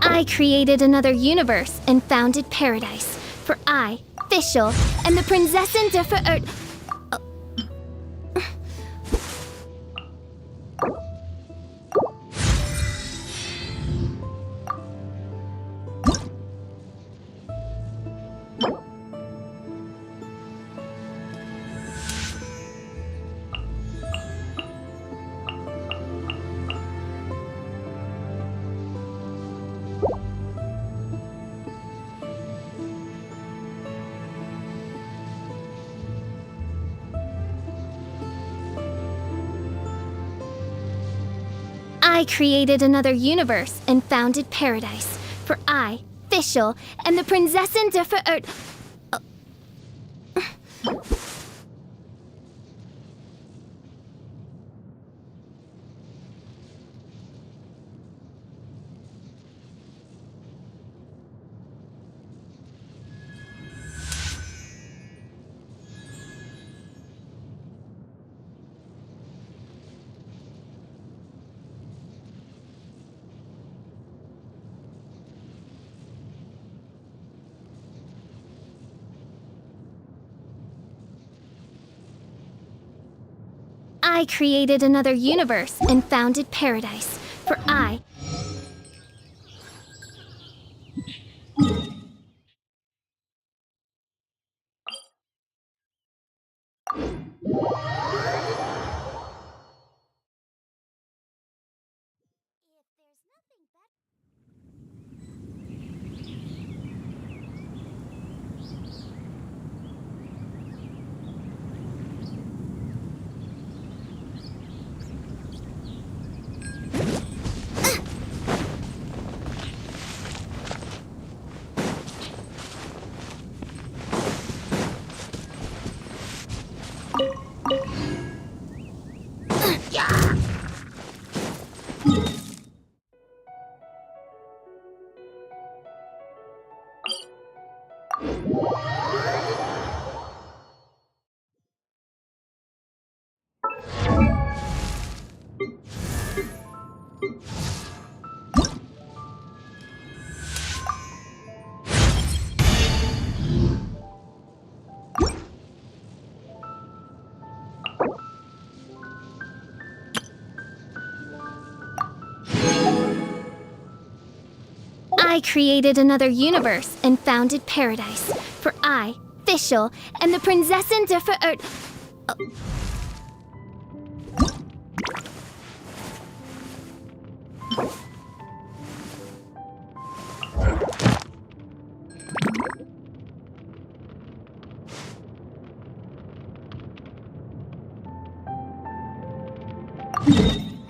I created another universe and founded paradise. For I, Fischl, am the Prinzessin der Verirrt. I created another universe and founded paradise. For I, Fischl, am the Prinzessin der Verirrt. I created another universe and founded paradise. For I... I created another universe and founded paradise. For I, Fischl, am the Prinzessin der Verirrt.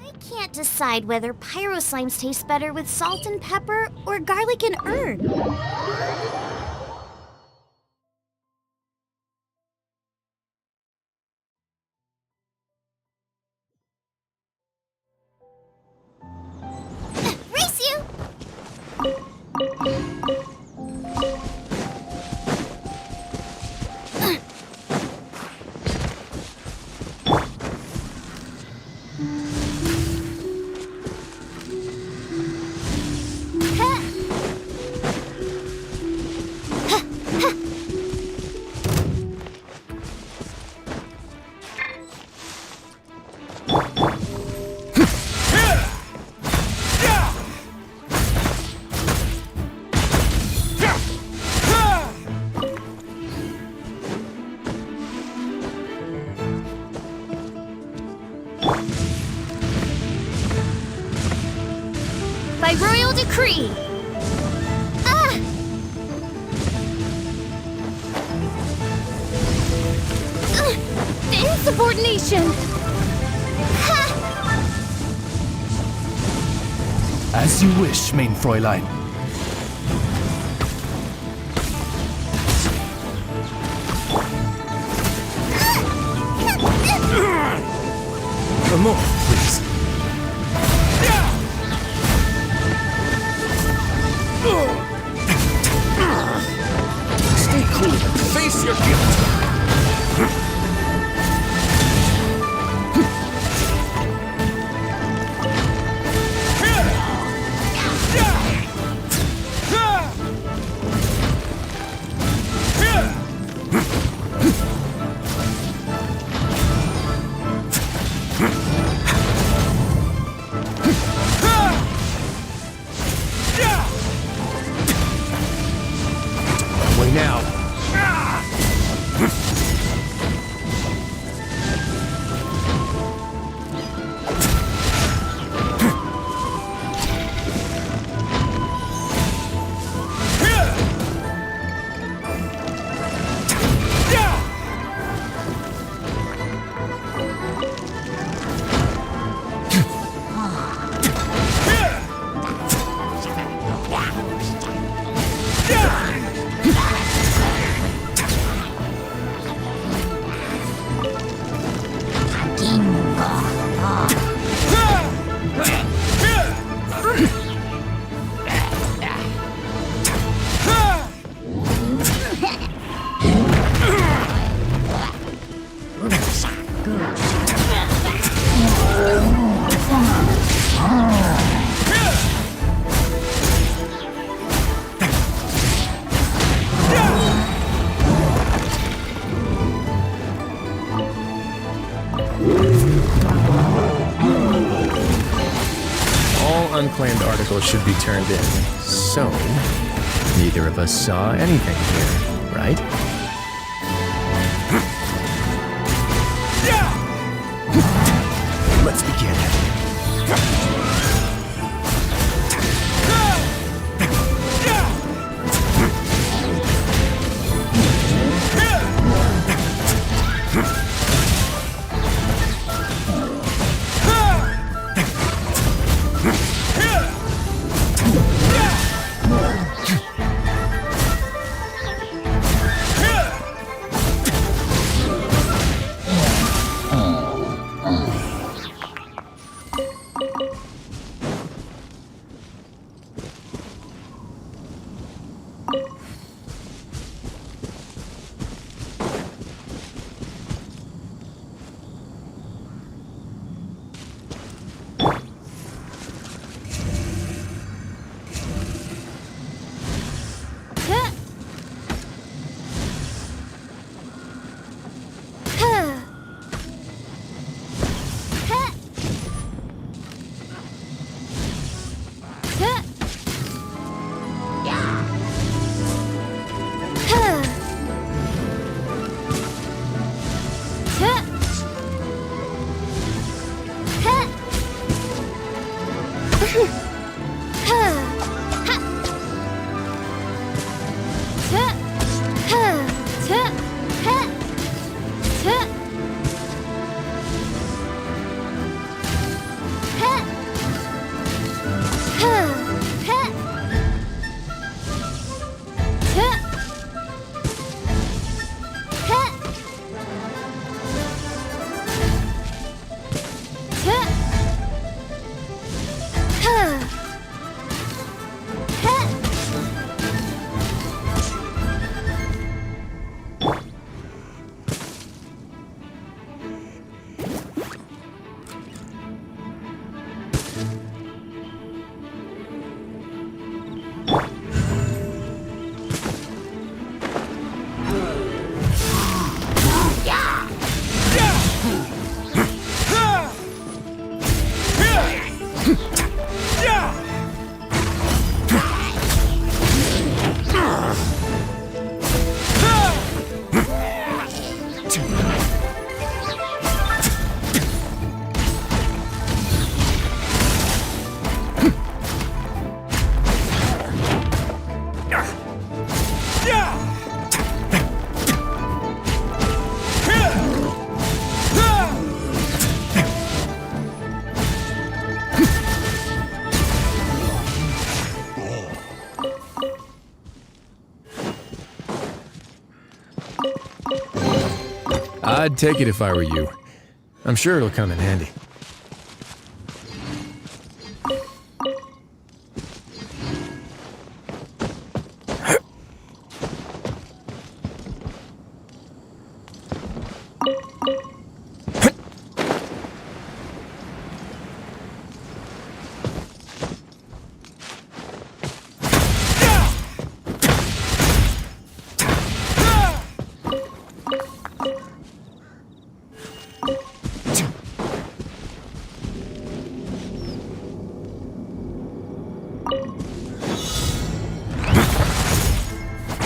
I can't decide whether pyro slimes taste better with salt and pepper or garlic and herb. Race you! By royal decree! The insubordination! As you wish, mein Fräulein. A moment, please. Stay cool and face your guilt. Way now. Unclaimed articles should be turned in. So, neither of us saw anything here, right? Let's begin. I'd take it if I were you. I'm sure it'll come in handy.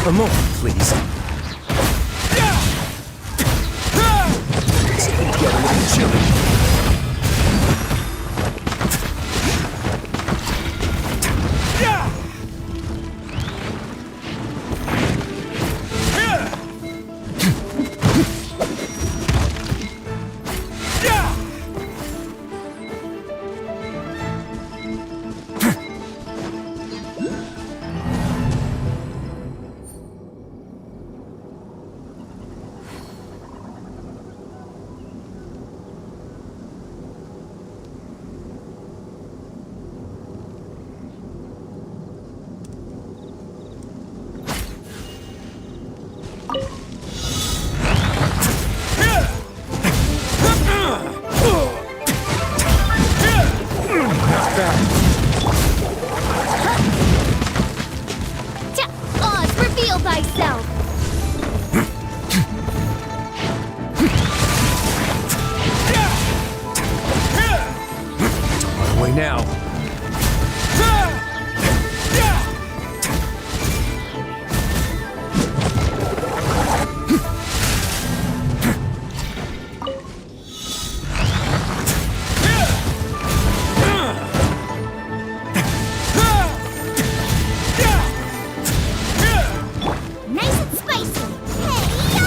A moment, please. It's gonna get a little chilly. Oz, reveal thyself! On my way now. Nice and spicy. Hey-ya!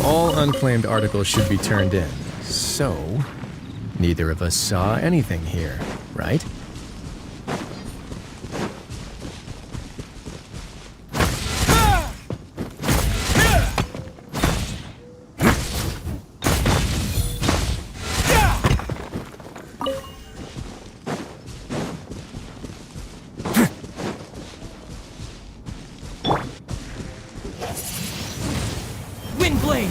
All unclaimed articles should be turned in. So, neither of us saw anything here, right? Windblade!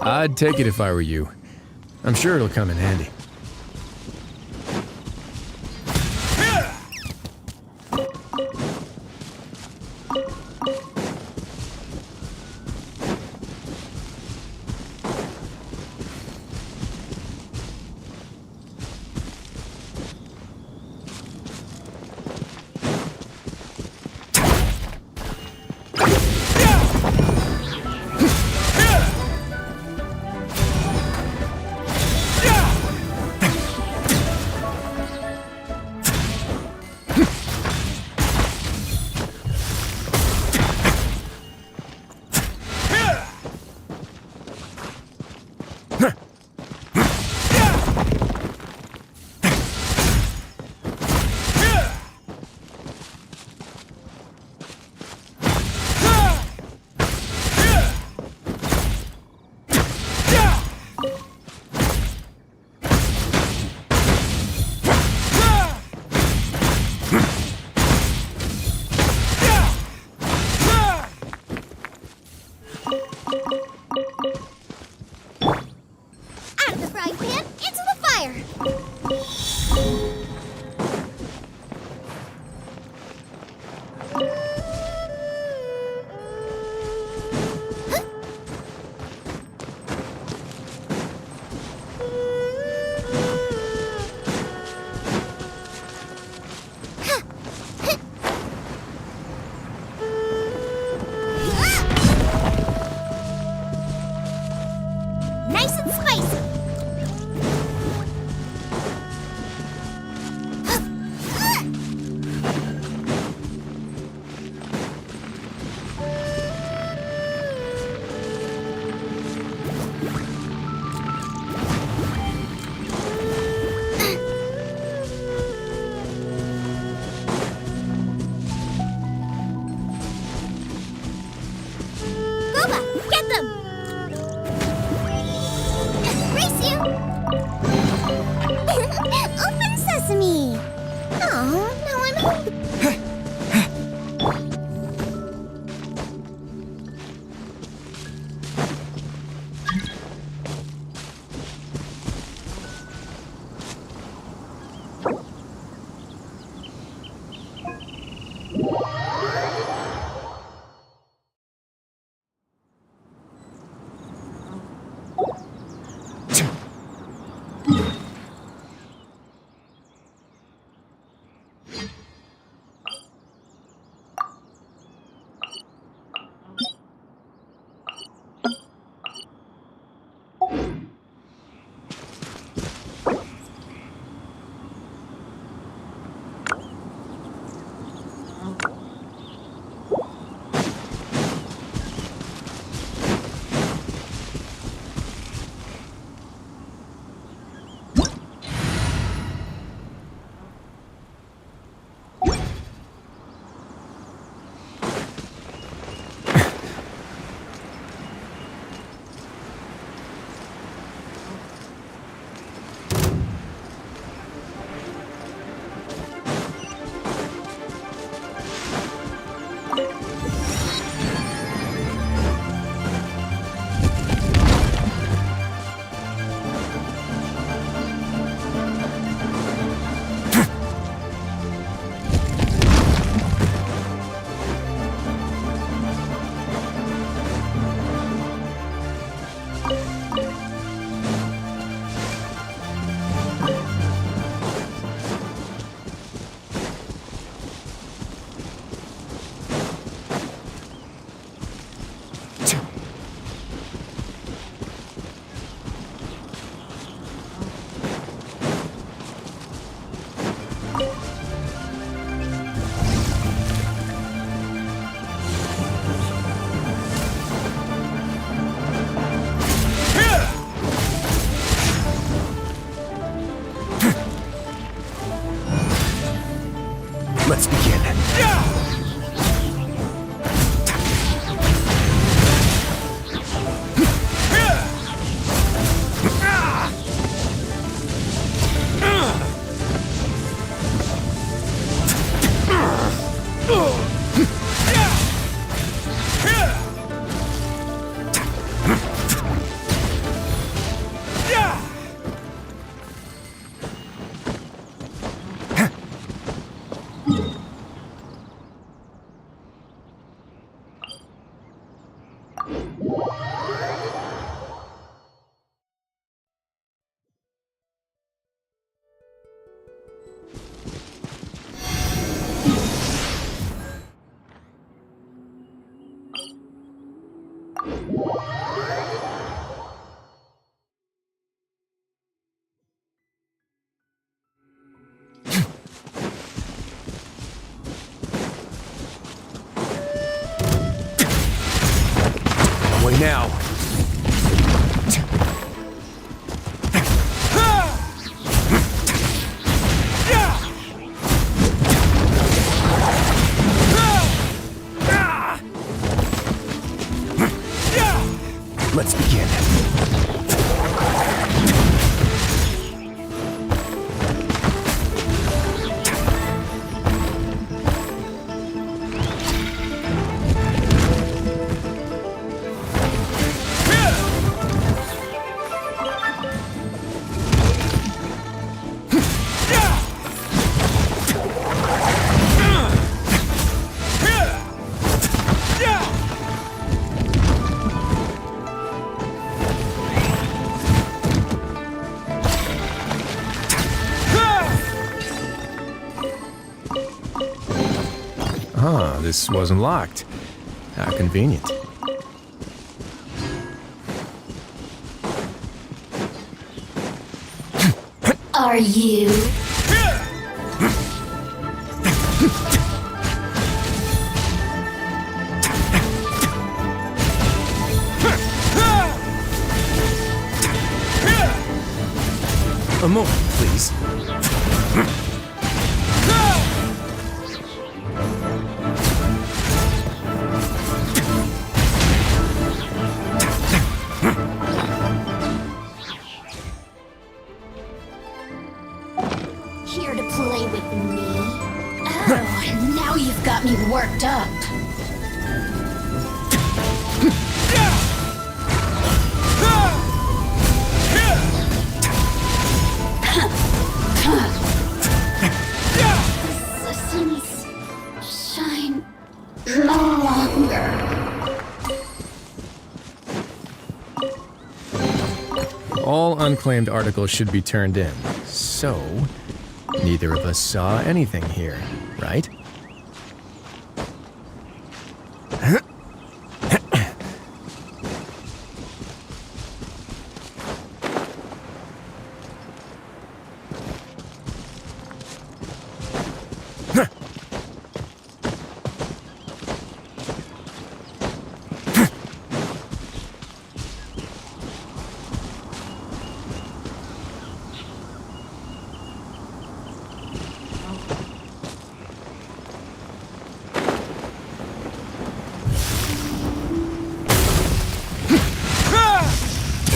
I'd take it if I were you. I'm sure it'll come in handy. him! Race you! Open sesame! Oh, now I'm home. Let's begin. Away now. Let's begin. Ah, this wasn't locked. How convenient. Are you? A moment, please. worked up. Resistance shine no longer. All unclaimed articles should be turned in. So, neither of us saw anything here, right?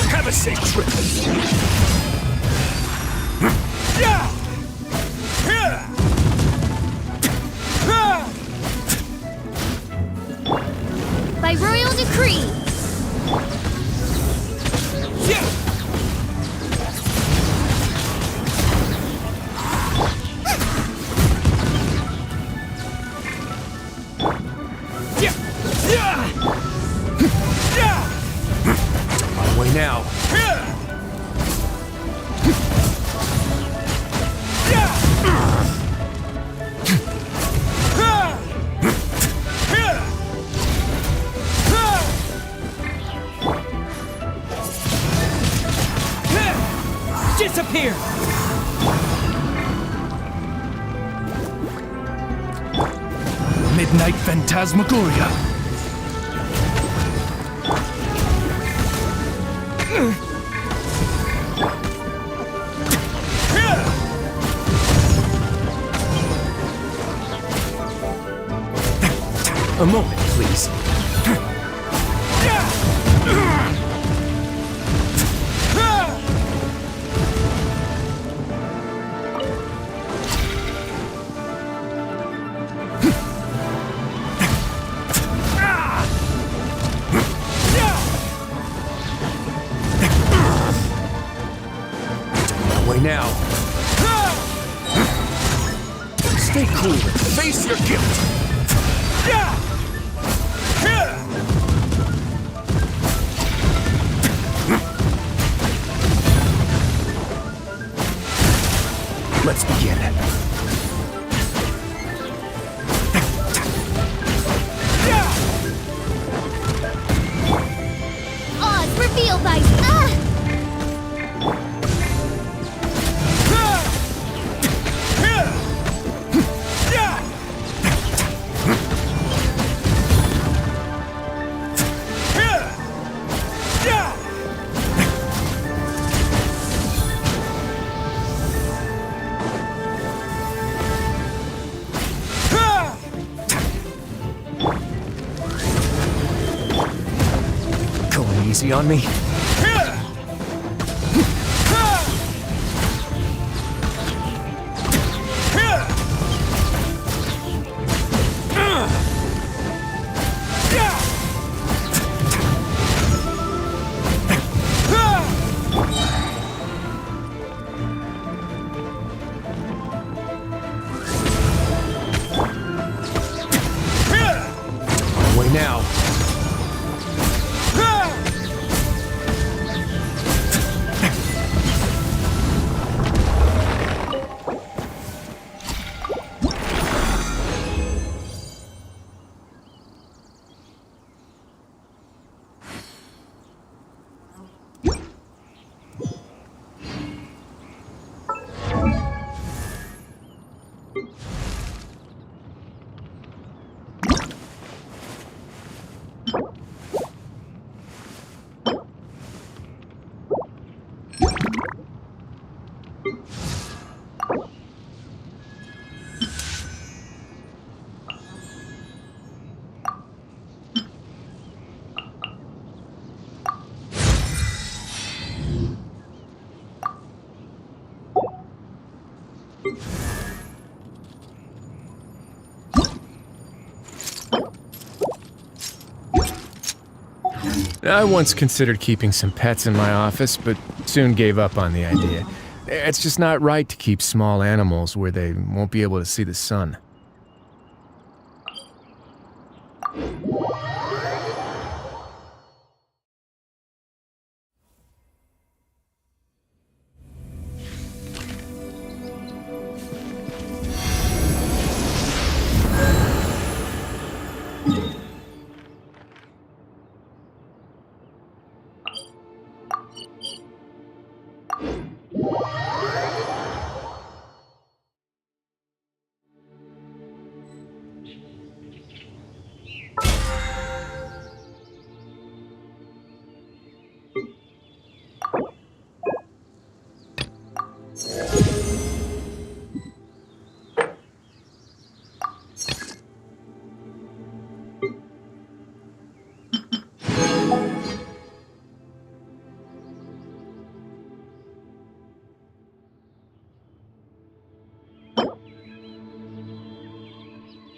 Have a safe trip. By royal decree. On the way now. Disappear! Midnight Phantasmagoria. A moment, please. Way now. Stay cool and face your guilt. Let's begin. Oz revealed by Going easy on me? Way now. I once considered keeping some pets in my office, but soon gave up on the idea. It's just not right to keep small animals where they won't be able to see the sun.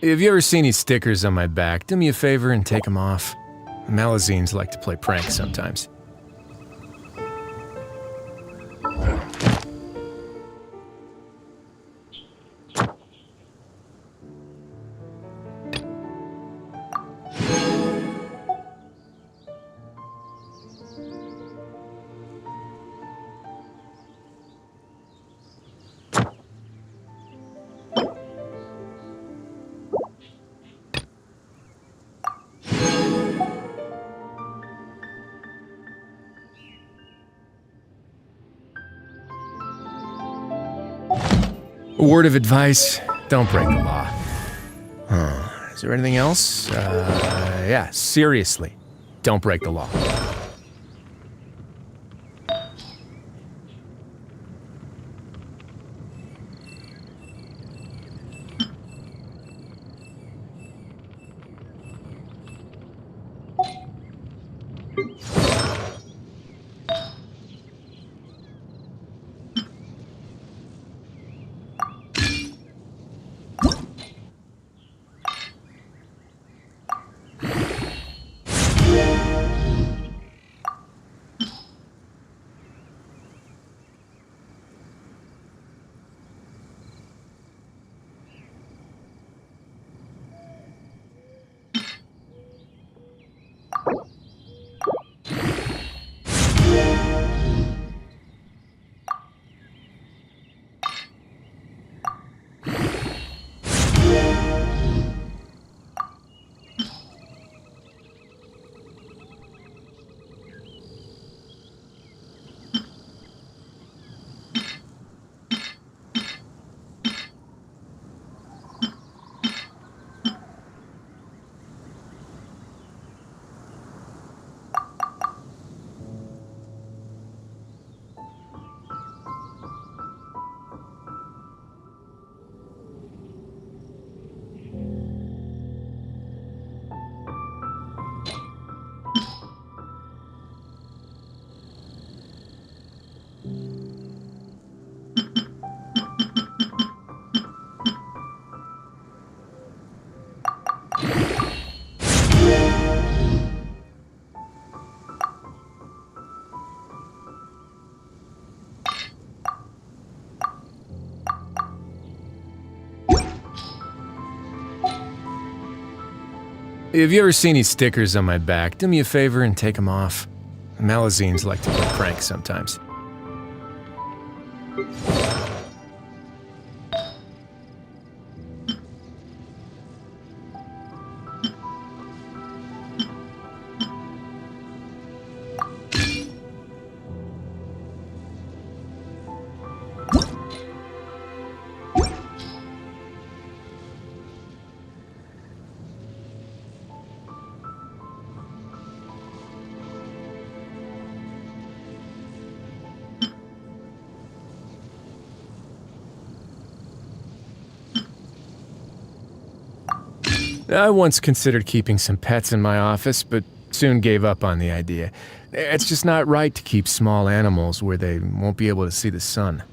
Have you ever seen these stickers on my back? Do me a favor and take them off. Malazines like to play pranks sometimes. A word of advice, don't break the law. Is there anything else? Yeah, seriously, don't break the law. Have you ever seen these stickers on my back? Do me a favor and take them off. Malazines like to play pranks sometimes. I once considered keeping some pets in my office, but soon gave up on the idea. It's just not right to keep small animals where they won't be able to see the sun.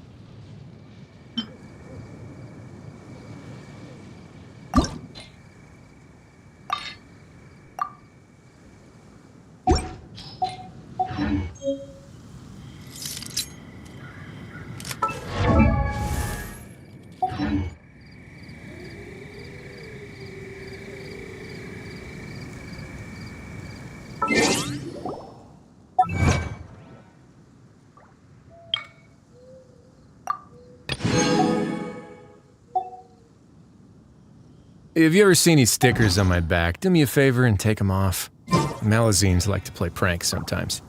If you ever see any stickers on my back, do me a favor and take them off. Melazines like to play pranks sometimes.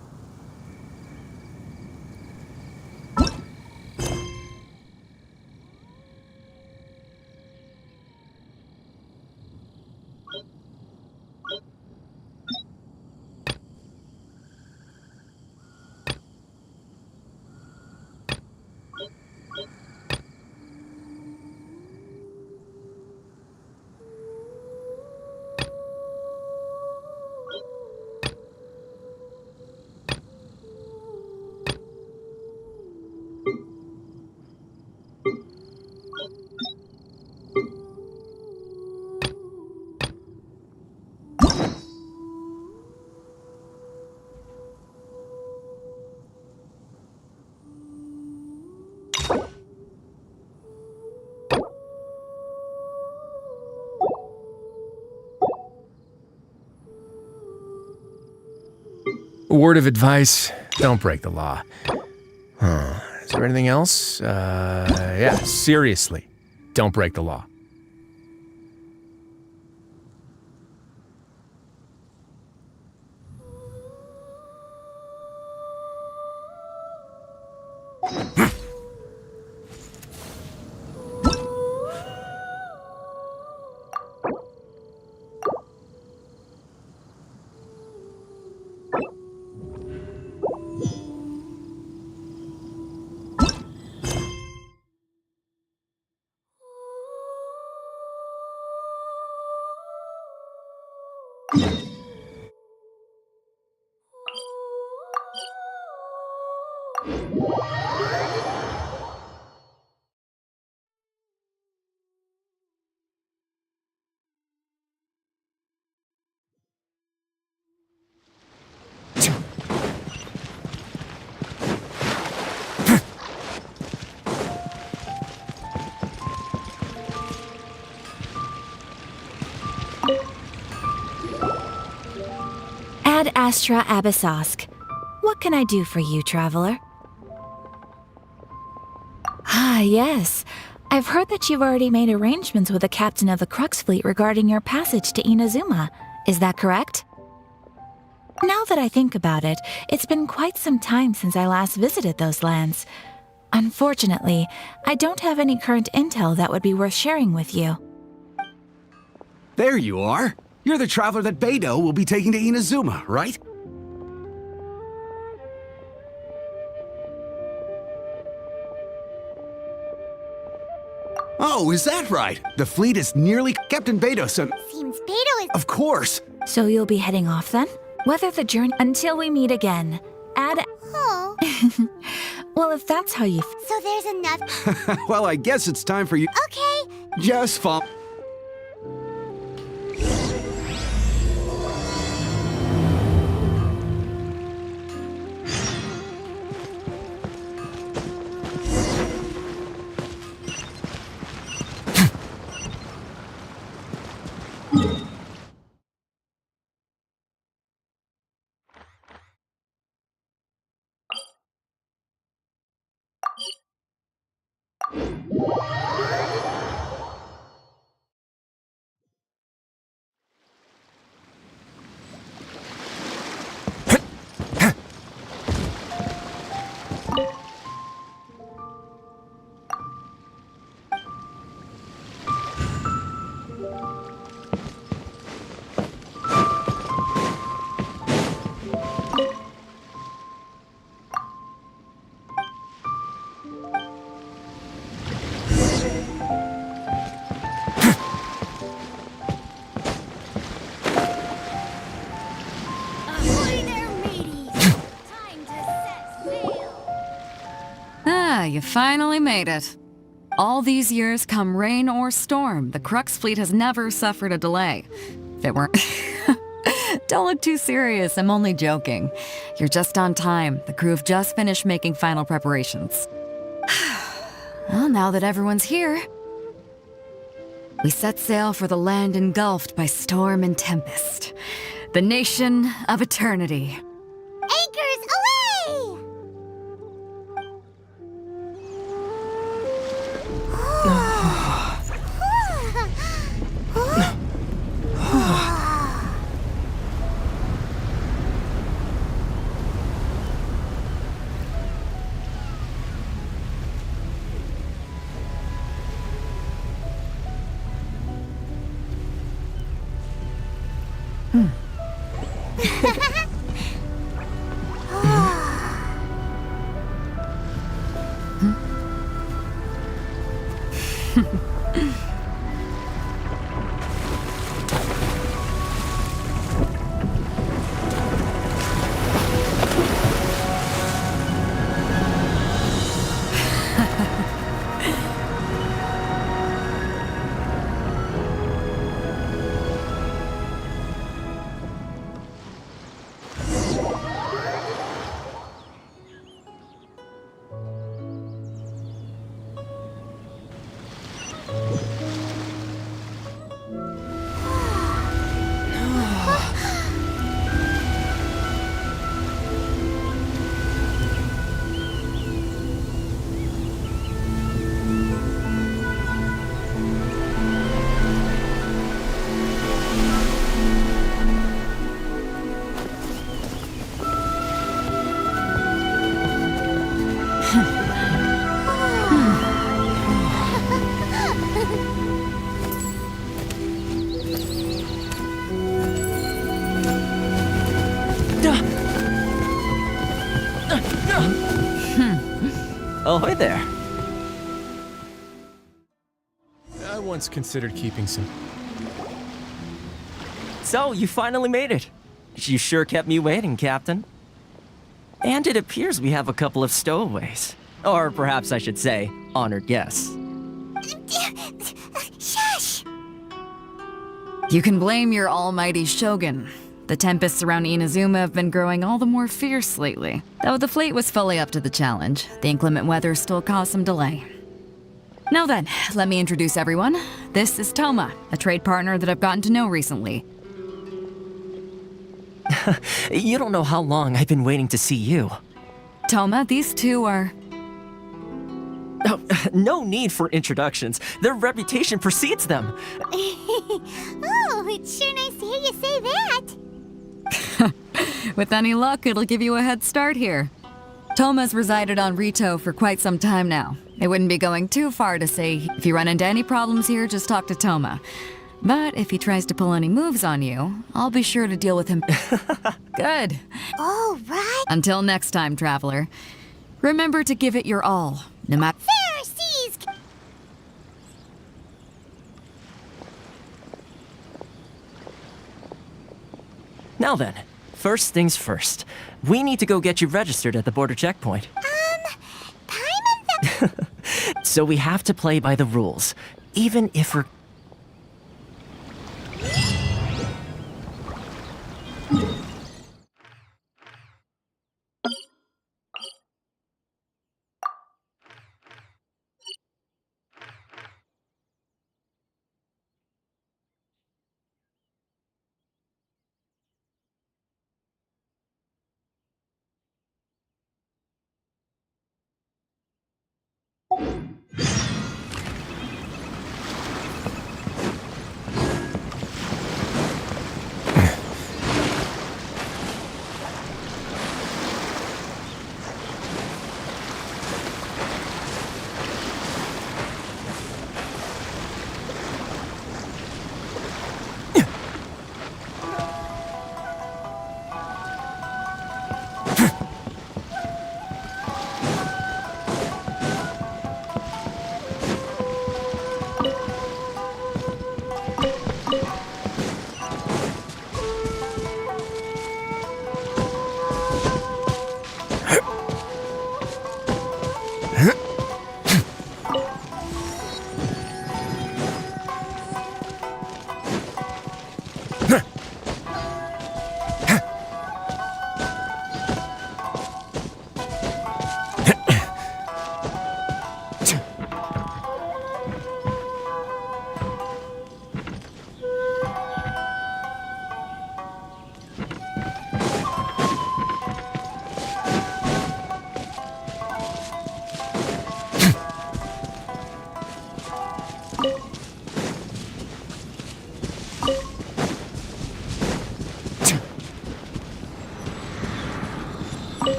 A word of advice, don't break the law. Is there anything else? Yeah, seriously, don't break the law. Ad Astra Abyssosk. What can I do for you, traveler? Ah, yes. I've heard that you've already made arrangements with the captain of the Crux Fleet regarding your passage to Inazuma. Is that correct? Now that I think about it, it's been quite some time since I last visited those lands. Unfortunately, I don't have any current intel that would be worth sharing with you. There you are. You're the traveler that Beidou will be taking to Inazuma, right? Oh, is that right? The fleet is nearly Captain Beidou, so... Seems Beidou is... Of course! So you'll be heading off then? Weather the journey until we meet again. Oh, Well, if that's how you so there's enough... Well, I guess it's time for you... Okay. Just follow... You finally made it. All these years, come rain or storm, the Crux Fleet has never suffered a delay. If it weren't... Don't look too serious, I'm only joking. You're just on time. The crew have just finished making final preparations. Well, now that everyone's here, we set sail for the land engulfed by storm and tempest. The nation of eternity. Anchors away! Oh, hi there. I once considered keeping some... So, you finally made it. You sure kept me waiting, Captain. And it appears we have a couple of stowaways. Or perhaps I should say, honored guests. Shush! You can blame your almighty shogun. The tempests around Inazuma have been growing all the more fierce lately. Though the fleet was fully up to the challenge, the inclement weather still caused some delay. Now then, let me introduce everyone. This is Toma, a trade partner that I've gotten to know recently. You don't know how long I've been waiting to see you. Toma, these two are... Oh, no need for introductions. Their reputation precedes them. Oh, it's sure nice to hear you say that. With any luck, it'll give you a head start here. Toma's resided on Rito for quite some time now. It wouldn't be going too far to say, if you run into any problems here, just talk to Toma. But if he tries to pull any moves on you, I'll be sure to deal with him. Good. All right. Until next time, traveler. Remember to give it your all, no matter... Pharisees! Now then, first things first. We need to go get you registered at the border checkpoint. Paimon So we have to play by the rules, even if we're...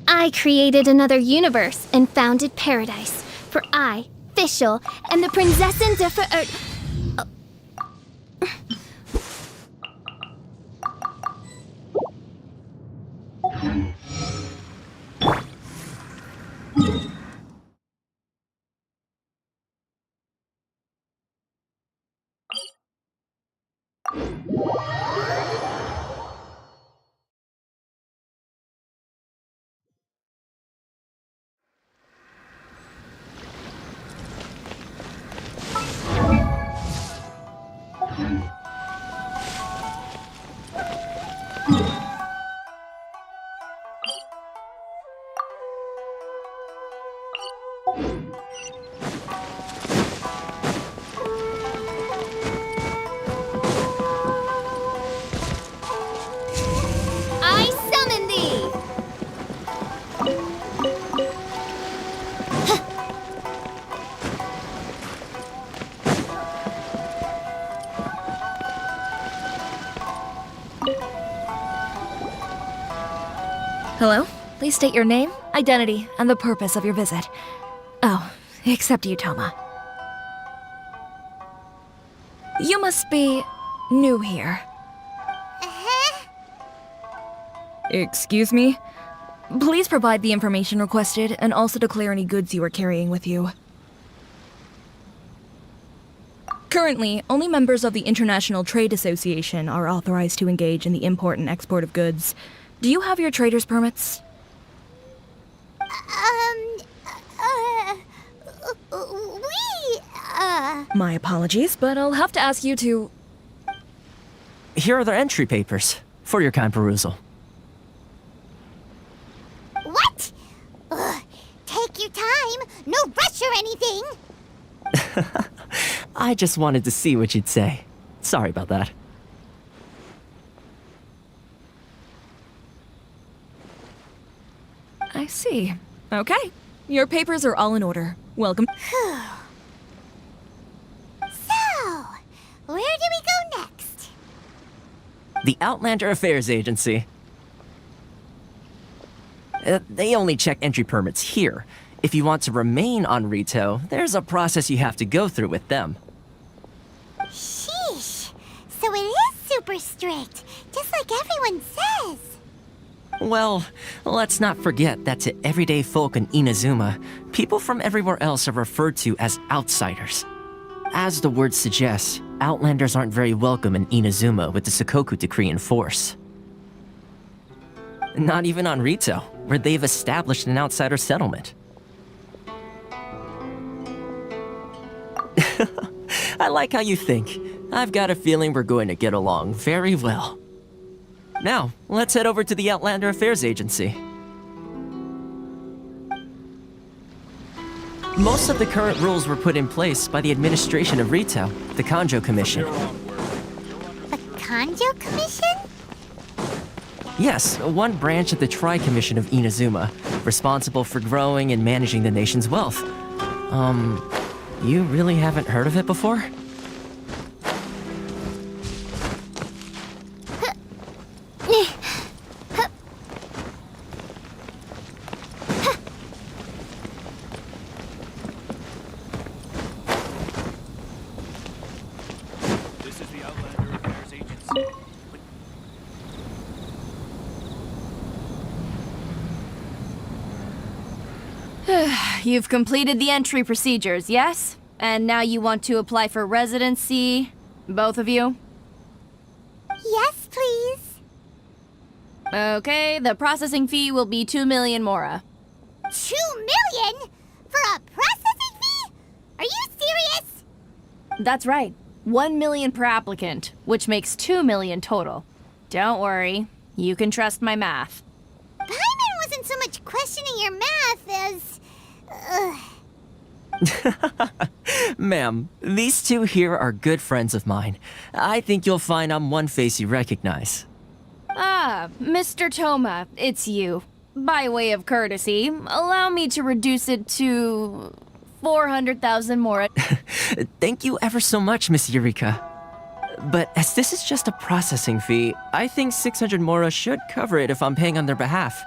I created another universe and founded paradise. For I, Fischl, am the Prinzessin der Verirrten. I summon thee! Hello? Please state your name, identity, and the purpose of your visit. Oh, except you, Toma. You must be new here. Excuse me? Please provide the information requested and also declare any goods you are carrying with you. Currently, only members of the International Trade Association are authorized to engage in the import and export of goods. Do you have your trader's permits? My apologies, but I'll have to ask you to... Here are the entry papers for your kind perusal. What? Ugh, take your time. No rush or anything. I just wanted to see what you'd say. Sorry about that. I see. Okay. Your papers are all in order. Welcome. So, where do we go next? The Outlander Affairs Agency. They only check entry permits here. If you want to remain on Rito, there's a process you have to go through with them. Sheesh. So it is super strict, just like everyone says. Well, let's not forget that to everyday folk in Inazuma, people from everywhere else are referred to as outsiders. As the word suggests, Outlanders aren't very welcome in Inazuma with the Sakoku Decree in force. Not even on Rito, where they've established an outsider settlement. I like how you think. I've got a feeling we're going to get along very well. Now, let's head over to the Outlander Affairs Agency. Most of the current rules were put in place by the administration of Rito, the Kanjo Commission. The Kanjo Commission? Yes, one branch of the Tri-Commission of Inazuma, responsible for growing and managing the nation's wealth. You really haven't heard of it before? This is the Outlander Affairs Agency. You've completed the entry procedures, yes? And now you want to apply for residency, both of you? Yes, please. Okay, the processing fee will be 2 million mora. 2 million? For a processing fee? Are you serious? That's right. 1 million per applicant, which makes 2 million total. Don't worry, you can trust my math. Paimon wasn't so much questioning your math as... Ma'am, these two here are good friends of mine. I think you'll find I'm one face you recognize. Ah, Mr. Toma, it's you. By way of courtesy, allow me to reduce it to 400,000 more. Thank you ever so much, Miss Eureka. But as this is just a processing fee, I think 600 Mora should cover it if I'm paying on their behalf.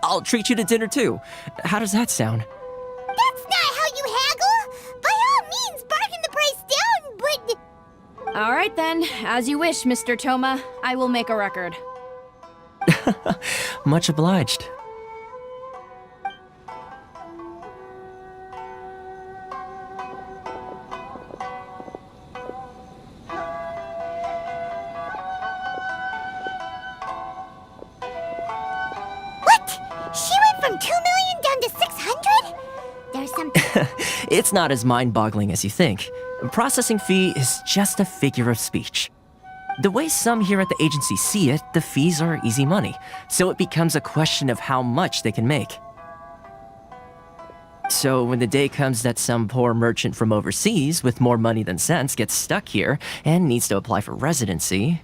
I'll treat you to dinner too. How does that sound? That's not how you haggle! By all means, bargain the price down, but... All right then, as you wish, Mr. Toma. I will make a record. Much obliged. She went from 2 million down to 600? There's something... It's not as mind-boggling as you think. Processing fee is just a figure of speech. The way some here at the agency see it, the fees are easy money, so it becomes a question of how much they can make. So when the day comes that some poor merchant from overseas with more money than sense gets stuck here and needs to apply for residency...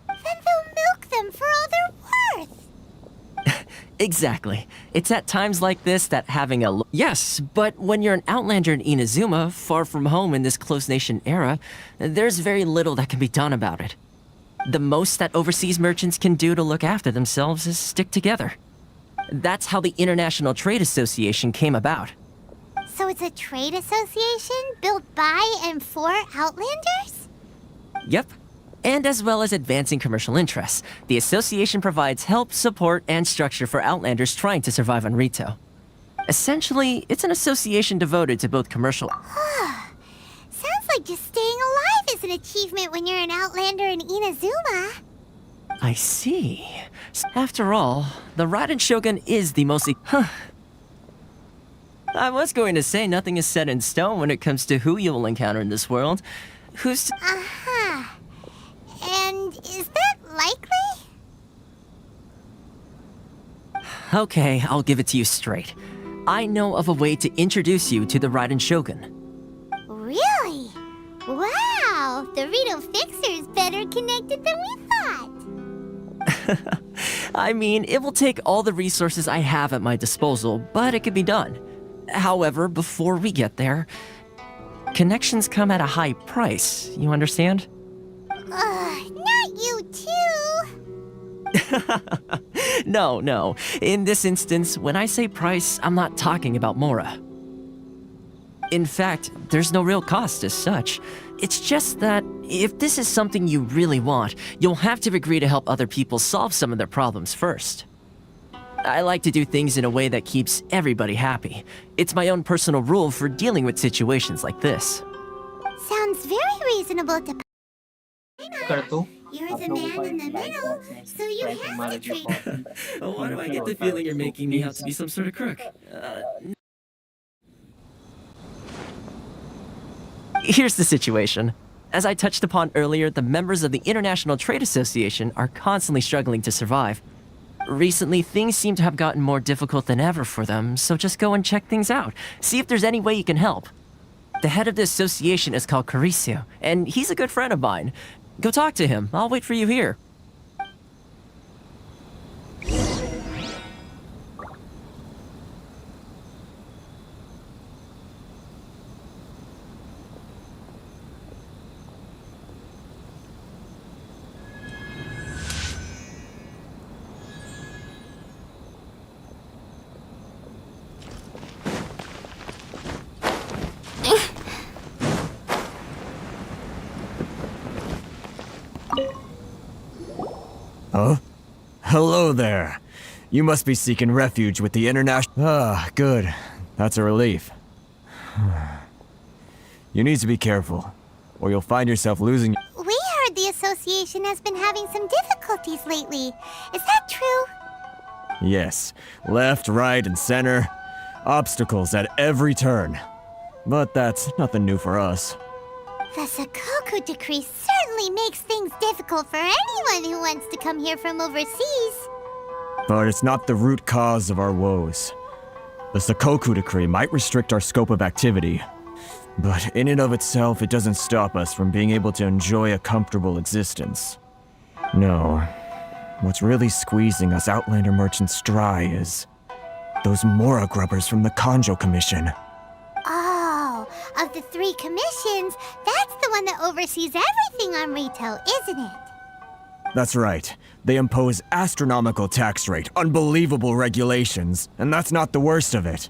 Then they'll milk them for all they're worth. Exactly. It's at times like this that having a yes, but when you're an outlander in Inazuma, far from home in this closed nation era, there's very little that can be done about it. The most that overseas merchants can do to look after themselves is stick together. That's how the International Trade Association came about. So it's a trade association built by and for Outlanders? Yep. And as well as advancing commercial interests, the association provides help, support, and structure for Outlanders trying to survive on Rito. Essentially, it's an association devoted to both commercial... Sounds like just staying alive is an achievement when you're an Outlander in Inazuma. I see. After all, the Raiden Shogun is the most... I was going to say nothing is set in stone when it comes to who you will encounter in this world. Who's... Uh-huh. And is that likely? Okay, I'll give it to you straight. I know of a way to introduce you to the Raiden Shogun. Really? Wow! The Rito Fixer's better connected than we thought. I mean, it will take all the resources I have at my disposal, but it can be done. However, before we get there, connections come at a high price, you understand? Not you too! No. In this instance, when I say price, I'm not talking about Mora. In fact, there's no real cost as such. It's just that, if this is something you really want, you'll have to agree to help other people solve some of their problems first. I like to do things in a way that keeps everybody happy. It's my own personal rule for dealing with situations like this. Sounds very reasonable to... You're the man in the middle, so you have to treat... Why do I get the feeling you're making me out to be some sort of crook? Here's the situation. As I touched upon earlier, the members of the International Trade Association are constantly struggling to survive. Recently, things seem to have gotten more difficult than ever for them, so just go and check things out. See if there's any way you can help. The head of the association is called Caricio, and he's a good friend of mine. Go talk to him. I'll wait for you here. Huh? Hello there. You must be seeking refuge with the international... Ah, good. That's a relief. You need to be careful, or you'll find yourself losing... We heard the association has been having some difficulties lately. Is that true? Yes. Left, right, and center. Obstacles at every turn. But that's nothing new for us. The Sakoku decree certainly makes things difficult for anyone who wants to come here from overseas. But it's not the root cause of our woes. The Sakoku decree might restrict our scope of activity, but in and of itself, it doesn't stop us from being able to enjoy a comfortable existence. No. What's really squeezing us Outlander merchants dry is those Mora grubbers from the Kanjo Commission. Oh, Of the 3 commissions, that's the one that oversees everything on retail, isn't it? That's right. They impose astronomical tax rate, unbelievable regulations, and that's not the worst of it.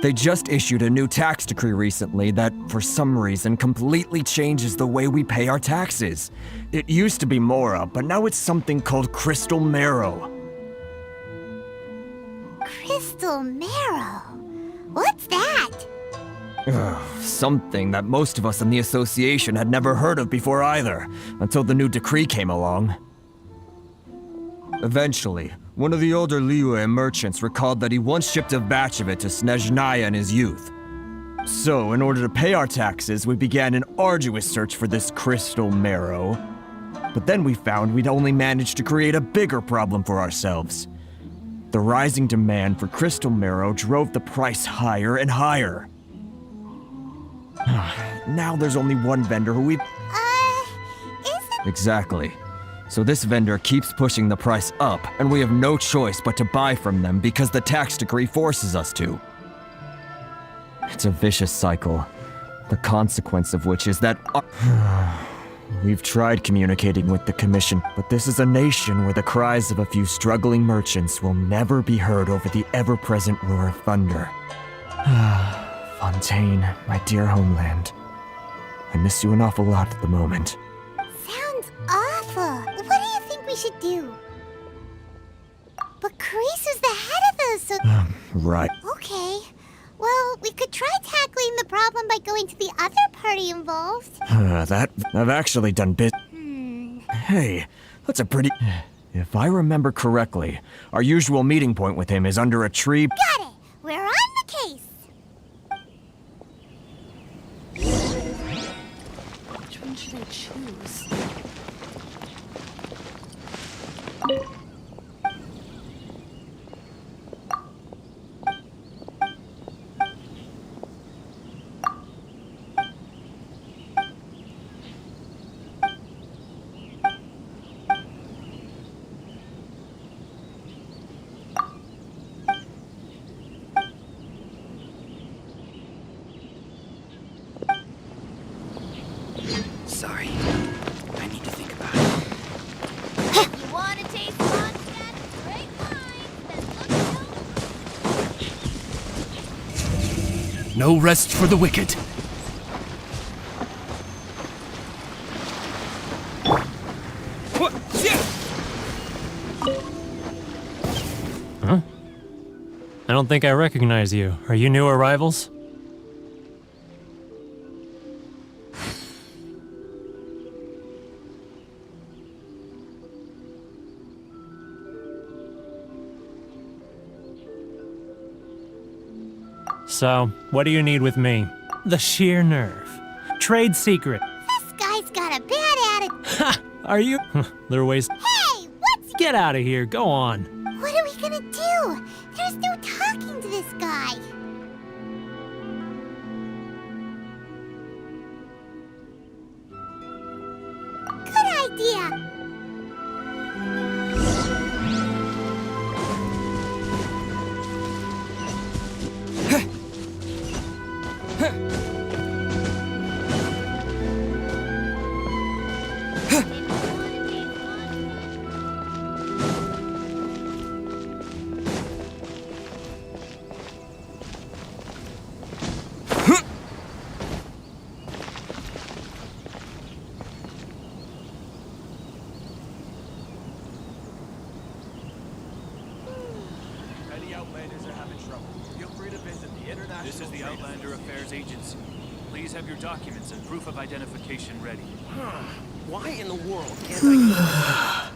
They just issued a new tax decree recently that, for some reason, completely changes the way we pay our taxes. It used to be Mora, but now it's something called Crystal Marrow. Crystal Marrow? What's that? Something that most of us in the association had never heard of before either, until the new decree came along. Eventually, one of the older Liyue merchants recalled that he once shipped a batch of it to Snezhnaya in his youth. So, in order to pay our taxes, we began an arduous search for this Crystal Marrow. But then we found we'd only managed to create a bigger problem for ourselves. The rising demand for Crystal Marrow drove the price higher and higher. Now there's only one vendor who we... Isn't... Exactly. So this vendor keeps pushing the price up, and we have no choice but to buy from them because the tax decree forces us to. It's a vicious cycle, the consequence of which is that... We've tried communicating with the Commission, but this is a nation where the cries of a few struggling merchants will never be heard over the ever-present roar of thunder. Fontaine, my dear homeland. I miss you an awful lot at the moment. Sounds awful. What do you think we should do? But Carice is the head of those, so... Right. Okay. Well, we could try tackling the problem by going to the other party involved. I've actually done bit... Hey, that's a pretty... If I remember correctly, our usual meeting point with him is under a tree... Got it! We're on the case! Which one should I choose? Sorry. I need to think about it. You want to taste Mondstadt? Great wine! Then look No rest for the wicked. Huh? I don't think I recognize you. Are you new arrivals? So, what do you need with me? The sheer nerve. Trade secret. This guy's got a bad attitude. Ha! Are you? There are ways. Hey, what's... Get out of here. Go on. What are we gonna do? There's no talking to this guy. Good idea. This is the Outlander Affairs Agency. Please have your documents and proof of identification ready. Why in the world can't I...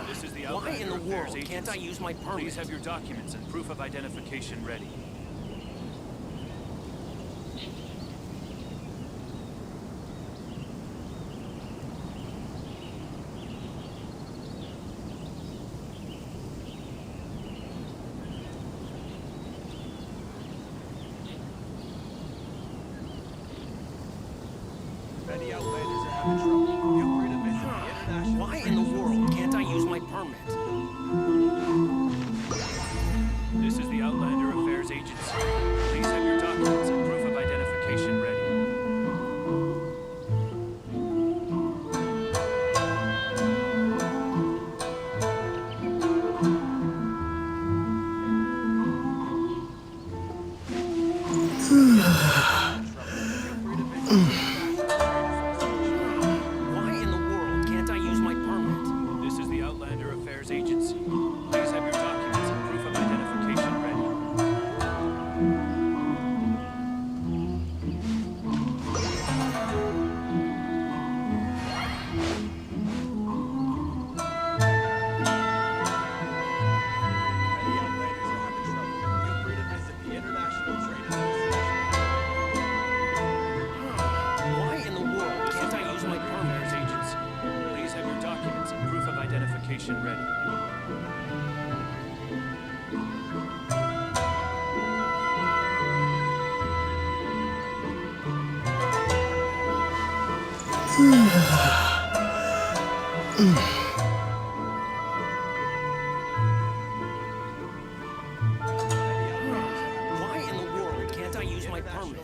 This is the Why in Outlander the Affairs world Agency. can't I use my permit? Please have your documents and proof of identification ready. Any Outlanders are having trouble, feel free to visit the International... Why in the world can't I use my permit? This is the Outlander Affairs Agency. Please have your documents and proof of identification ready. Why in the world can't I use my permit? This is the Outlander Affairs Agency. Please have your documents and proof of identification ready. Any Outlanders are having trouble, feel free to visit the International Trade Association. Why in the world can't I use my permit?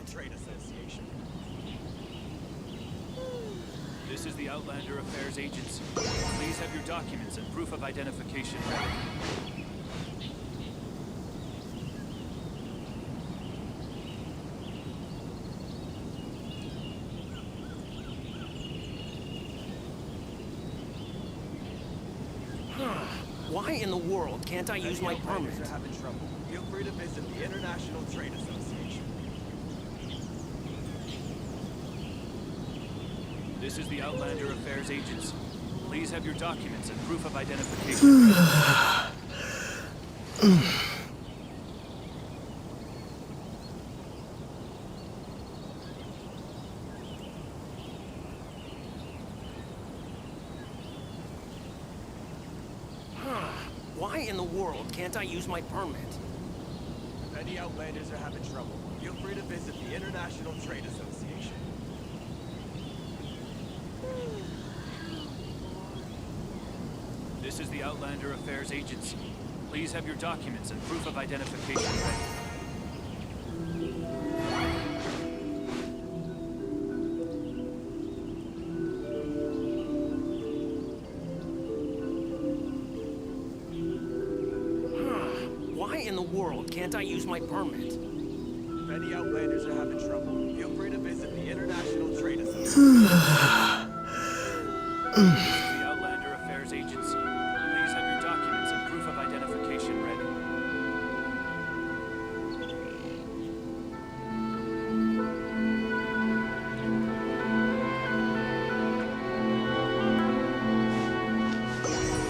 Affairs Agency. Please have your documents and proof of identification ready. Why in the world can't I use my permit? Trade Association. This is the Outlander Affairs Agency. Please have your documents and proof of identification ready. Why in the world can't I use my permit? Outlanders are having trouble, feel free to visit the International Trade Association. This is the Outlander Affairs Agency. Please have your documents and proof of identification ready. Why in the world can't I use my permit? If any Outlanders are having trouble, feel free to visit the International Trade Association. This is the Outlander Affairs Agency. Please have your documents and proof of identification ready.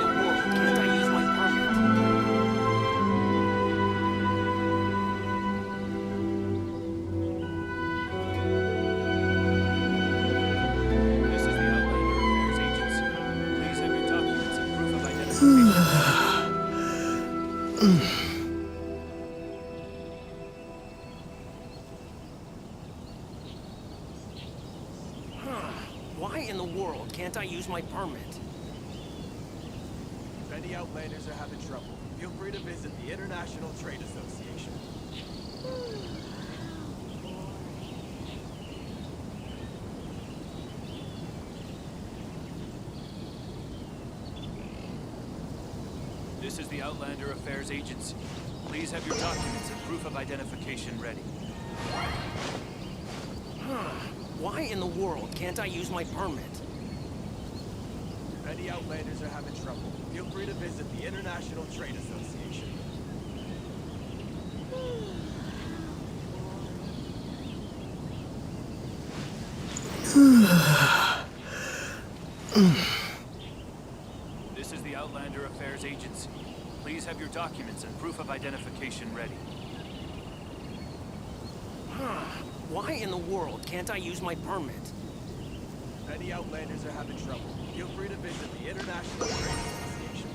Why in the world can't I use my permit? If any Outlanders are having trouble, feel free to visit the International Trade Association. This is the Outlander Affairs Agency. Please have your documents and proof of identification ready. Why in the world can't I use my permit? This is the Outlander Affairs Agency. Please have your documents and proof of identification ready. Why in the world can't I use my permit? If any Outlanders are having trouble, feel free to visit the International Trade Association. This is the Outlander Affairs Agency. Please have your documents and proof of identification ready. Why in the world can't I use my permit? If any Outlanders are having trouble, feel free to visit the International Trade Association. This is the Outlander Affairs Agency. Please have your documents and proof of identification ready. Why in the world can't I use my permit? If any Outlanders are having trouble, feel free to visit the International Trade Association.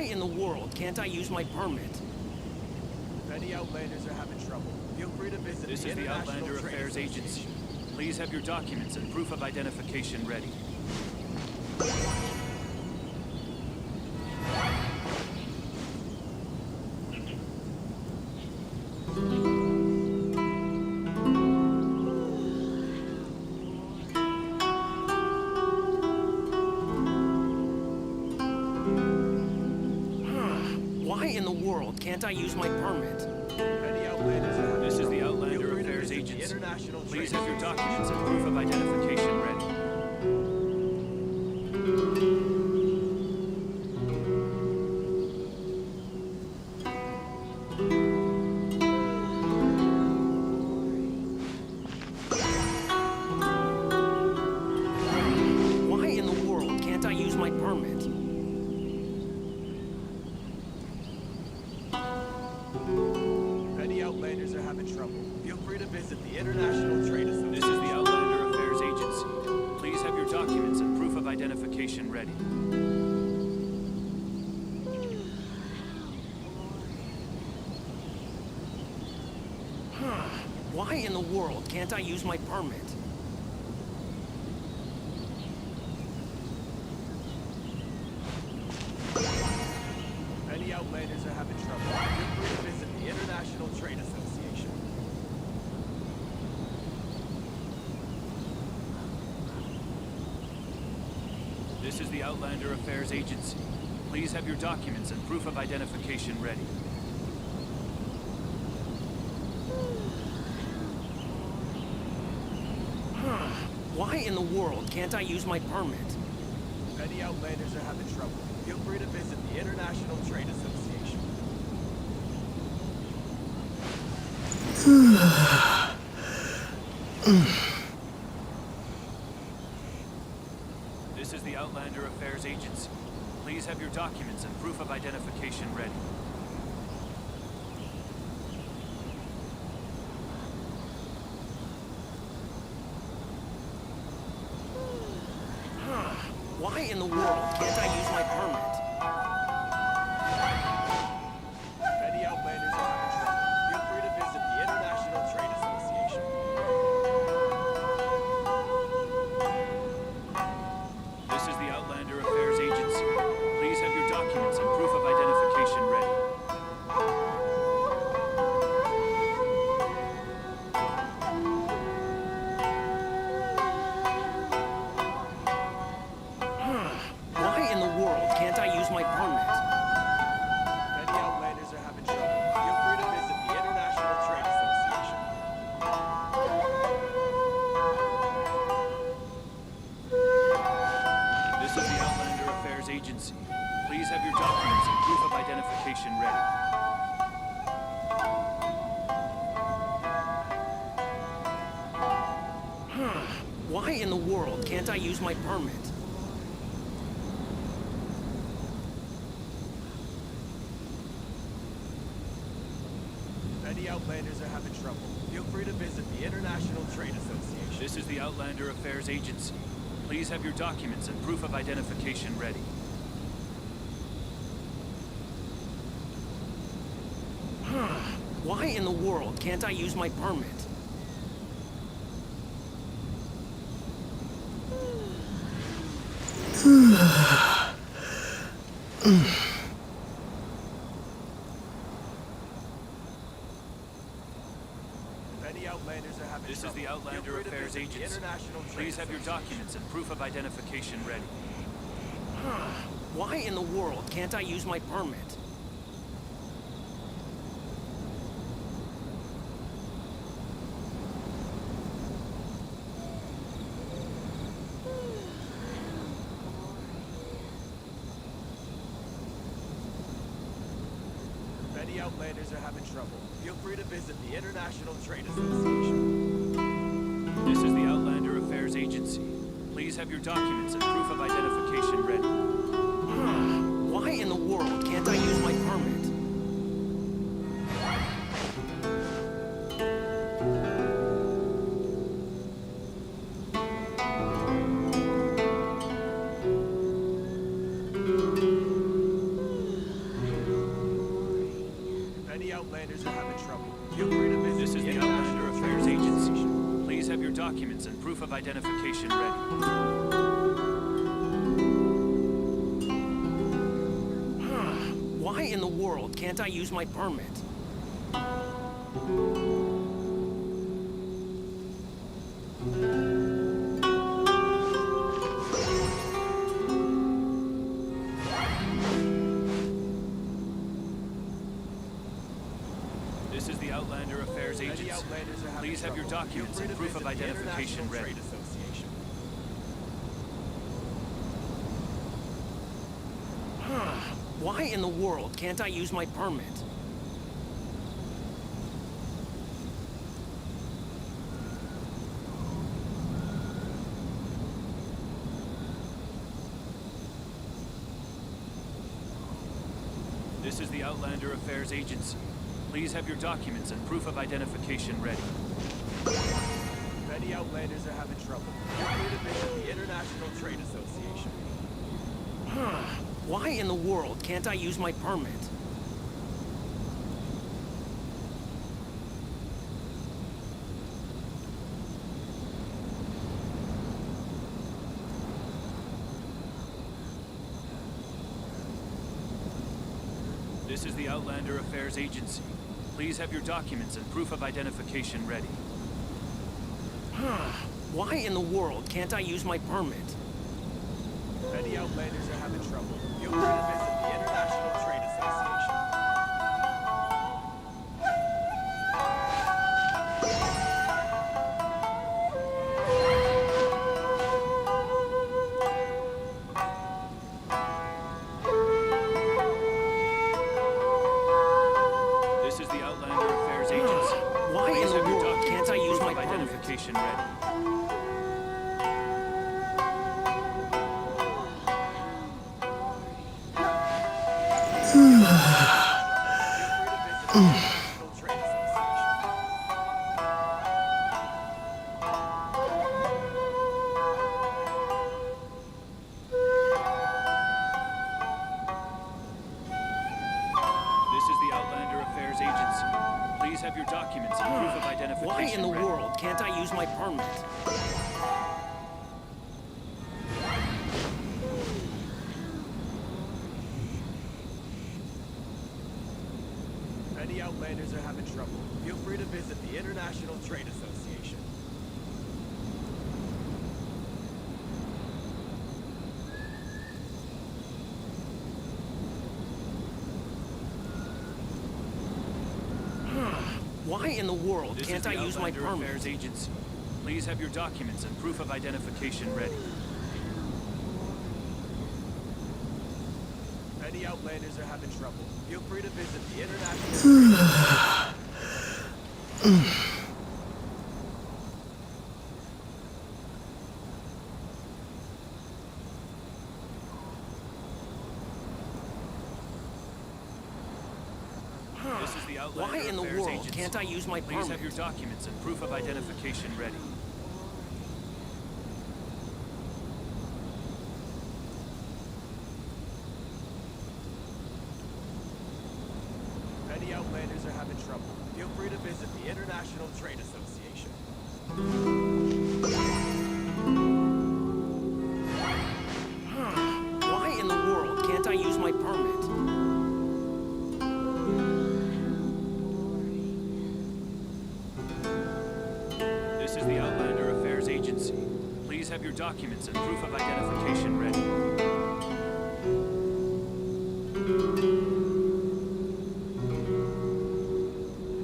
Why in the world can't I use my permit? If any Outlanders are having trouble, feel free to visit This the is the International Outlander Trade Affairs Agency. Association. Please have your documents and proof of identification ready. Why in the world can't I use my permit? Any Outlanders are having This is trouble, the Outlander feel free to Affairs visit the Agency. International Please Trade have your Association. documents and proof of identification ready. Why in the world can't I use my permit? If any Outlanders are having trouble, feel free to visit the International Trade Association. This is the Outlander Affairs Agency. Please have your documents and proof of identification ready. Why in the world can't I use my permit? If any Outlanders are having trouble, feel free to visit the International Trade Association. This is the Outlander Affairs Agency. Please have your documents and proof of identification ready. Why in the world can't I use my permit? If any Outlanders are having trouble, feel free to visit the International Trade Association. This is the Outlander Affairs Agency. Please have your documents and proof of identification ready. Why in the world can't I use my permit? If any Outlanders are having trouble, feel free to visit the International Trade Association. This is the Outlander Affairs Agency. Please have your documents and proof of identification ready. Why in the world can't I use my permit? If any Outlanders are having trouble, feel free to visit the International Trade Association. This is the Outlander Affairs Agency. Please have your documents and proof of identification ready. Why in the world can't I use my permit? If any Outlanders are having trouble, feel free to visit the International Trade Association. This is the Outlander Affairs Agency. Please have your documents and proof of identification ready. Why in the world can't I use my permit? If any Outlanders are having This is trouble, the Outlander feel free to Affairs visit the Agency. International Trade Please have your Association. documents and proof of identification ready. Why in the world can't I use my permit? If any Outlanders are having trouble, feel free to visit the International Trade Association. This is the Outlander Affairs Agency. Please have your documents and proof of identification ready. Why in the world can't I use my permit? Outlanders are having trouble. Feel free to visit This is the Outlander Affairs Agency. Please have your documents and proof of identification ready. Why in the world can't I use my permit? This is the Outlander Affairs Agency. Outlanders are having Please have your trouble. documents Feel and free proof to of visit the identification International ready. Trade Association. Why in the world can't I use my permit? This is the Outlander Affairs Agency. Please have your documents and proof of identification ready. Many Outlanders are having trouble. Feel free to visit the International Trade Association. Why in the world can't I use my permit? This is the Outlander Affairs Agency. Please have your documents and proof of identification ready. Why in the world can't I use my permit? Many Outlanders are having trouble. Feel free to visit the International Trade Association. This is the Outlander Affairs Agency. Why in Please the have your world documents can't I and use proof my of permit? identification ready. This is the Outlander Affairs Agency. Please have your documents and proof of identification Why in the ready. world can't I use my permit? Many Outlanders are having trouble. Feel free to visit the International Trade Association. Why in the world This can't is I the use my Outlander permit? Affairs Agency. Please have your documents and proof of identification ready. Many Outlanders are having trouble. Feel free to visit the International Trade Association. This is the Outlander Why in the Affairs world Agency. can't I use my Please permit? have your documents and proof of identification ready. Many Outlanders are having trouble. Feel free to visit the International Trade Association. Why in the world can't I use my permit? This is the Outlander Affairs Agency. Please have your documents and proof of identification ready.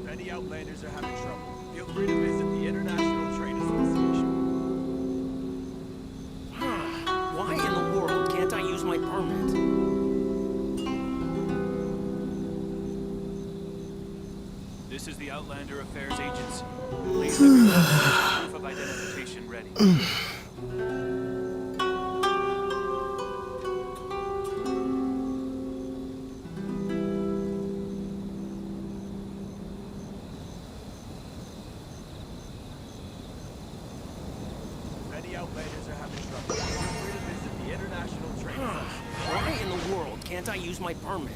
Many Outlanders are having trouble. Feel free to visit the International Trade Association. Why in the world can't I use my permit? This is the Outlander Affairs Agency. Please have your documents and proof of identification ready. Many Outlanders are having trouble. Feel free to visit the International Trade Association. Why in the world can't I use my permit?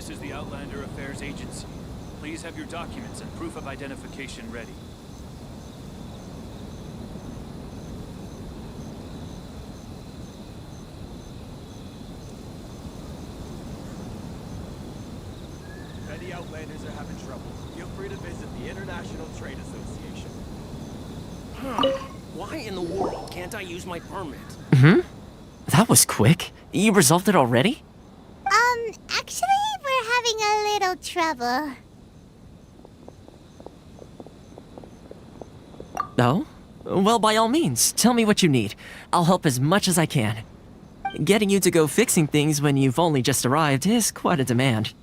This is the Outlander Affairs Agency. Please have your documents and proof of identification ready. If any Outlanders are having trouble, feel free to visit the International Trade Association. Why in the world can't I use my permit? That was quick. You resolved it already? Actually, we're having a little trouble. Oh? Well, by all means, tell me what you need. I'll help as much as I can. Getting you to go fixing things when you've only just arrived is quite a demand.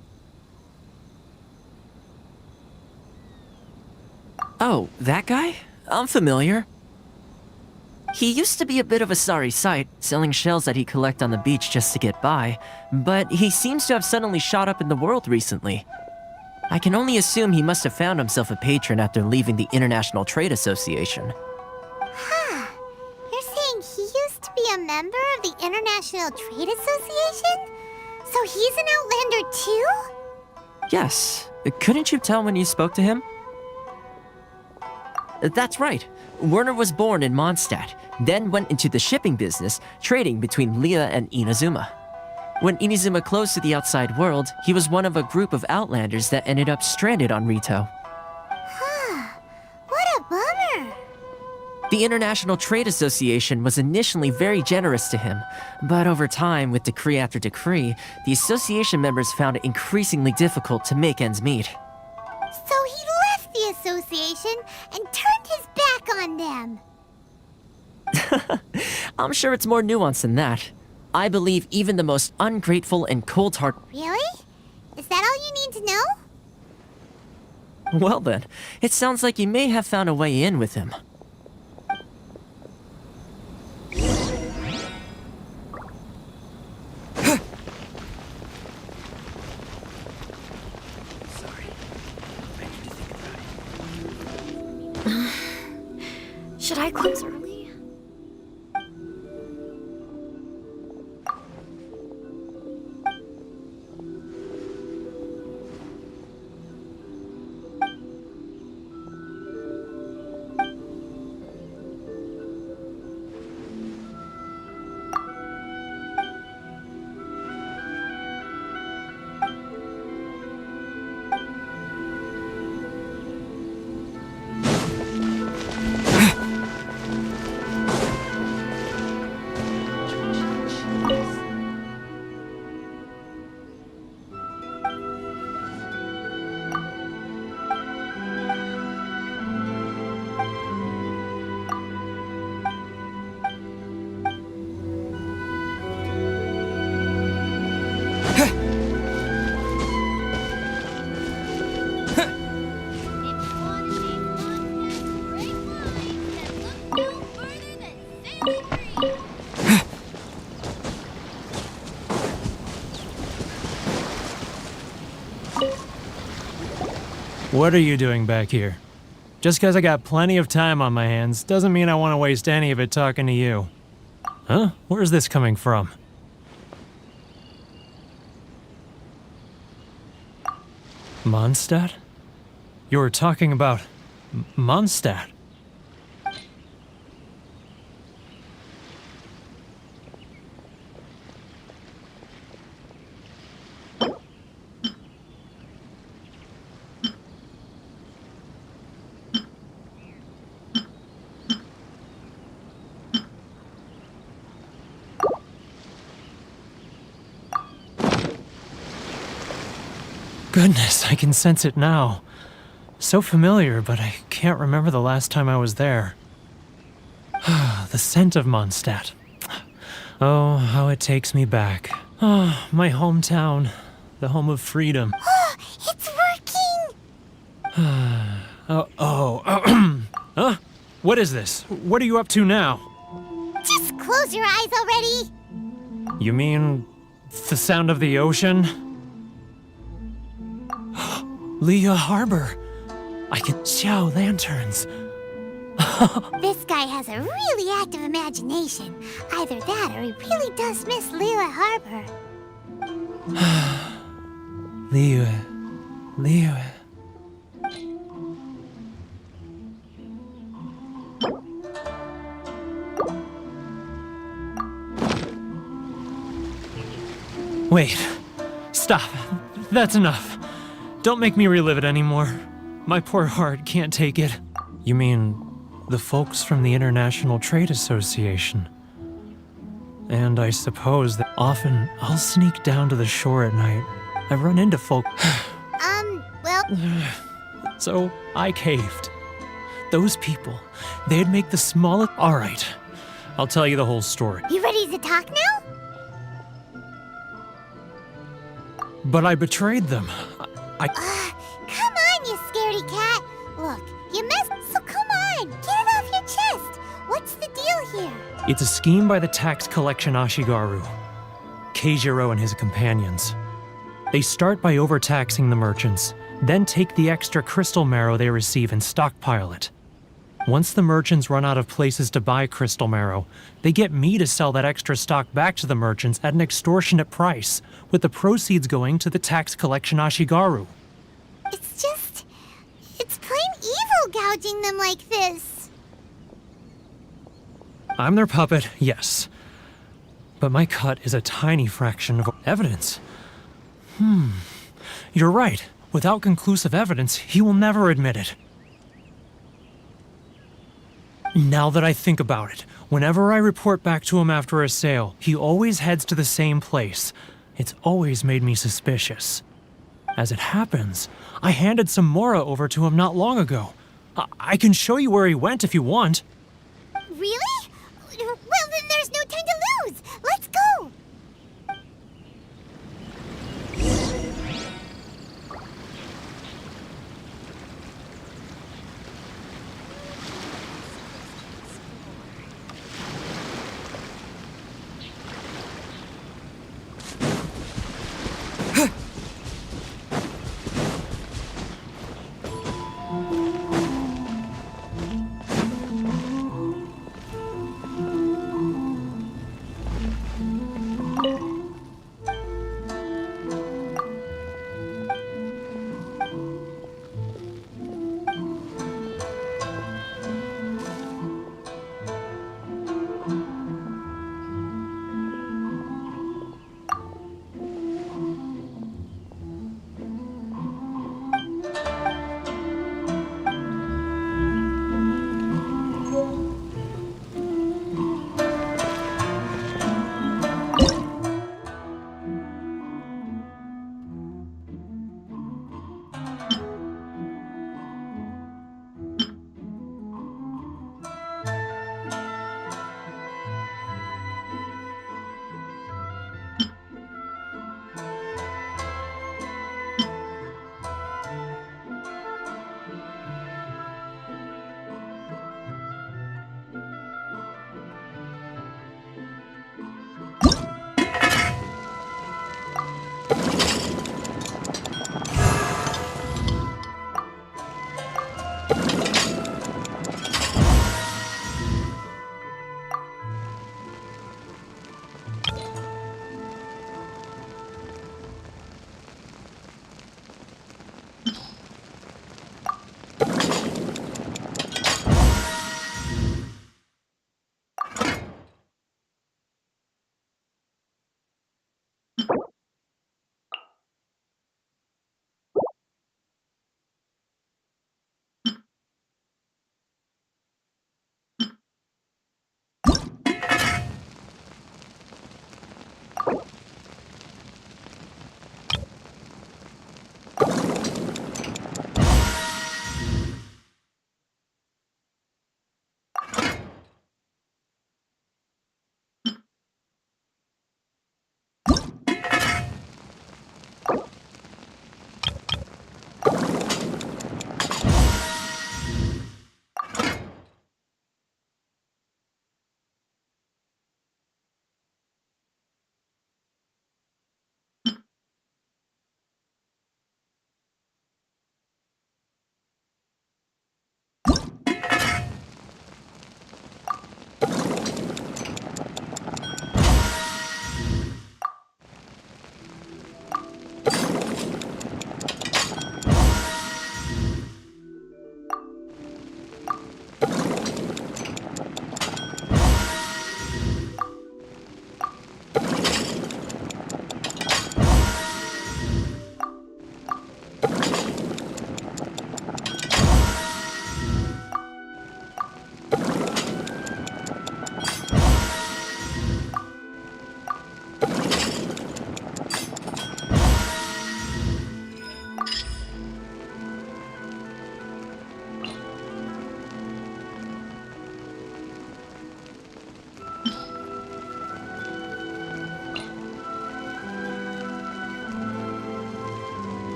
Oh, that guy? I'm familiar. He used to be a bit of a sorry sight, selling shells that he collect on the beach just to get by, but he seems to have suddenly shot up in the world recently. I can only assume he must have found himself a patron after leaving the International Trade Association. Huh. You're saying he used to be a member of the International Trade Association? So he's an Outlander too? Yes. Couldn't you tell when you spoke to him? That's right. Werner was born in Mondstadt, then went into the shipping business, trading between Leah and Inazuma. When Inazuma closed to the outside world, he was one of a group of Outlanders that ended up stranded on Rito. Huh. What a bummer. The International Trade Association was initially very generous to him, but over time, with decree after decree, the association members found it increasingly difficult to make ends meet. So he left the association and turned his back on them. I'm sure it's more nuanced than that. I believe even the most ungrateful and cold-hearted... Really? Is that all you need to know? Well then, it sounds like you may have found a way in with him. Should I close early? What are you doing back here? Just because I got plenty of time on my hands doesn't mean I want to waste any of it talking to you. Huh? Where's this coming from? Mondstadt? You were talking about Mondstadt. Goodness, I can sense it now. So familiar, but I can't remember the last time I was there. The scent of Mondstadt. Oh, how it takes me back. Oh, my hometown. The home of freedom. It's working! Huh? What is this? What are you up to now? Just close your eyes already! You mean the sound of the ocean? Leah Harbor. I can show lanterns. This guy has a really active imagination. Either that or he really does miss Leela Harbor. Liu. Liu. Wait. Stop. That's enough. Don't make me relive it anymore. My poor heart can't take it. You mean the folks from the International Trade Association? And I suppose that often I'll sneak down to the shore at night. I run into folk. Well... So I caved. Those people, they'd make the smallest. Alright, I'll tell you the whole story. You ready to talk now? But I betrayed them. Come on, you scaredy cat. Look, you messed, so come on, get it off your chest. What's the deal here? It's a scheme by the tax collection Ashigaru, Keijiro and his companions. They start by overtaxing the merchants, then take the extra crystal marrow they receive and stockpile it. Once the merchants run out of places to buy crystal marrow, they get me to sell that extra stock back to the merchants at an extortionate price, with the proceeds going to the tax collection Ashigaru. It's plain evil gouging them like this. I'm their puppet, yes. But my cut is a tiny fraction of evidence. You're right. Without conclusive evidence, he will never admit it. Now that I think about it, whenever I report back to him after a sale, he always heads to the same place. It's always made me suspicious. As it happens, I handed some Mora over to him not long ago. I can show you where he went if you want. Really? Well, then there's no time to lose. Let's go.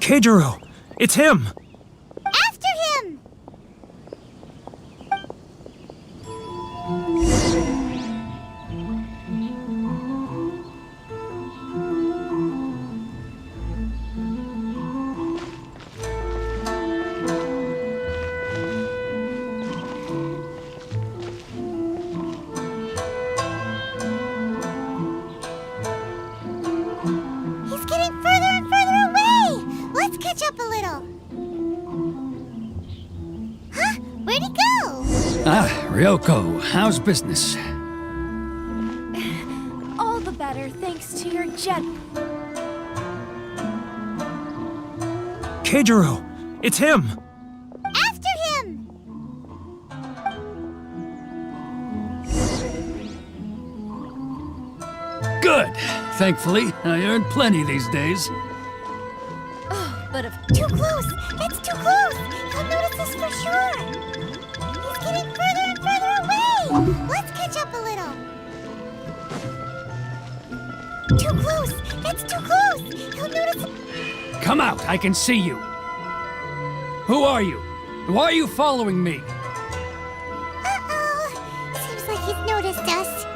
Keijiro! It's him! After him! He's getting further and further away! Let's catch up a little. Huh? Where'd he go? Ah, Ryoko, how's business? All the better thanks to your jet. Keijiro! It's him! After him! Good. Thankfully, I earned plenty these days. Oh, but of Too close! That's too close! He'll notice this for sure! He's getting further and further away! Let's catch up a little. Too close! That's too close! He'll notice. Come out, I can see you. Who are you? Why are you following me? Uh-oh! Seems like he's noticed us.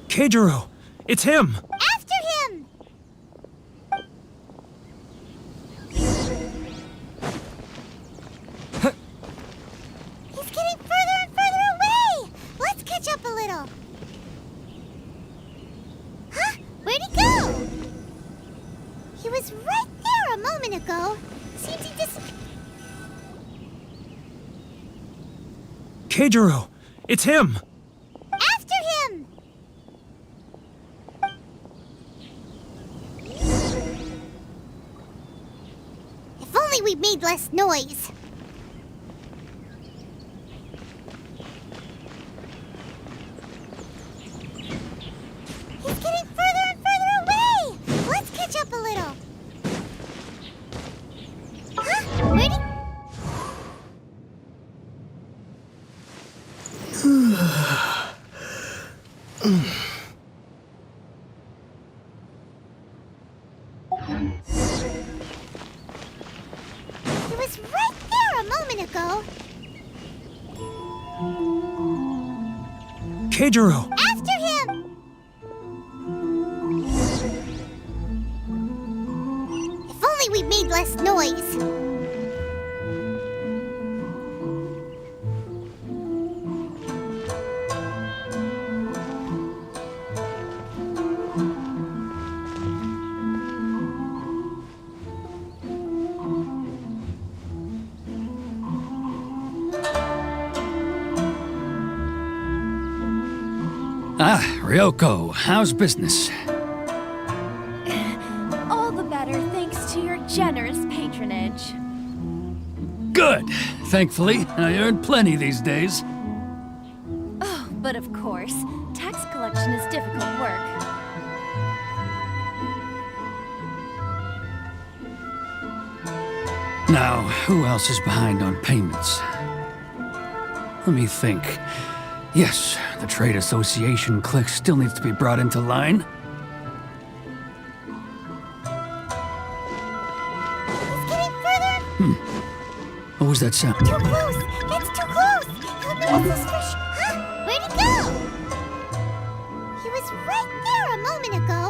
Keijiro! It's him! After him! He's getting further and further away! Let's catch up a little. Huh? Where'd he go? He was right there a moment ago. Seems he disappeared. Keijiro! It's him! After him! If only we made less noise. He's getting further and further away! Let's catch up a little. Huh? Where'd he... He was right there a moment ago. Keijiro! After him! If only we made less noise. Ah, Ryoko, how's business? all the better thanks to your generous patronage. Good. Thankfully, I earned plenty these days. Oh, but of course, tax collection is difficult work. Now, who else is behind on payments? Let me think. Yes, the Trade Association clique still needs to be brought into line. He's getting further. What was that sound? Too close! That's too close! He'll notice us for Huh? Where'd he go? He was right there a moment ago.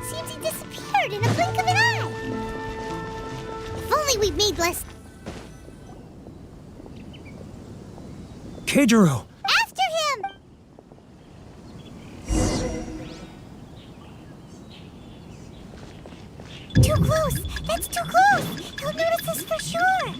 Seems he disappeared in a blink of an eye. If only we made less... Keijiro! After him! Too close! That's too close! He'll notice us for sure!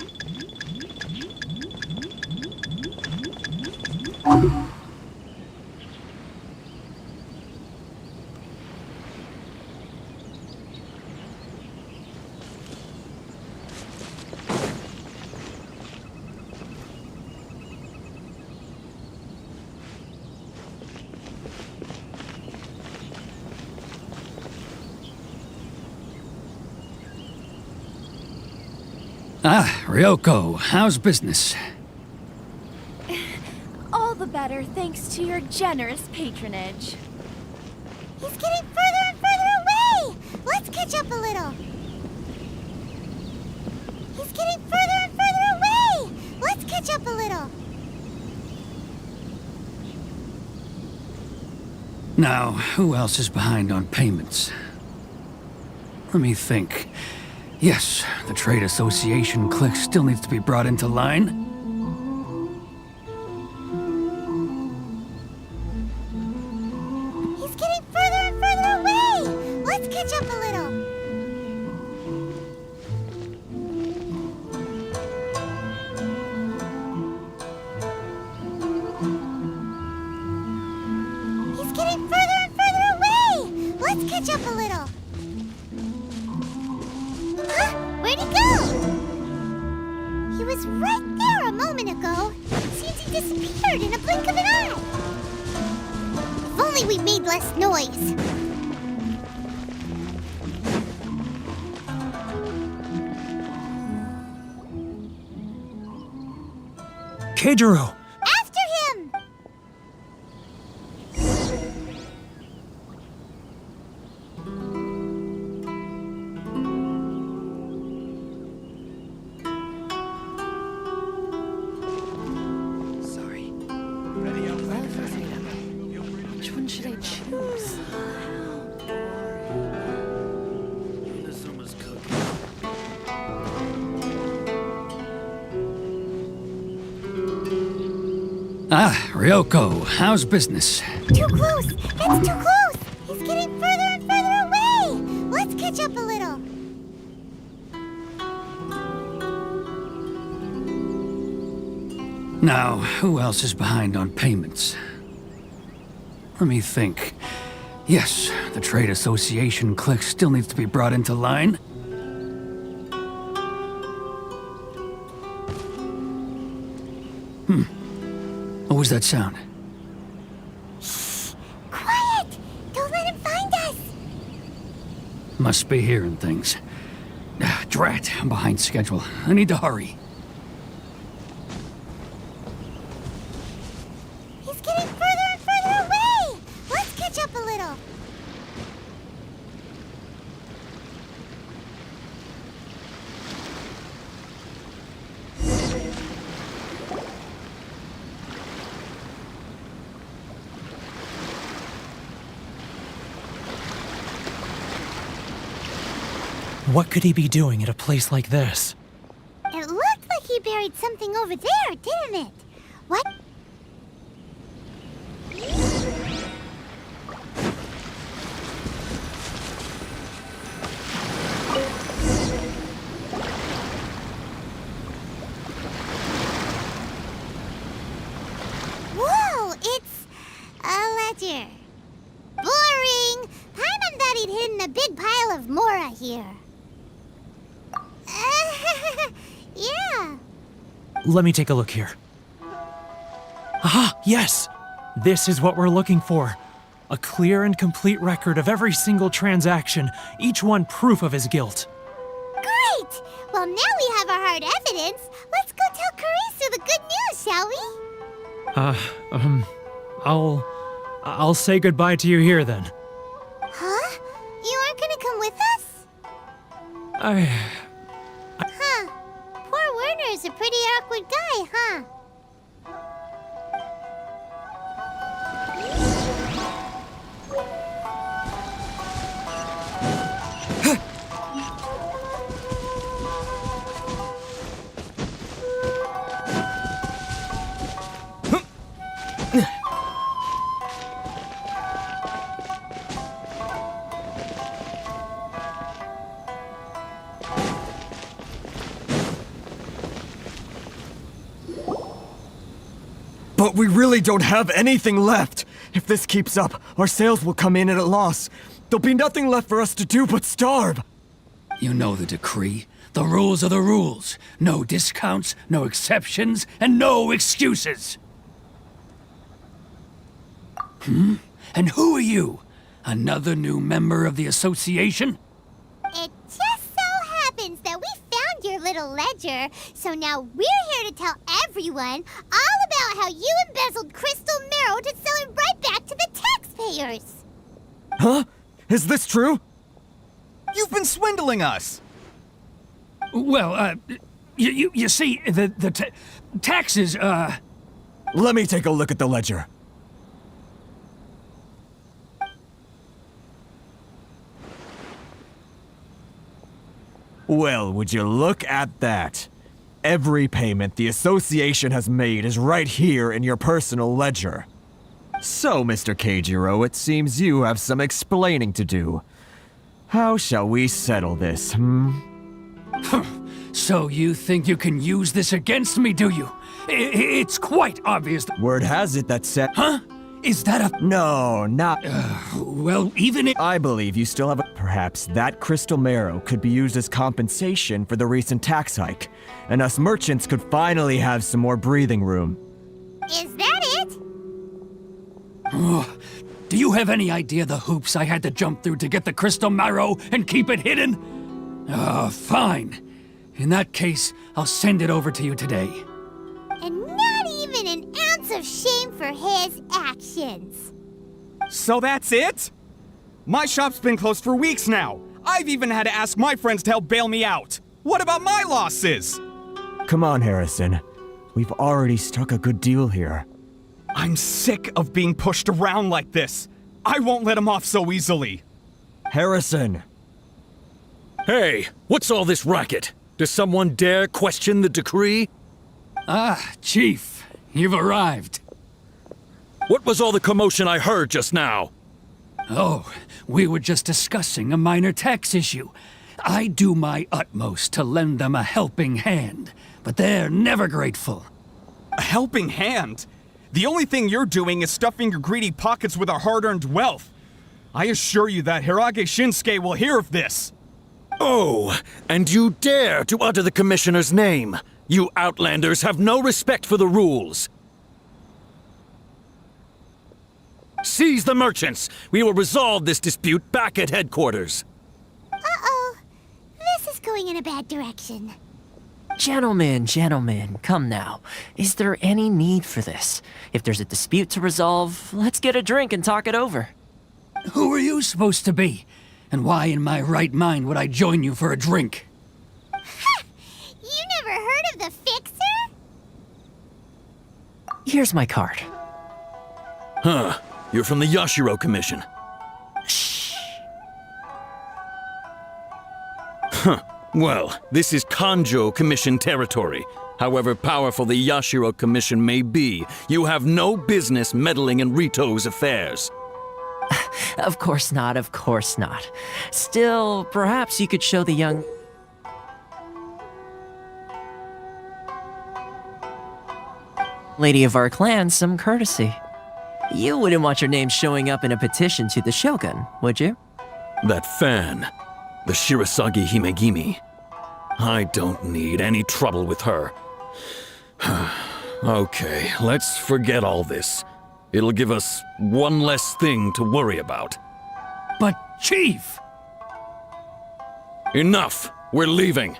Ah, Ryoko, how's business? better thanks to your generous patronage. He's getting further and further away! Let's catch up a little. He's getting further and further away! Let's catch up a little. Now, who else is behind on payments? Let me think. Yes, the Trade Association clique still needs to be brought into line. He's getting further and further away! Let's catch up a little. He's getting further and further away! Let's catch up a little. Huh? Where'd he go? He was right there a moment ago. Seems he disappeared in a blink of an eye. If only we made less noise. Keijiro! After him! Sorry. Ready out there? Which one should I choose? Inazuma's cooking. Ah, Ryoko, how's business? Too close! It's too close! He's getting further and further away! Let's catch up a little. Now, who else is behind on payments? Let me think. Yes, the Trade Association clique still needs to be brought into line. What was that sound? Quiet! Don't let him find us! Must be hearing things. Ah, drat, I'm behind schedule. I need to hurry. He's getting further and further away! Let's catch up a little. What could he be doing at a place like this? It looked like he buried something over there, didn't it? What? Whoa, it's a ledger. Boring! Paimon thought he'd hidden a big pile of Mora here. Yeah. Let me take a look here. Aha! Yes! This is what we're looking for. A clear and complete record of every single transaction, each one proof of his guilt. Great! Well, now we have our hard evidence. Let's go tell Karisu the good news, shall we? I'll say goodbye to you here then. Huh? You aren't gonna come with us? Huh. Poor Werner's a pretty awkward guy, huh? But we really don't have anything left! If this keeps up, our sales will come in at a loss. There'll be nothing left for us to do but starve! You know the decree. The rules are the rules. No discounts, no exceptions, and no excuses! And who are you? Another new member of the association? It just so happens that we found your little ledger, so now we're here to tell everyone all about how you embezzled crystal marrow to sell it right back to the taxpayers. Huh? Is this true? You've been swindling us! Well, you see, the taxes, Let me take a look at the ledger. Well, would you look at that? Every payment the association has made is right here in your personal ledger. So, Mr. Keijiro, it seems you have some explaining to do. How shall we settle this, So you think you can use this against me, do you? It's quite obvious. Word has it that set. Huh? Is that a... No, not... well, even if... I believe you still have a... Perhaps that crystal marrow could be used as compensation for the recent tax hike, and us merchants could finally have some more breathing room. Is that it? Oh, do you have any idea the hoops I had to jump through to get the crystal marrow and keep it hidden? Fine. In that case, I'll send it over to you today. And not even an ounce of shame for his actions. So that's it? My shop's been closed for weeks now. I've even had to ask my friends to help bail me out. What about my losses? Come on, Harrison. We've already struck a good deal here. I'm sick of being pushed around like this. I won't let him off so easily. Harrison! Hey, what's all this racket? Does someone dare question the decree? Ah, Chief, you've arrived. What was all the commotion I heard just now? Oh, we were just discussing a minor tax issue. I do my utmost to lend them a helping hand, but they're never grateful. A helping hand? The only thing you're doing is stuffing your greedy pockets with our hard-earned wealth. I assure you that Hirage Shinsuke will hear of this. Oh, and you dare to utter the Commissioner's name. You Outlanders have no respect for the rules. Seize the merchants. We will resolve this dispute back at headquarters. Uh-oh. This is going in a bad direction. Gentlemen, come now. Is there any need for this? If there's a dispute to resolve, let's get a drink and talk it over. Who are you supposed to be? And why in my right mind would I join you for a drink? Ha! You never heard of the Fixer? Here's my card. Huh. You're from the Yashiro Commission. Shh. Huh. Well, this is Kanjo Commission territory. However powerful the Yashiro Commission may be, you have no business meddling in Rito's affairs. Of course not, of course not. Still, perhaps you could show the young... lady of our clan some courtesy. You wouldn't want your name showing up in a petition to the Shogun, would you? That fan, the Shirasagi Himegimi. I don't need any trouble with her. Okay, let's forget all this. It'll give us one less thing to worry about. But, Chief! Enough! We're leaving!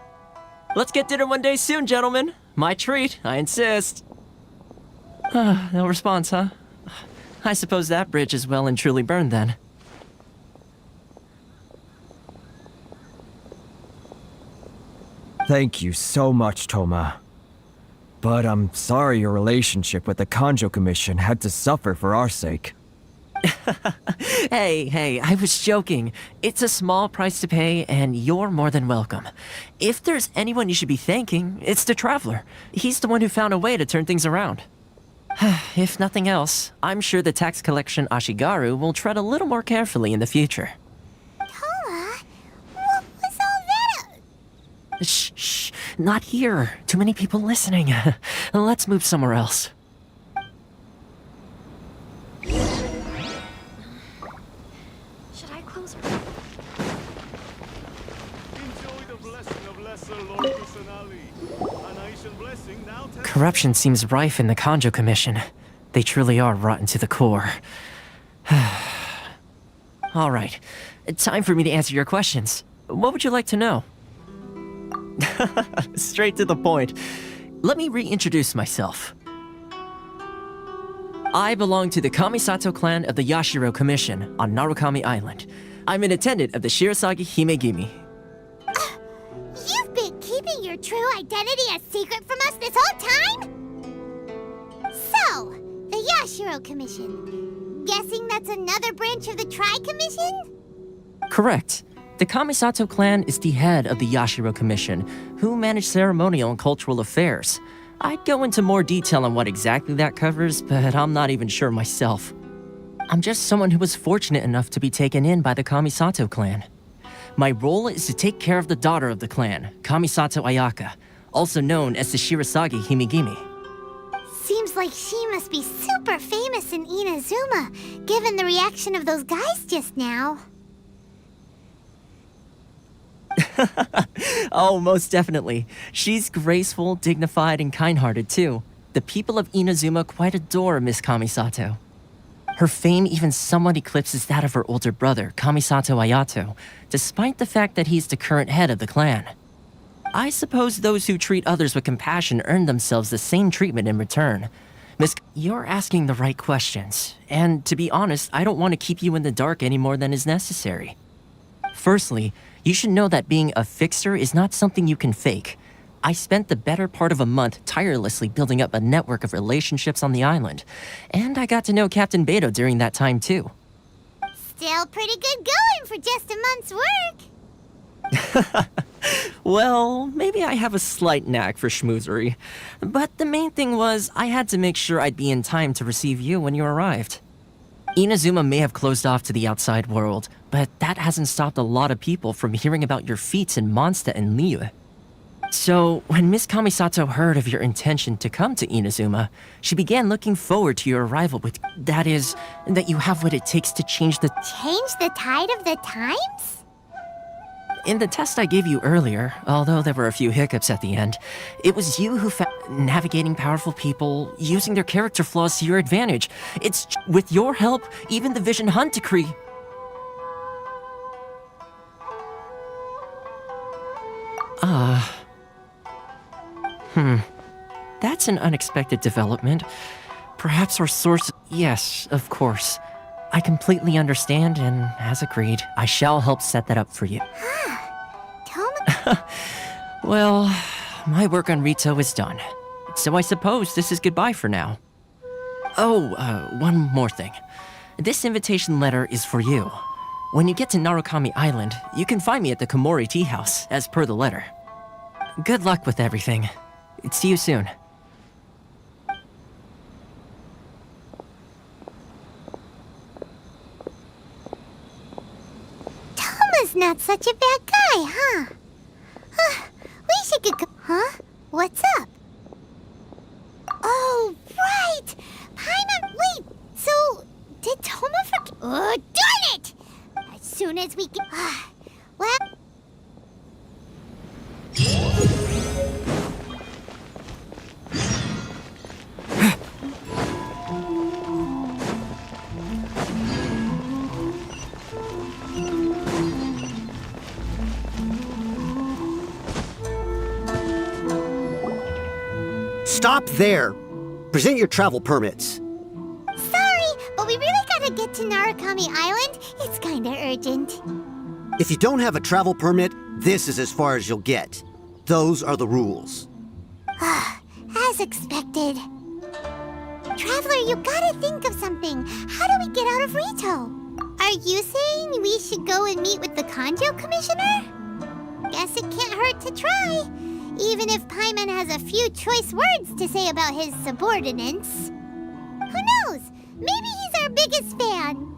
Let's get dinner one day soon, gentlemen. My treat, I insist. No response, huh? I suppose that bridge is well and truly burned then. Thank you so much, Toma. But I'm sorry your relationship with the Kanjo Commission had to suffer for our sake. Hey, I was joking. It's a small price to pay, and you're more than welcome. If there's anyone you should be thanking, it's the Traveler. He's the one who found a way to turn things around. If nothing else, I'm sure the tax collection Ashigaru will tread a little more carefully in the future. Toma, what was all that? Shh, not here. Too many people listening. Let's move somewhere else. Should I close? Corruption seems rife in the Kanjo Commission. They truly are rotten to the core. All right, time for me to answer your questions. What would you like to know? Straight to the point. let me reintroduce myself. I belong to the Kamisato clan of the Yashiro Commission on Narukami Island. I'm an attendant of the Shirasagi Himegimi. You've been keeping your true identity a secret from us this whole time? So, the Yashiro Commission. Guessing that's another branch of the Tri-Commission? Correct. The Kamisato clan is the head of the Yashiro Commission, who manage ceremonial and cultural affairs. I'd go into more detail on what exactly that covers, but I'm not even sure myself. I'm just someone who was fortunate enough to be taken in by the Kamisato clan. My role is to take care of the daughter of the clan, Kamisato Ayaka, also known as the Shirasagi Himegimi. Seems like she must be super famous in Inazuma, given the reaction of those guys just now. Oh, most definitely. She's graceful, dignified, and kind-hearted too. The people of Inazuma quite adore Miss Kamisato. Her fame even somewhat eclipses that of her older brother, Kamisato Ayato, despite the fact that he's the current head of the clan. I suppose those who treat others with compassion earn themselves the same treatment in return. Miss, you're asking the right questions, and to be honest, I don't want to keep you in the dark any more than is necessary. Firstly, you should know that being a fixer is not something you can fake. I spent the better part of a month tirelessly building up a network of relationships on the island, and I got to know Captain Beto during that time too. Still pretty good going for just a month's work. Well, maybe I have a slight knack for schmoozery, but the main thing was I had to make sure I'd be in time to receive you when you arrived. Inazuma may have closed off to the outside world, but that hasn't stopped a lot of people from hearing about your feats in Mondstadt and Liyue. So, when Miss Kamisato heard of your intention to come to Inazuma, she began looking forward to your arrival with, that is, that you have what it takes to change the tide of the times? In the test I gave you earlier, although there were a few hiccups at the end, it was you who found navigating powerful people, using their character flaws to your advantage. It's with your help, even the Vision Hunt decree. That's an unexpected development. Perhaps our source... Yes, of course. I completely understand, and as agreed, I shall help set that up for you. Well, my work on Rito is done. So I suppose this is goodbye for now. Oh, one more thing. This invitation letter is for you. When you get to Narukami Island, you can find me at the Komori Tea House, as per the letter. Good luck with everything. See you soon. Toma's not such a bad guy, huh? We should get... Huh? What's up? Oh, right! Paimon, wait! So, did Toma forget... Oh, darn it! As soon as we get... well... Stop there! Present your travel permits. Sorry, but we really gotta get to Narukami Island. It's kinda urgent. If you don't have a travel permit, this is as far as you'll get. Those are the rules. As expected. Traveler, you gotta think of something. How do we get out of Rito? Are you saying we should go and meet with the Kanjo Commissioner? Guess it can't hurt to try. Even if Paimon has a few choice words to say about his subordinates. Who knows? Maybe he's our biggest fan.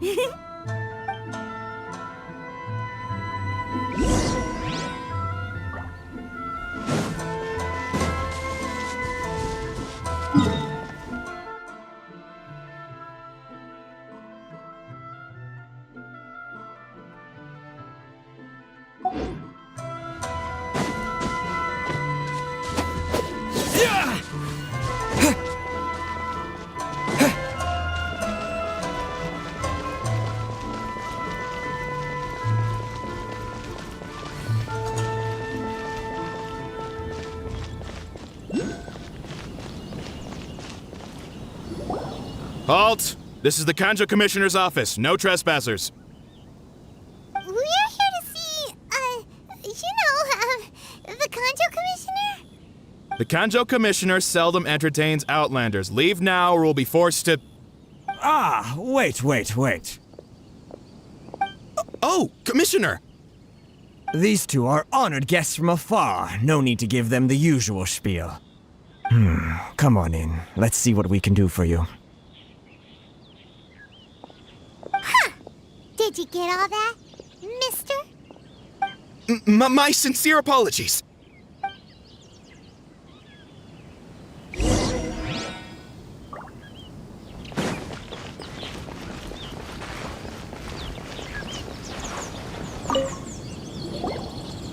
Halt! This is the Kanjo Commissioner's office. No trespassers. We're here to see, the Kanjo Commissioner? The Kanjo Commissioner seldom entertains Outlanders. Leave now or we'll be forced to... Ah, wait. Oh, Commissioner! These two are honored guests from afar. No need to give them the usual spiel. Come on in. Let's see what we can do for you. Did you get all that, mister? My sincere apologies.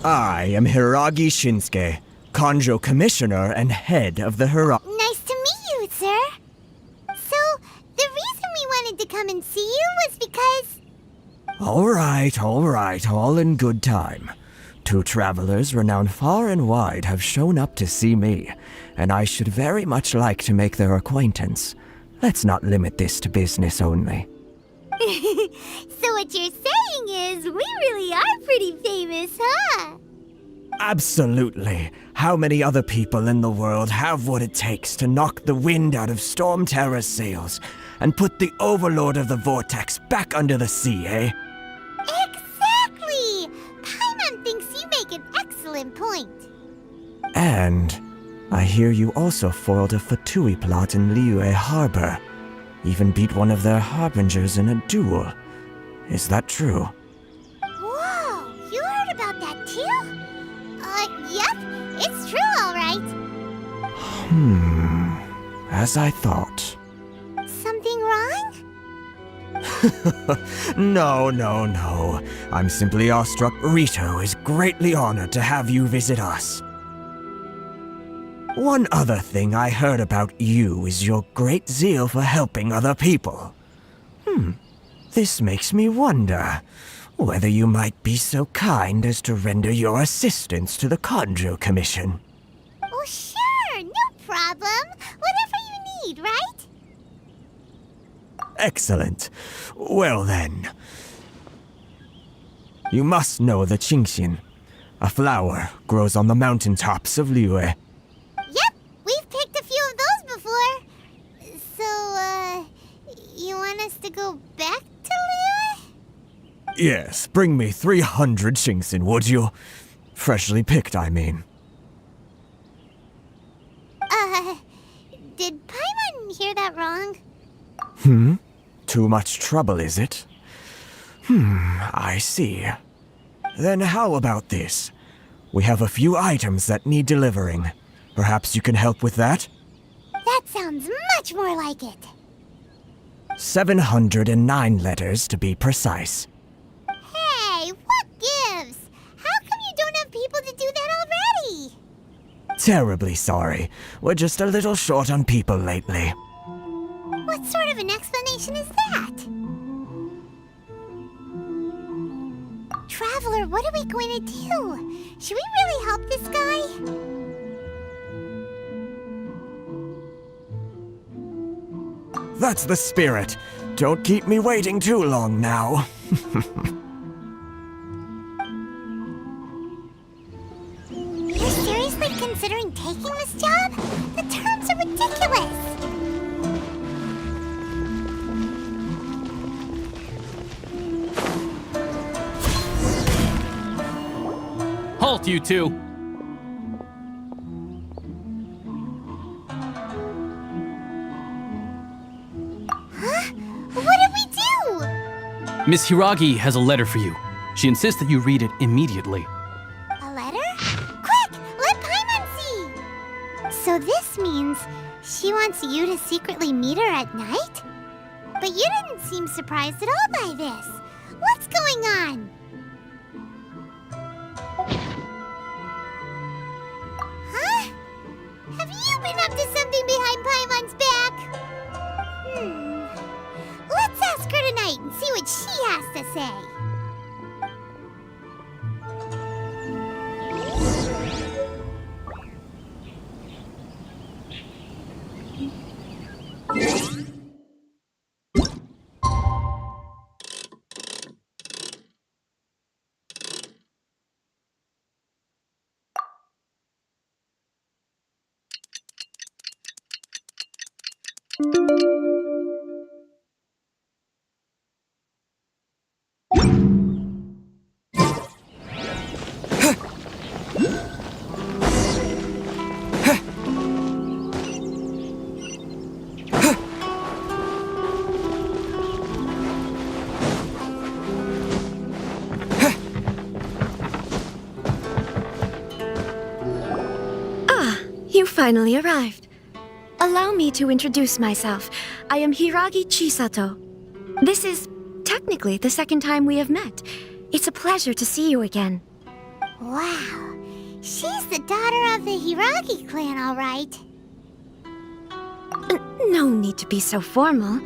I am Hiragi Shinsuke, Kanjo Commissioner and head of the Hiragi... Nice to meet you, sir. So, the reason we wanted to come and see you was because... All right, all in good time. Two travelers renowned far and wide have shown up to see me, and I should very much like to make their acquaintance. Let's not limit this to business only. So what you're saying is, we really are pretty famous, huh? Absolutely. How many other people in the world have what it takes to knock the wind out of Storm Terror's sails and put the Overlord of the Vortex back under the sea, eh? Exactly! Paimon thinks you make an excellent point. And I hear you also foiled a Fatui plot in Liyue Harbor. Even beat one of their harbingers in a duel. Is that true? Whoa! You heard about that too? Yep. It's true, all right. As I thought. Something wrong? No. I'm simply awestruck. Rito is greatly honored to have you visit us. One other thing I heard about you is your great zeal for helping other people. This makes me wonder whether you might be so kind as to render your assistance to the Kanjo Commission. Oh, sure, no problem. Whatever you need, right? Excellent. Well then. You must know the GENSHIN. A flower grows on the mountaintops of Liyue. Yep, we've picked a few of those before. So, you want us to go back to Liyue? Yes, bring me 300 GENSHIN, would you? Freshly picked, I mean. Did Paimon hear that wrong? Too much trouble, is it? I see. Then how about this? We have a few items that need delivering. Perhaps you can help with that? That sounds much more like it. 709 letters to be precise. Hey, what gives? How come you don't have people to do that already? Terribly sorry. We're just a little short on people lately. What sort of an explanation is that? Traveler, what are we going to do? Should we really help this guy? That's the spirit. Don't keep me waiting too long now. You're seriously considering taking this job? The terms are ridiculous. Halt, you two! Huh? What did we do? Miss Hiragi has a letter for you. She insists that you read it immediately. A letter? Quick! Let Paimon see! So this means she wants you to secretly meet her at night? But you didn't seem surprised at all by this. What's going on? Huh? Have you been up to something behind Paimon's back? Let's ask her tonight and see what she has to say. You finally arrived. Allow me to introduce myself. I am Hiragi Chisato. This is technically the second time we have met. It's a pleasure to see you again. Wow, she's the daughter of the Hiragi clan, all right. No need to be so formal.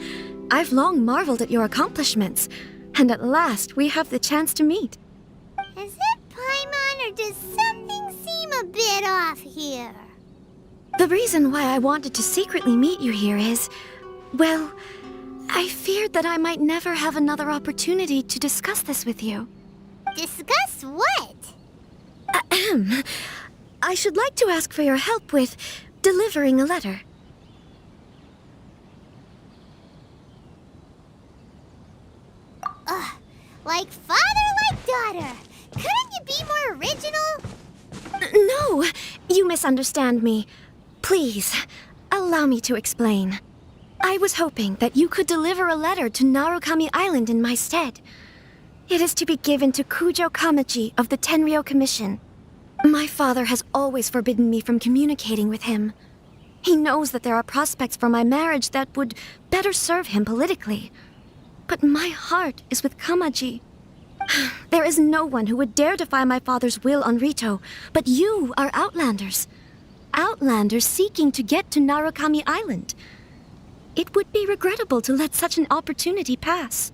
I've long marveled at your accomplishments, and at last we have the chance to meet. Is it Paimon, or does something seem a bit off here? The reason why I wanted to secretly meet you here is, well, I feared that I might never have another opportunity to discuss this with you. Discuss what? Ahem. I should like to ask for your help with delivering a letter. Like father, like daughter. Couldn't you be more original? No, you misunderstand me. Please, allow me to explain. I was hoping that you could deliver a letter to Narukami Island in my stead. It is to be given to Kujo Kamachi of the Tenryou Commission. My father has always forbidden me from communicating with him. He knows that there are prospects for my marriage that would better serve him politically. But my heart is with Kamaji. There is no one who would dare defy my father's will on Rito, but you are Outlanders. Outlanders seeking to get to Narukami Island. It would be regrettable to let such an opportunity pass.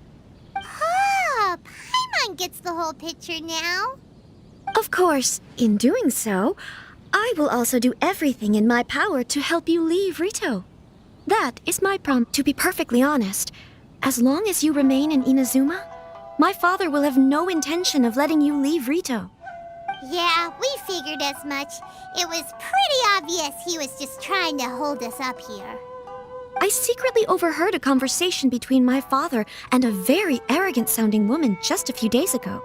Oh, Paimon gets the whole picture now. Of course, in doing so, I will also do everything in my power to help you leave Rito. That is my promise. To be perfectly honest, as long as you remain in Inazuma, my father will have no intention of letting you leave Rito. Yeah, we figured as much. It was pretty obvious he was just trying to hold us up here. I secretly overheard a conversation between my father and a very arrogant-sounding woman just a few days ago.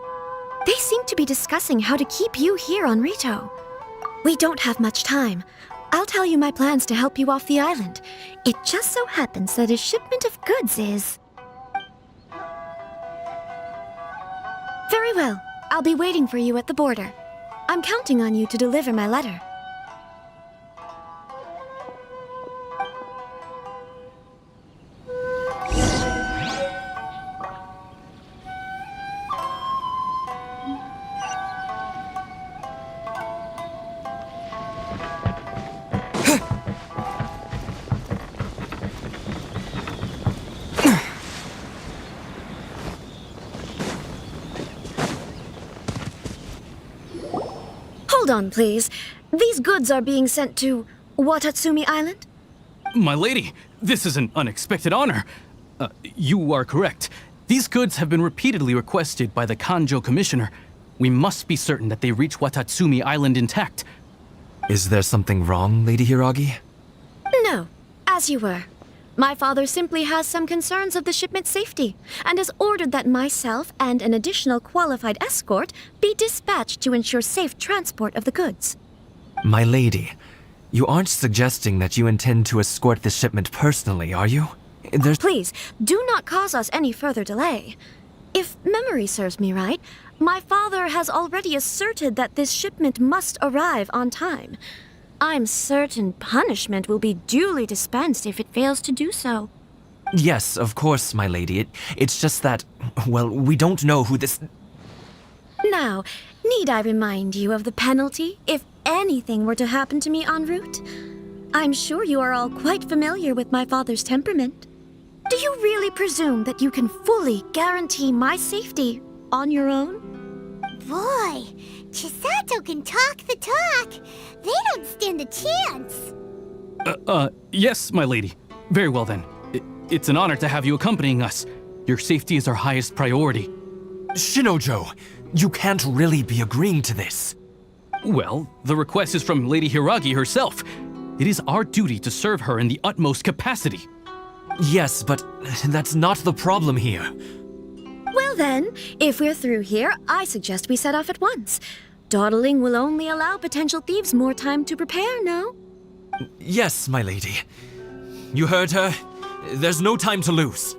They seem to be discussing how to keep you here on Rito. We don't have much time. I'll tell you my plans to help you off the island. It just so happens that a shipment of goods is... Very well. I'll be waiting for you at the border. I'm counting on you to deliver my letter. Hold on, please. These goods are being sent to Watatsumi Island? My lady, this is an unexpected honor. You are correct. These goods have been repeatedly requested by the Kanjo Commissioner. We must be certain that they reach Watatsumi Island intact. Is there something wrong, Lady Hiragi? No, as you were. My father simply has some concerns of the shipment's safety, and has ordered that myself and an additional qualified escort be dispatched to ensure safe transport of the goods. My lady, you aren't suggesting that you intend to escort the shipment personally, are you? Please, do not cause us any further delay. If memory serves me right, my father has already asserted that this shipment must arrive on time. I'm certain punishment will be duly dispensed if it fails to do so. Yes, of course, my lady. It's just that, well, we don't know who this... Now, need I remind you of the penalty if anything were to happen to me en route? I'm sure you are all quite familiar with my father's temperament. Do you really presume that you can fully guarantee my safety on your own? Boy, Chisato can talk the talk. They don't stand a chance. Yes, my lady. Very well then. It's an honor to have you accompanying us. Your safety is our highest priority. Shinojo, you can't really be agreeing to this. Well, the request is from Lady Hiragi herself. It is our duty to serve her in the utmost capacity. Yes, but that's not the problem here. Well then, if we're through here, I suggest we set off at once. Dawdling will only allow potential thieves more time to prepare, no? Yes, my lady. You heard her. There's no time to lose.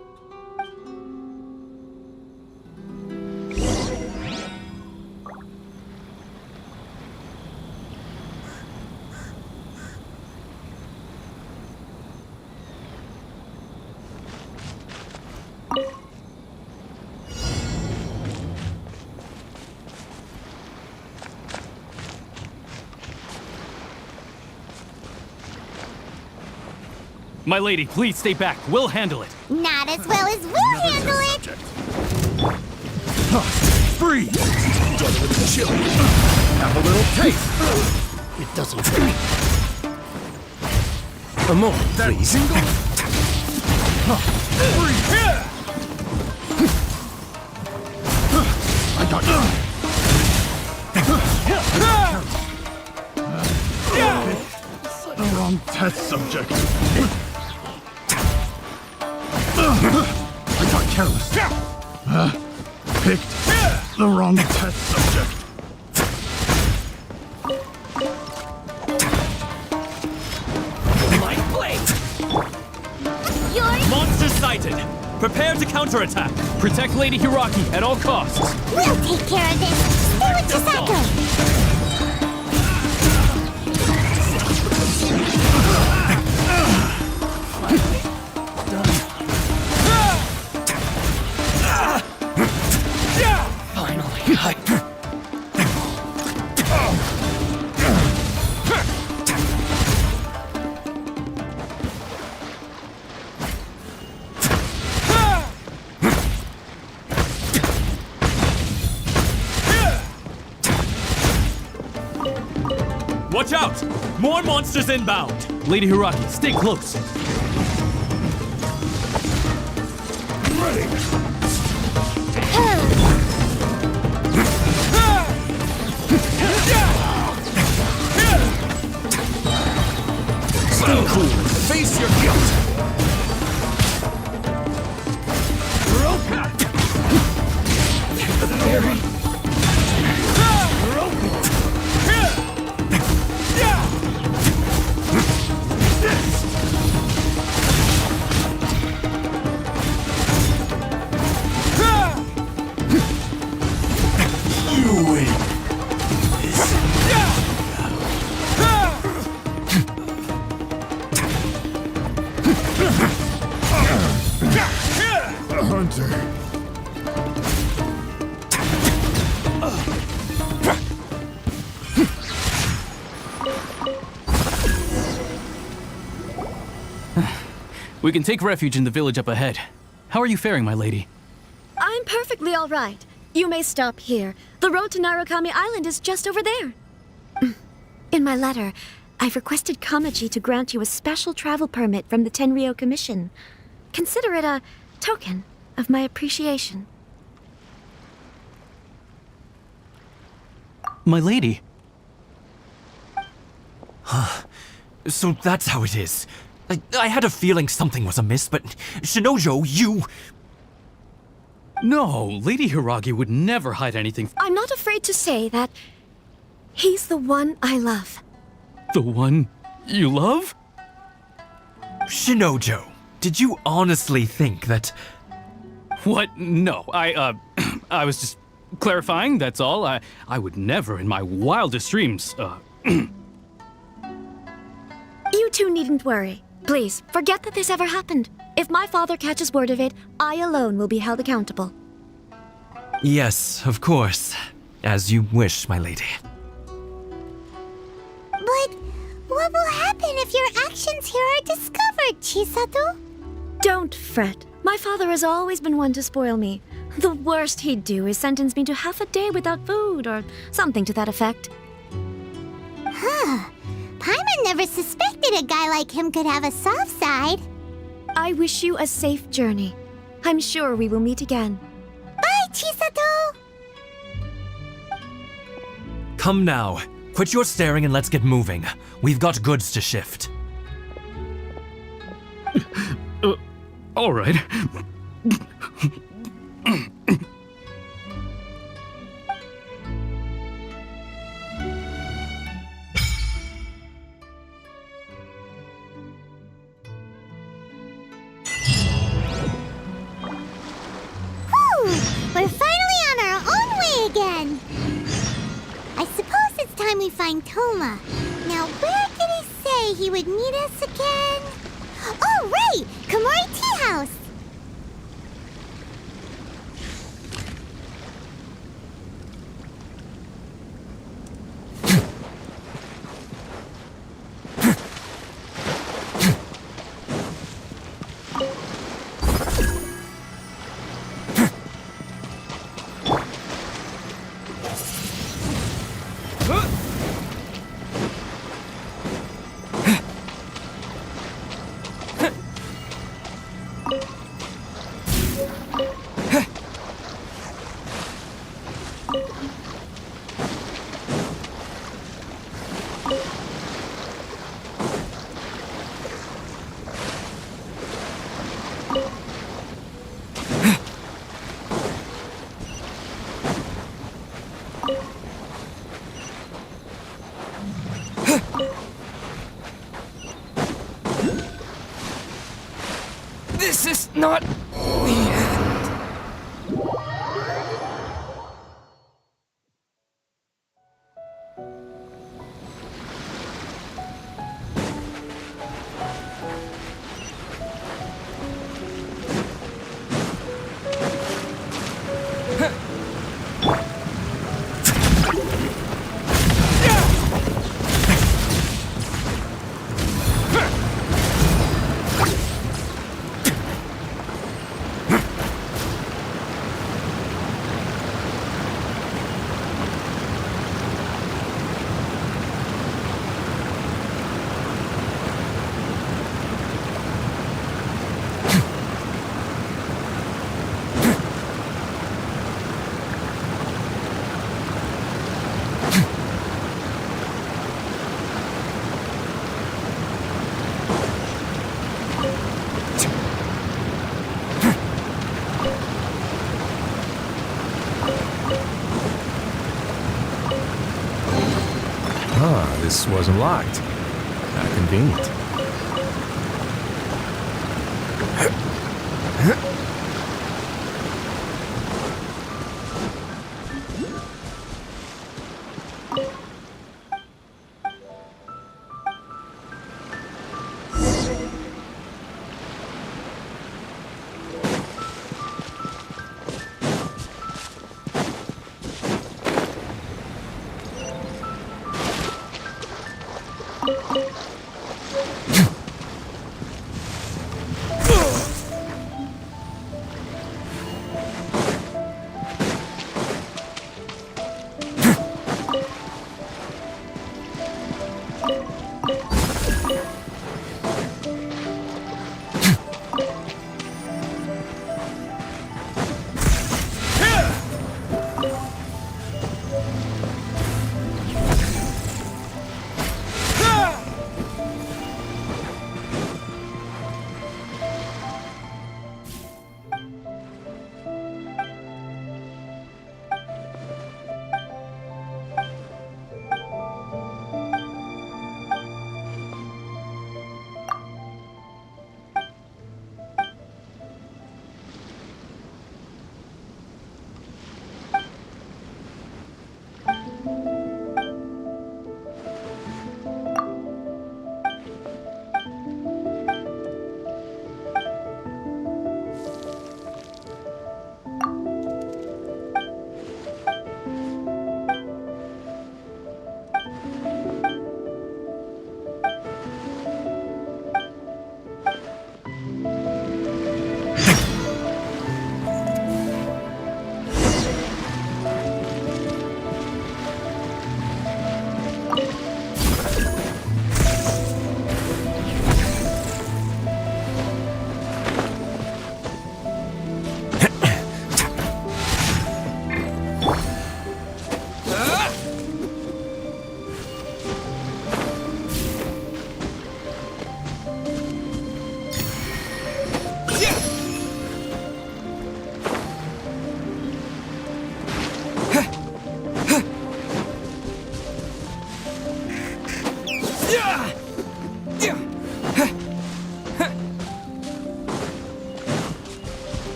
My lady, please stay back. We'll handle it. Not as well as we'll handle it. Freeze! Together with the chill. Have a little taste. It doesn't hurt. A moment, please. I got you. The wrong test subject. I got careless. Picked the wrong test subject. Light blade! Monster sighted! Prepare to counterattack! Protect Lady Hiraki at all costs! We'll take care of this. Stay with Chisako. Finally, Watch out! More monsters inbound! Lady Hiraki, stay close! Stay cool. Face your guilt. We can take refuge in the village up ahead. How are you faring, my lady? I'm perfectly all right. You may stop here. The road to Narukami Island is just over there. In my letter, I've requested Kamaji to grant you a special travel permit from the Tenryou Commission. Consider it a token of my appreciation. My lady. So that's how it is. I had a feeling something was amiss, but Shinojo, you... No, Lady Hiragi would never hide anything. I'm not afraid to say that he's the one I love. The one you love? Shinojo, did you honestly think that... What? No, I was just clarifying, that's all. I would never in my wildest dreams, You two needn't worry. Please, forget that this ever happened. If my father catches word of it, I alone will be held accountable. Yes, of course. As you wish, my lady. But what will happen if your actions here are discovered, Chisato? Don't fret. My father has always been one to spoil me. The worst he'd do is sentence me to half a day without food or something to that effect. Huh. Paimon never suspected a guy like him could have a soft side. I wish you a safe journey. I'm sure we will meet again. Bye, Chisato! Come now. Quit your staring and let's get moving. We've got goods to shift. All right. We're finally on our own way again! I suppose it's time we find Toma. Now, where did he say he would meet us again? Oh, right! Komori Tea House! not the end. Ah, this wasn't locked. How convenient.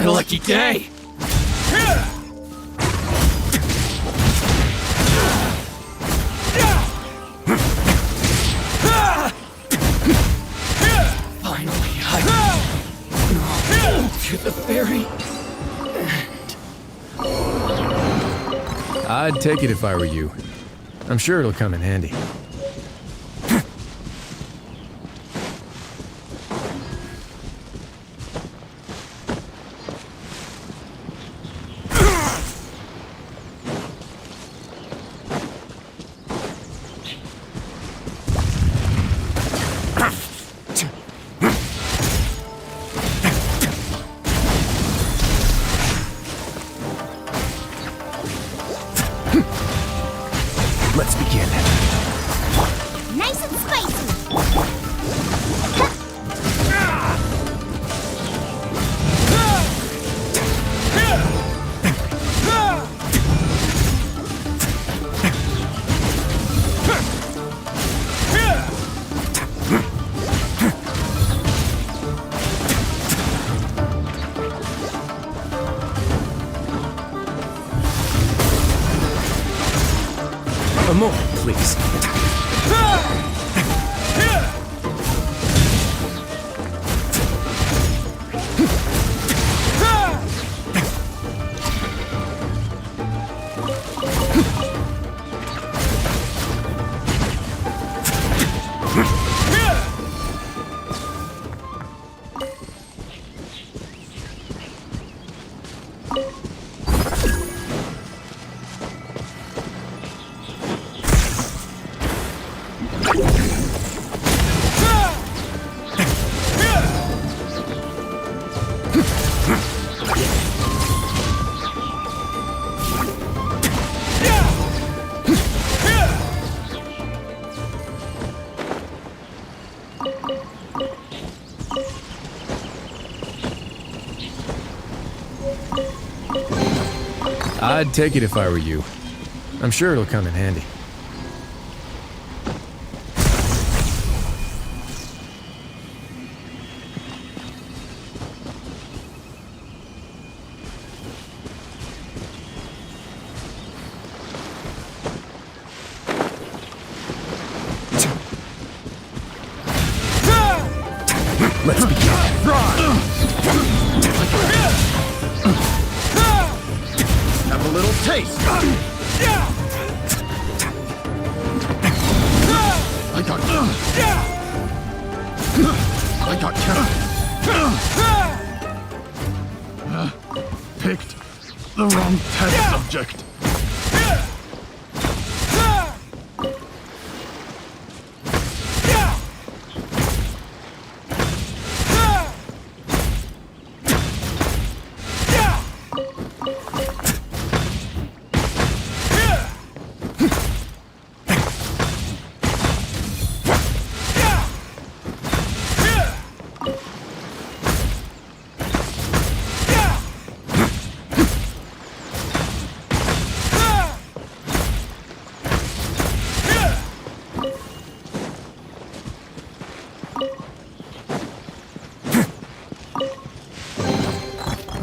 my lucky day! Finally, to the ferry. I'd take it if I were you. I'm sure it'll come in handy. Let's begin. Nice and spicy. A moment, please. I'd take it if I were you. I'm sure it'll come in handy. Let's begin. Have a little taste. I got picked the wrong test subject.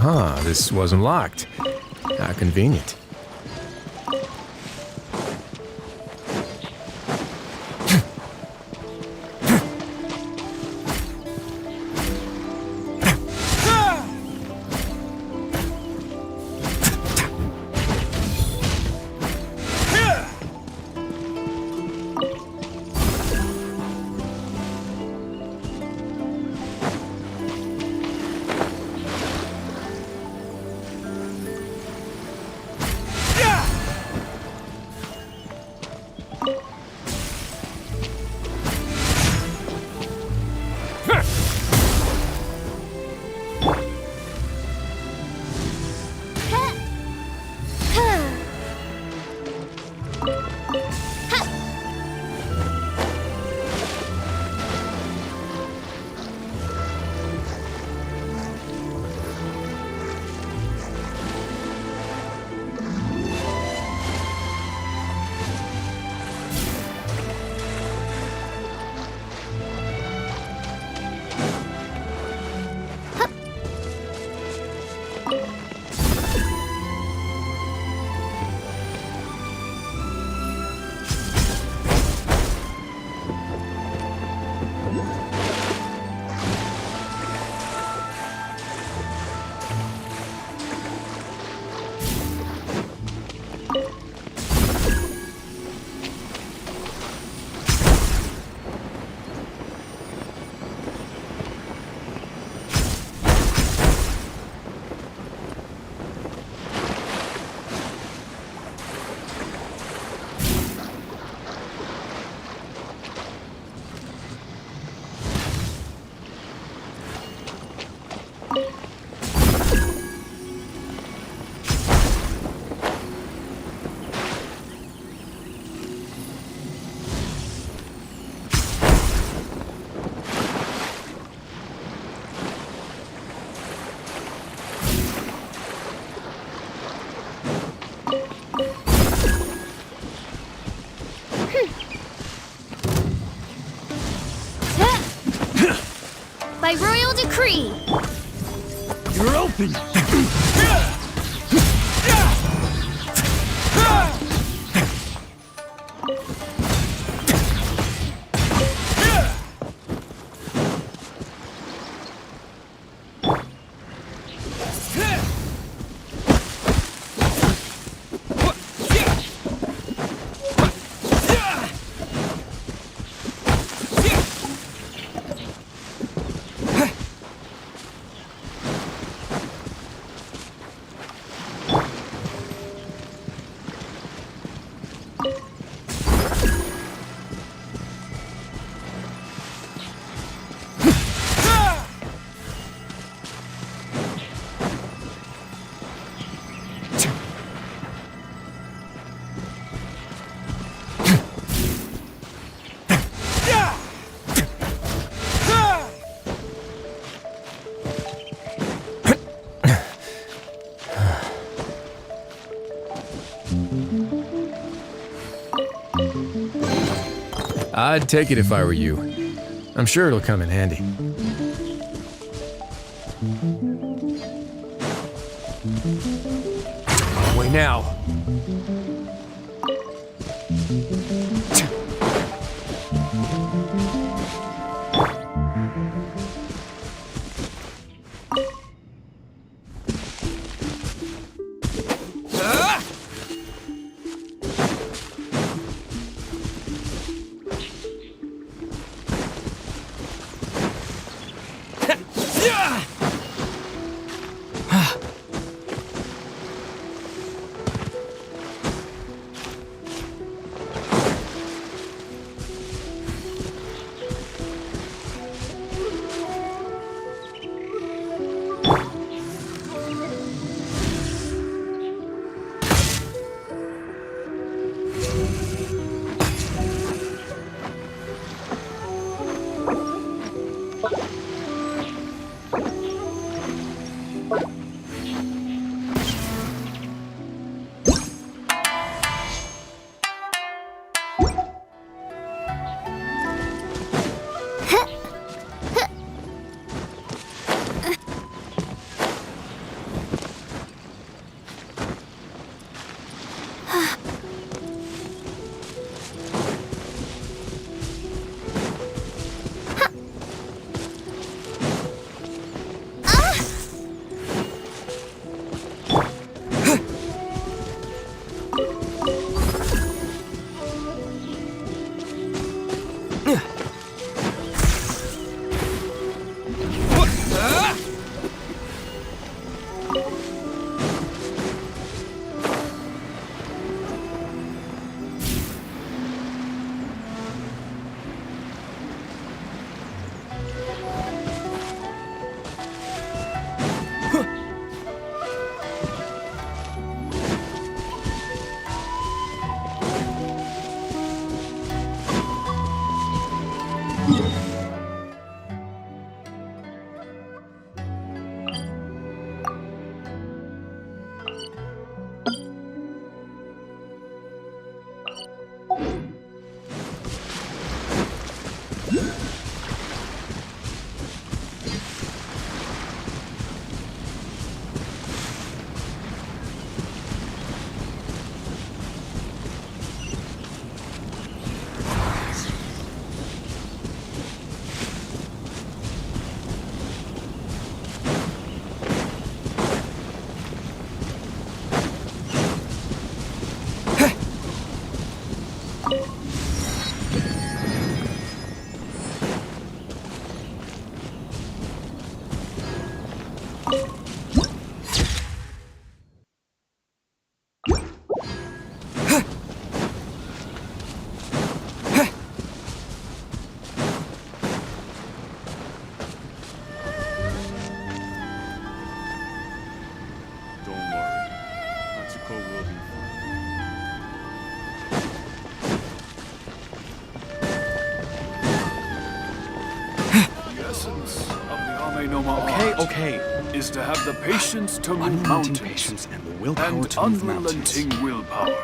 Ah, this wasn't locked. How convenient. by royal decree. You're open! I'd take it if I were you. I'm sure it'll come in handy. On my way now. Okay. Is to have the patience to move mountains. Patience and the willpower to move mountains. Unrelenting willpower.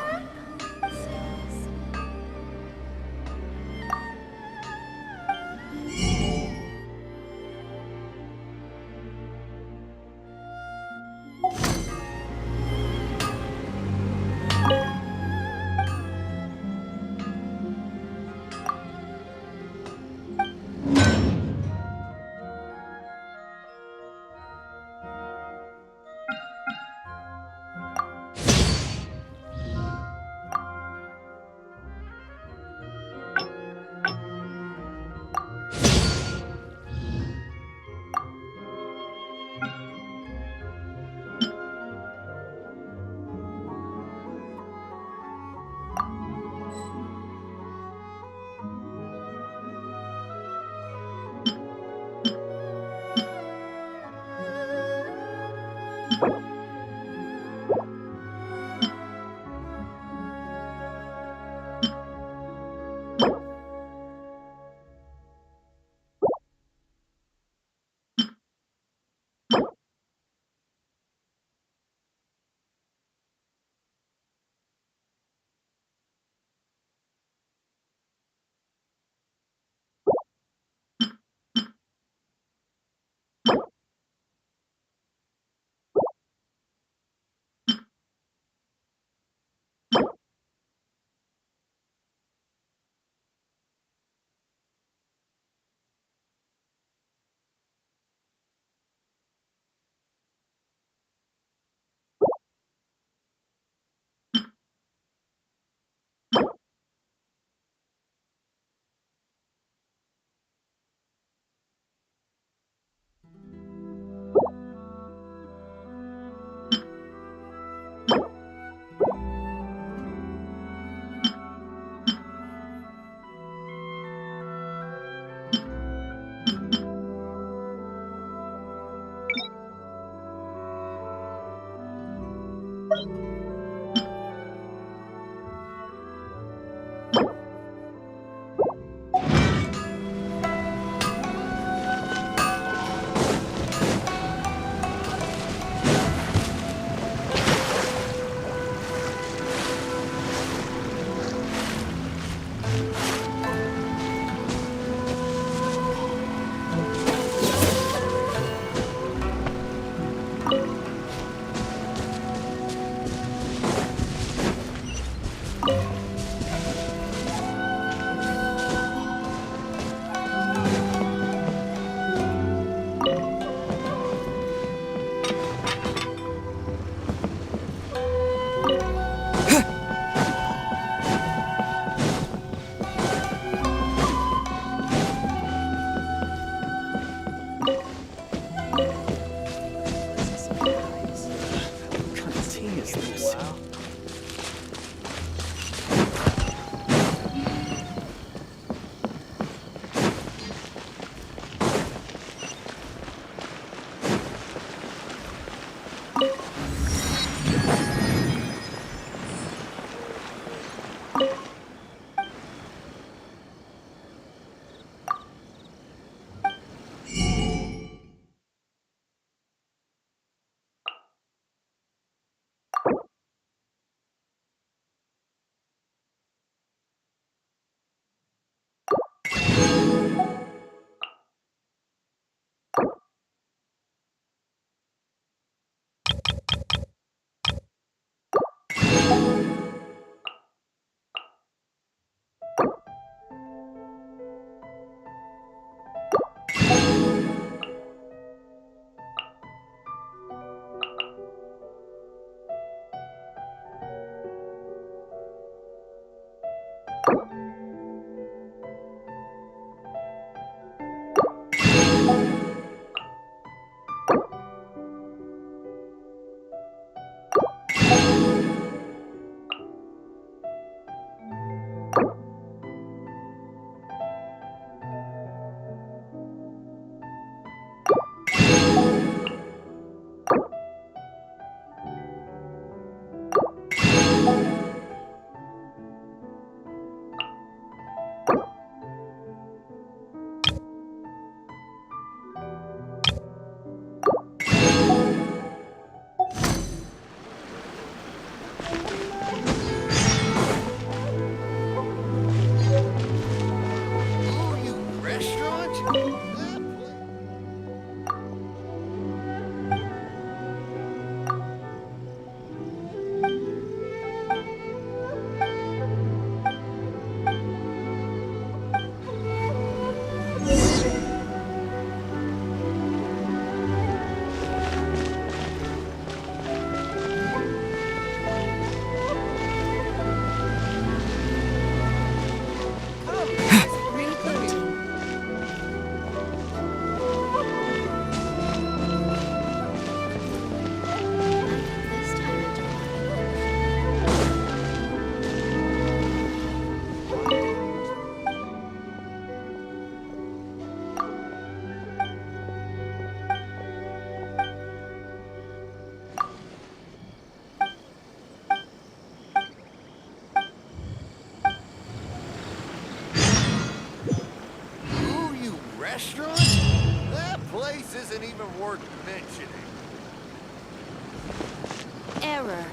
restaurant? That place isn't even worth mentioning. Error.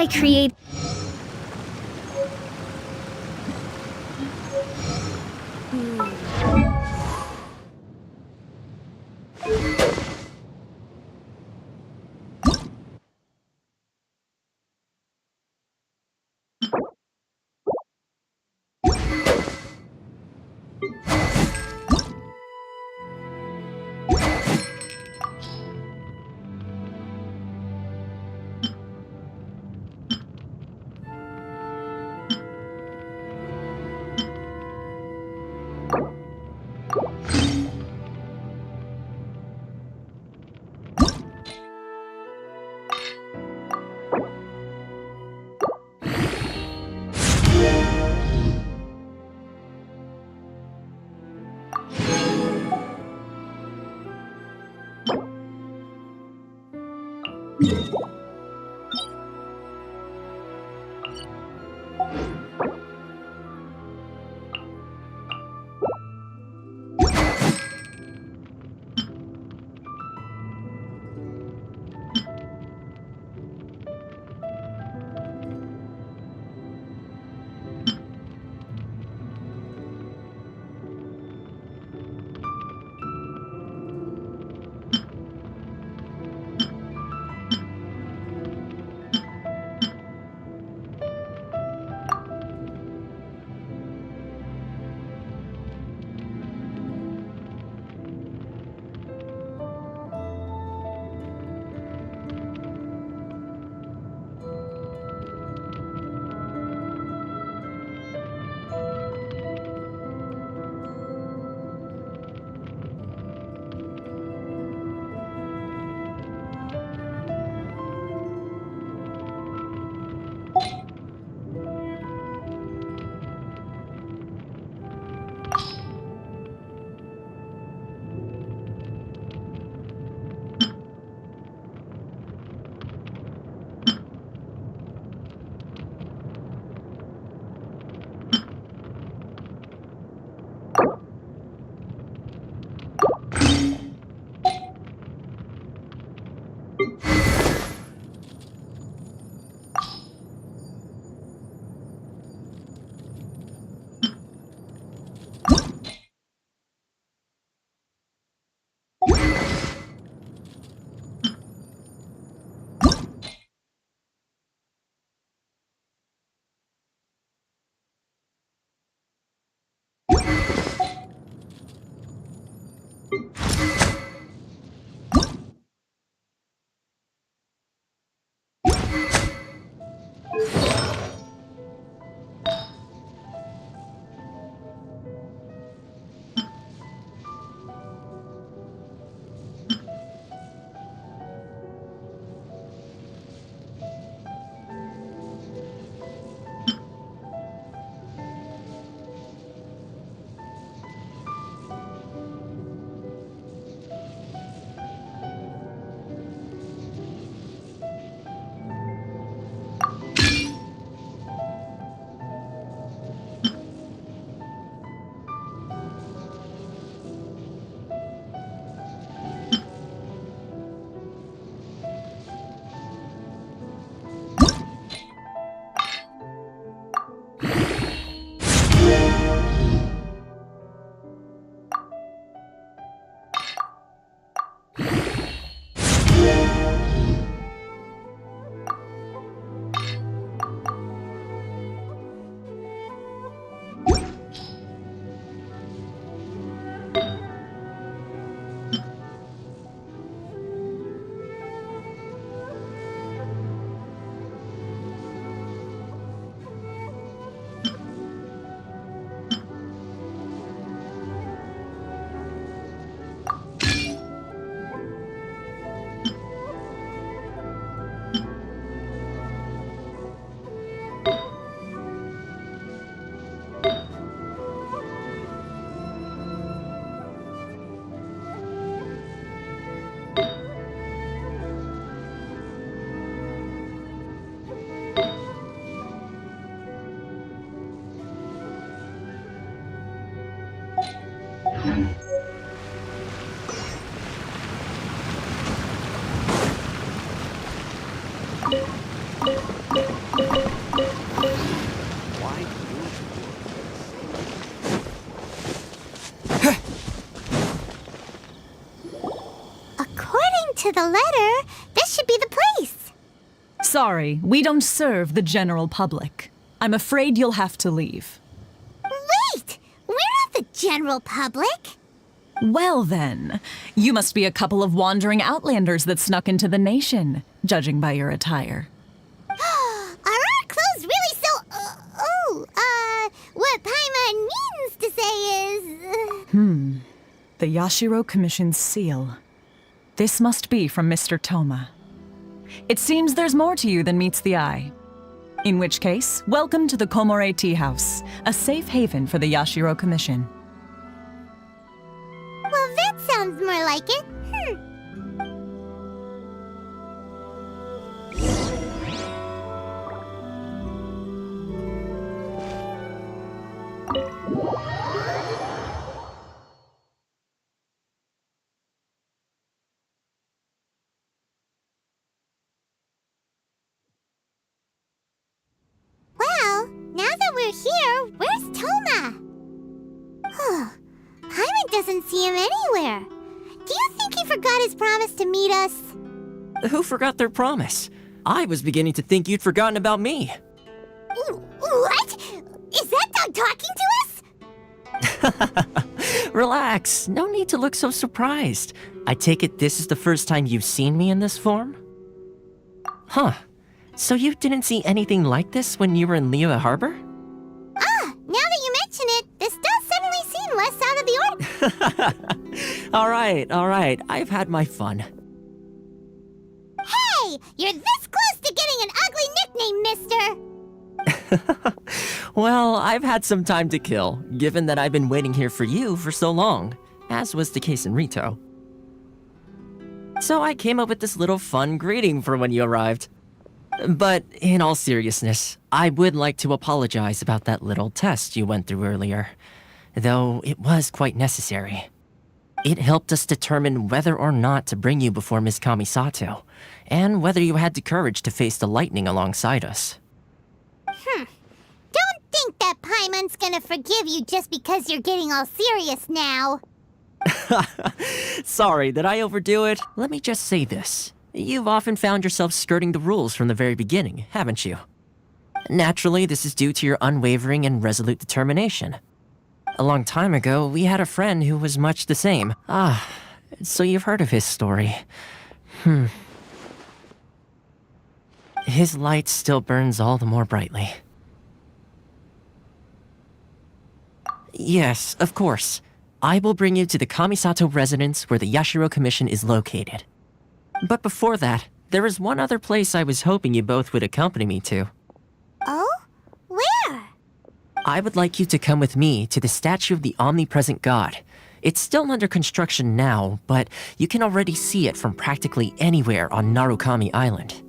I create. According to the letter, this should be the place. Sorry, we don't serve the general public. I'm afraid you'll have to leave. Wait! We're not the general public. Well then, you must be a couple of wandering outlanders that snuck into the nation, judging by your attire. Are our clothes really so... what Paimon means to say is... The Yashiro Commission's seal. This must be from Mr. Toma. It seems there's more to you than meets the eye. In which case, welcome to the Komore Tea House, a safe haven for the Yashiro Commission. Well, that sounds more like it. Well, now that we're here, where's Toma? Paimon doesn't see him anywhere. Do you think he forgot his promise to meet us? Who forgot their promise? I was beginning to think you'd forgotten about me. What? Is that dog talking to us? Relax, no need to look so surprised. I take it this is the first time you've seen me in this form? Huh. So you didn't see anything like this when you were in Liyue Harbor? Now that you mention it, this does suddenly seem less out of the ordinary. Alright, I've had my fun. Hey! You're this close to getting an ugly nickname, mister! Well, I've had some time to kill, given that I've been waiting here for you for so long, as was the case in Rito. So I came up with this little fun greeting for when you arrived. But in all seriousness, I would like to apologize about that little test you went through earlier, though it was quite necessary. It helped us determine whether or not to bring you before Ms. Kamisato, and whether you had the courage to face the lightning alongside us. Don't think that Paimon's gonna forgive you just because you're getting all serious now. Sorry, did I overdo it? Let me just say this. You've often found yourself skirting the rules from the very beginning, haven't you? Naturally, this is due to your unwavering and resolute determination. A long time ago, we had a friend who was much the same. So you've heard of his story. His light still burns all the more brightly. Yes, of course. I will bring you to the Kamisato residence where the Yashiro Commission is located. But before that, there is one other place I was hoping you both would accompany me to. Oh? Where? I would like you to come with me to the statue of the omnipresent god. It's still under construction now, but you can already see it from practically anywhere on Narukami Island.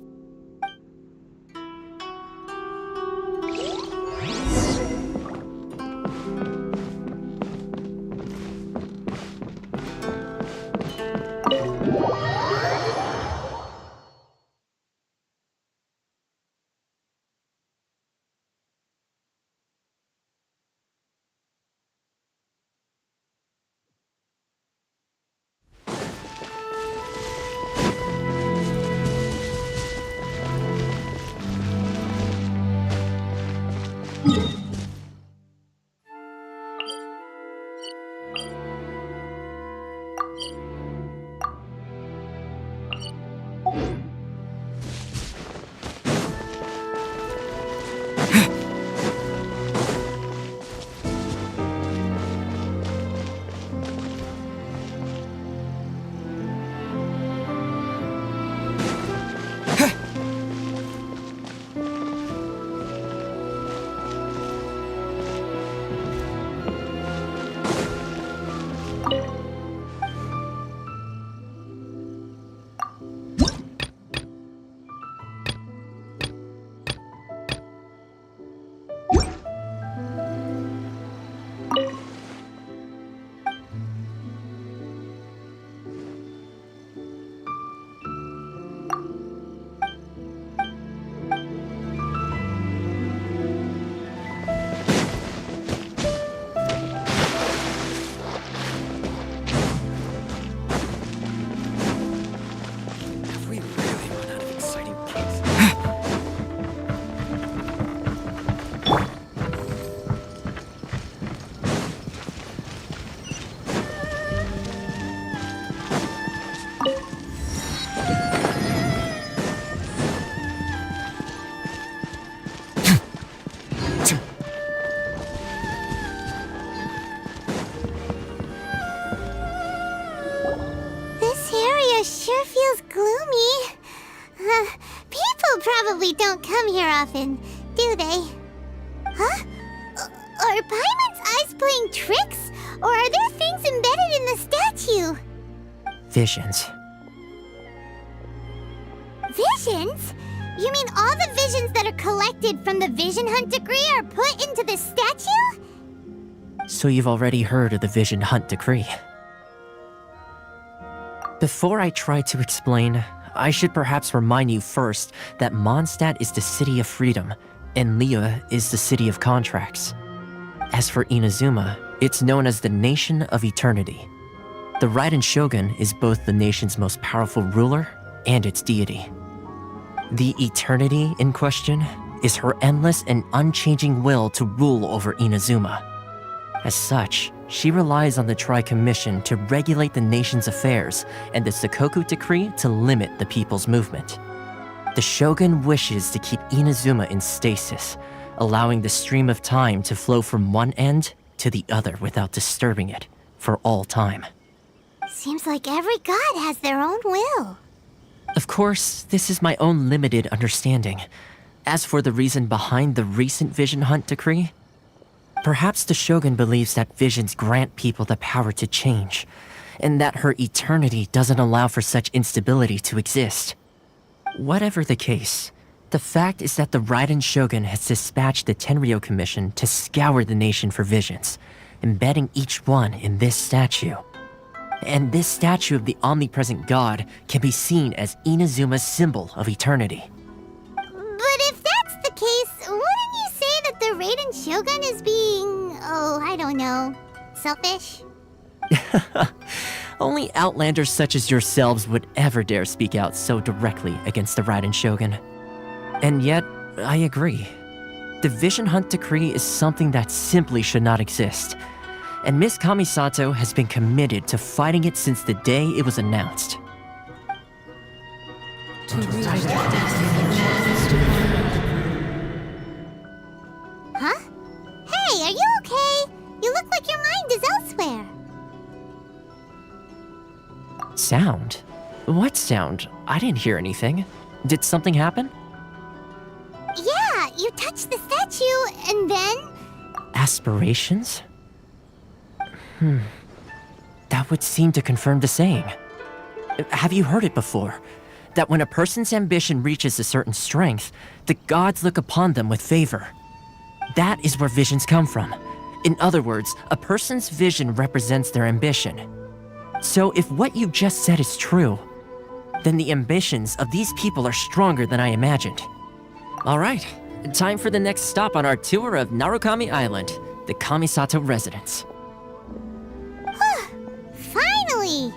probably don't come here often, do they? Huh? Are Paimon's eyes playing tricks? Or are there things embedded in the statue? Visions. Visions? You mean all the visions that are collected from the Vision Hunt decree are put into the statue? So you've already heard of the Vision Hunt decree. Before I try to explain, I should perhaps remind you first that Mondstadt is the city of freedom, and Liyue is the city of contracts. As for Inazuma, it's known as the Nation of Eternity. The Raiden Shogun is both the nation's most powerful ruler and its deity. The Eternity in question is her endless and unchanging will to rule over Inazuma. As such, she relies on the Tri-Commission to regulate the nation's affairs and the Sakoku Decree to limit the people's movement. The Shogun wishes to keep Inazuma in stasis, allowing the stream of time to flow from one end to the other without disturbing it for all time. Seems like every god has their own will. Of course, this is my own limited understanding. As for the reason behind the recent Vision Hunt decree, perhaps the Shogun believes that visions grant people the power to change, and that her eternity doesn't allow for such instability to exist. Whatever the case, the fact is that the Raiden Shogun has dispatched the Tenryou Commission to scour the nation for visions, embedding each one in this statue. And this statue of the omnipresent god can be seen as Inazuma's symbol of eternity. But if that's the case, wouldn't you say that the Raiden Shogun is being, I don't know, selfish? Only outlanders such as yourselves would ever dare speak out so directly against the Raiden Shogun. And yet, I agree. The Vision Hunt decree is something that simply should not exist. And Miss Kamisato has been committed to fighting it since the day it was announced. Huh? Hey, are you okay? You look like your mind is elsewhere. Sound? What sound? I didn't hear anything. Did something happen? Yeah, you touched the statue, and then... Aspirations? That would seem to confirm the saying. Have you heard it before? That when a person's ambition reaches a certain strength, the gods look upon them with favor. That is where visions come from. In other words, a person's vision represents their ambition. So if what you just said is true, then the ambitions of these people are stronger than I imagined. All right, time for the next stop on our tour of Narukami Island, the Kamisato residence. Finally!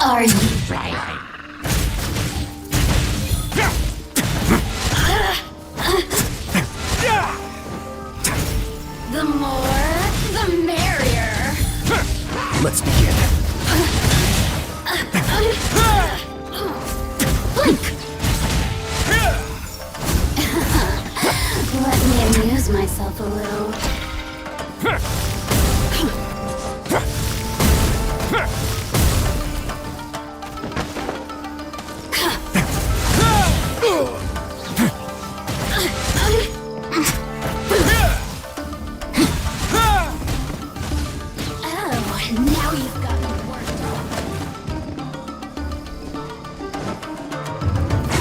Are you ready? The more, the merrier. Let's begin. Let me amuse myself a little.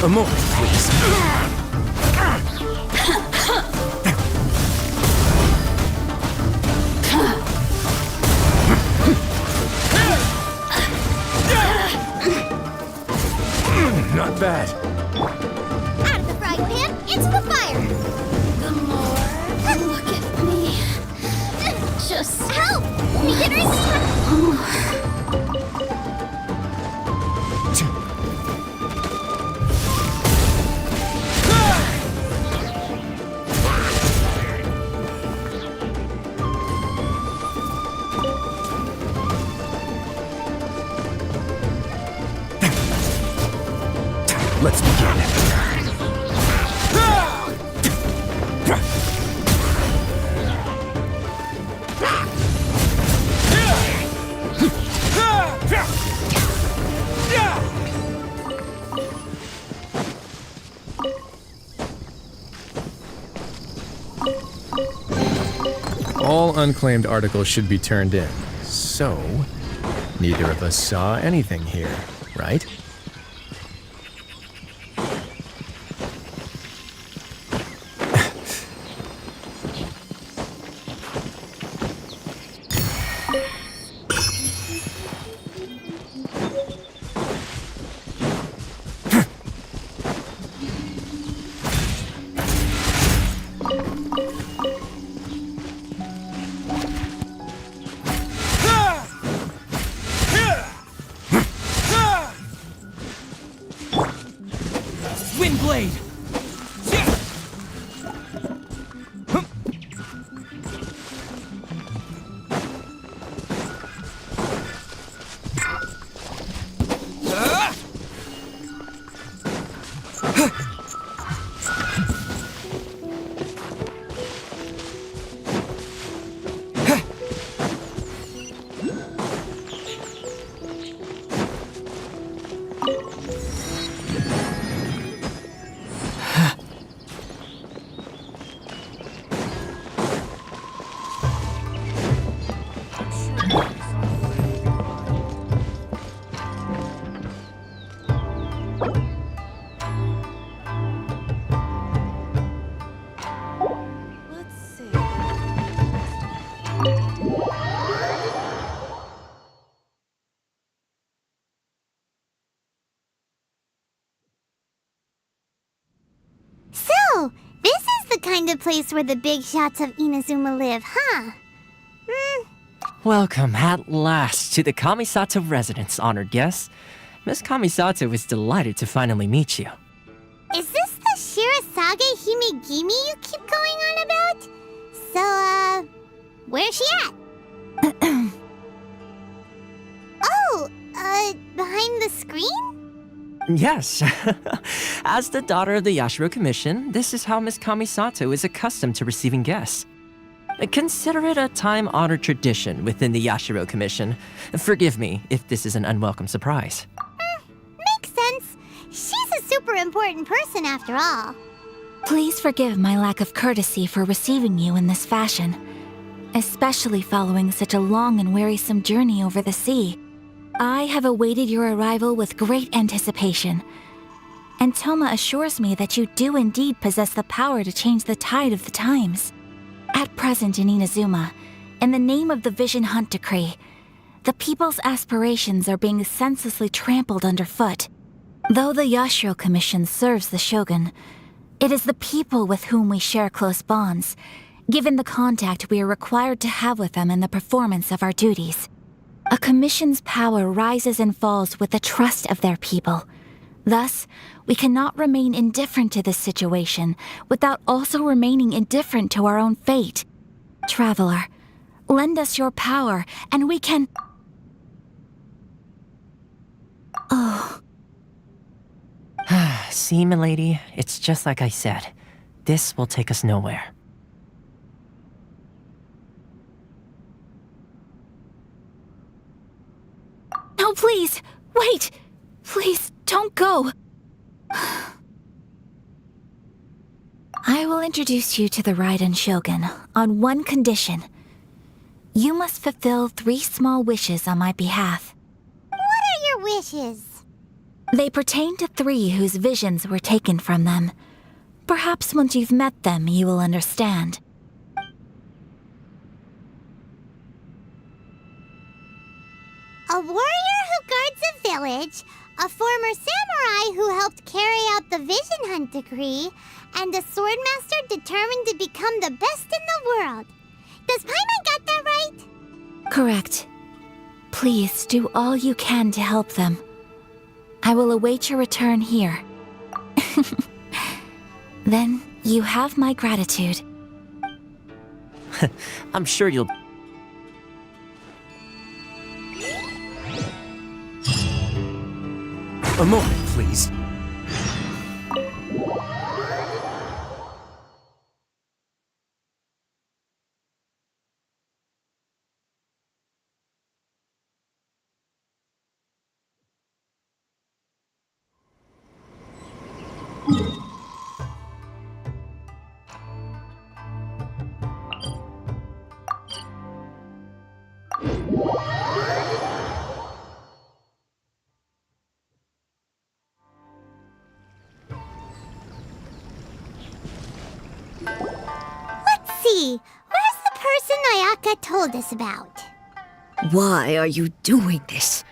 A moment, please. Not bad. Out of the frying pan, into the fire. The more, look at me. Just help! We can resist. Let's begin. All unclaimed articles should be turned in. So, neither of us saw anything here, right? Windblade! So, this is the kind of place where the big shots of Inazuma live, huh? Welcome at last to the Kamisato residence, honored guests. Miss Kamisato is delighted to finally meet you. Is this the Shirasage Himegimi you keep going on about? So, where's she at? Oh, behind the screen? Yes. As the daughter of the Yashiro Commission, this is how Miss Kamisato is accustomed to receiving guests. Consider it a time-honored tradition within the Yashiro Commission. Forgive me if this is an unwelcome surprise. Makes sense. She's a super important person after all. Please forgive my lack of courtesy for receiving you in this fashion, especially following such a long and wearisome journey over the sea. I have awaited your arrival with great anticipation, and Toma assures me that you do indeed possess the power to change the tide of the times. At present in Inazuma, in the name of the Vision Hunt Decree, the people's aspirations are being senselessly trampled underfoot. Though the Yashiro Commission serves the Shogun, it is the people with whom we share close bonds, given the contact we are required to have with them in the performance of our duties. A commission's power rises and falls with the trust of their people. Thus, we cannot remain indifferent to this situation without also remaining indifferent to our own fate. Traveler, lend us your power and we can... Oh. See, milady, it's just like I said. This will take us nowhere. No, please! Wait! Please, don't go! I will introduce you to the Raiden Shogun on one condition. You must fulfill 3 small wishes on my behalf. What are your wishes? They pertain to 3 whose visions were taken from them. Perhaps once you've met them, you will understand. A warrior who guards a village, a former samurai who helped carry out the Vision Hunt Decree, and a swordmaster determined to become the best in the world. Does Paimon got that right? Correct. Please do all you can to help them. I will await your return here. Then you have my gratitude. I'm sure you'll... A moment, please. see. Where's the person Ayaka told us about? Why are you doing this?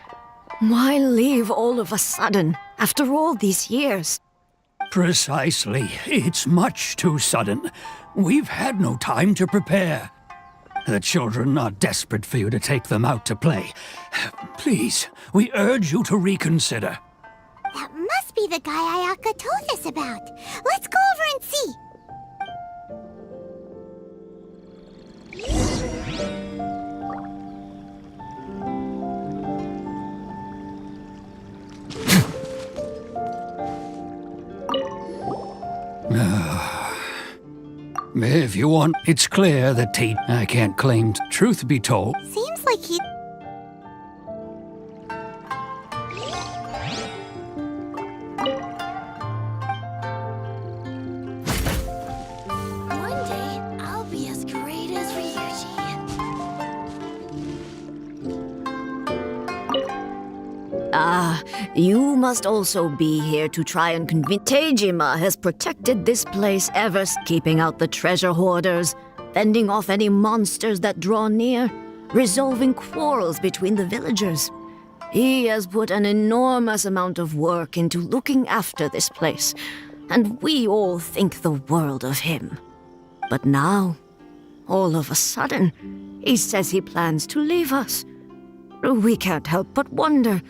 Why leave all of a sudden, after all these years? Precisely. It's much too sudden. We've had no time to prepare. The children are desperate for you to take them out to play. Please, we urge you to reconsider. That must be the guy Ayaka told us about. Let's go over and see. If you want, it's clear that I can't claim. Truth be told, Seems like he... One day, I'll be as great as Ryuji. Ah, you must also be here to try and convince. Tejima has protected this place ever, keeping out the treasure hoarders, fending off any monsters that draw near, resolving quarrels between the villagers. He has put an enormous amount of work into looking after this place, and we all think the world of him. But now, all of a sudden, he says he plans to leave us. We can't help but wonder,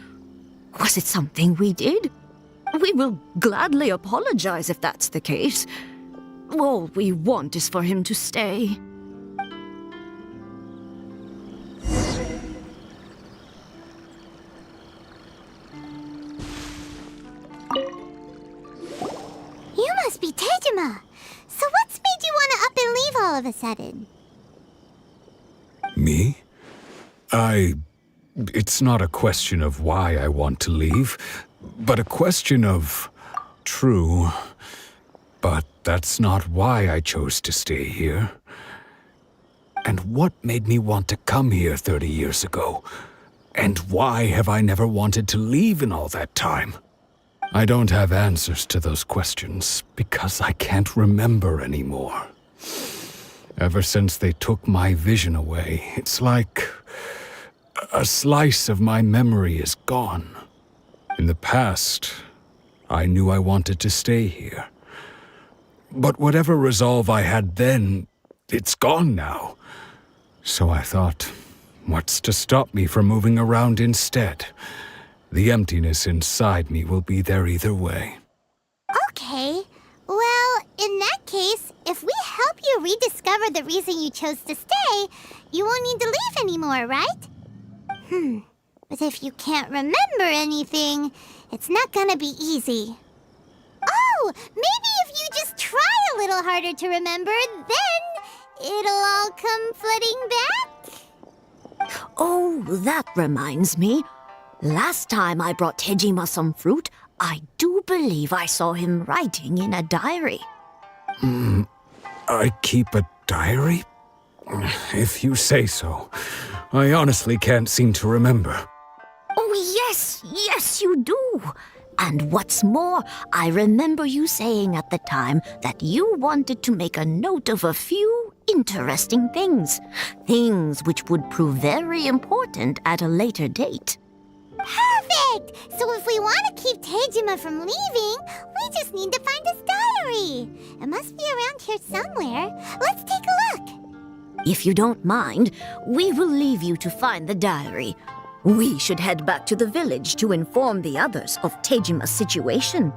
was it something we did? We will gladly apologize if that's the case. All we want is for him to stay. You must be Tejima. So what's made you want to up and leave all of a sudden? Me? It's not a question of why I want to leave, but a question of... True. But that's not why I chose to stay here. And what made me want to come here 30 years ago? And why have I never wanted to leave in all that time? I don't have answers to those questions because I can't remember anymore. Ever since they took my vision away, it's like a slice of my memory is gone. In the past, I knew I wanted to stay here. But whatever resolve I had then, it's gone now. So I thought, what's to stop me from moving around instead? The emptiness inside me will be there either way. Okay. Well, in that case, if we help you rediscover the reason you chose to stay, you won't need to leave anymore, right? But if you can't remember anything, it's not gonna be easy. Oh, maybe if you just try a little harder to remember, then it'll all come flooding back? Oh, that reminds me. Last time I brought Tejima some fruit, I do believe I saw him writing in a diary. I keep a diary? If you say so. I honestly can't seem to remember. Oh, yes, you do. And what's more, I remember you saying at the time that you wanted to make a note of a few interesting things. Things which would prove very important at a later date. Perfect! So if we want to keep Tejima from leaving, we just need to find his diary. It must be around here somewhere. Let's take a look. If you don't mind, we will leave you to find the diary. We should head back to the village to inform the others of Tejima's situation.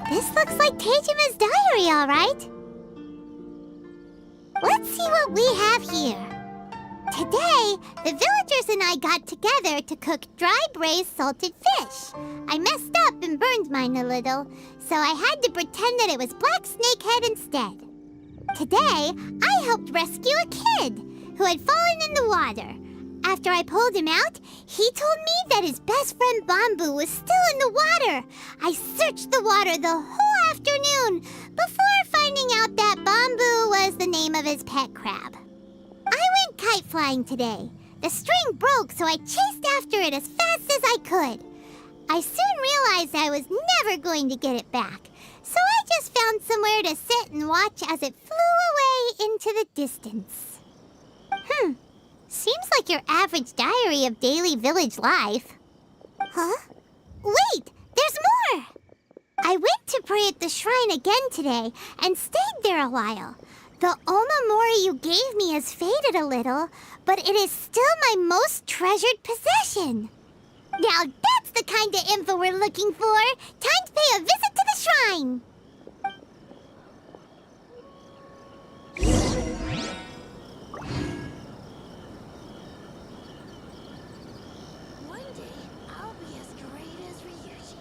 This looks like Tejima's diary, all right. Let's see what we have here. Today, the villagers and I got together to cook dry braised salted fish. I messed up and burned mine a little, so I had to pretend that it was black snakehead instead. Today, I helped rescue a kid who had fallen in the water. After I pulled him out, he told me that his best friend Bamboo was still in the water. I searched the water the whole afternoon before finding finding out that Bamboo was the name of his pet crab. I went kite flying today. The string broke, so I chased after it as fast as I could. I soon realized I was never going to get it back, so I just found somewhere to sit and watch as it flew away into the distance. Seems like your average diary of daily village life. Huh? Wait, there's more! I went to pray at the shrine again today and stayed there a while. The omamori you gave me has faded a little, but it is still my most treasured possession. Now that's the kind of info we're looking for. Time to pay a visit to the shrine. One day, I'll be as great as Ryuji.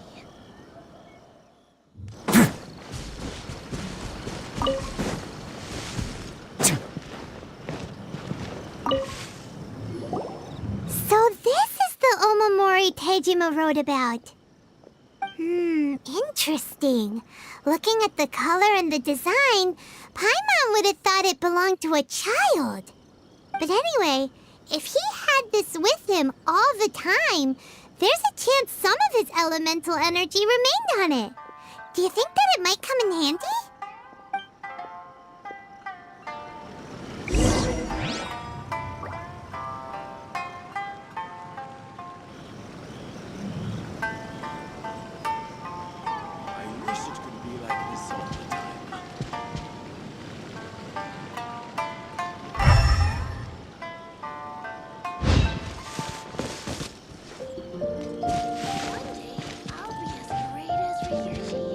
So this is the omamori Tejima wrote about. Interesting. Looking at the color and the design, Paimon would have thought it belonged to a child. But anyway, if he had this with him all the time, there's a chance some of his elemental energy remained on it. Do you think that it might come in handy? I wish it could be like this all the time. One day, I'll be as great as Ryuji.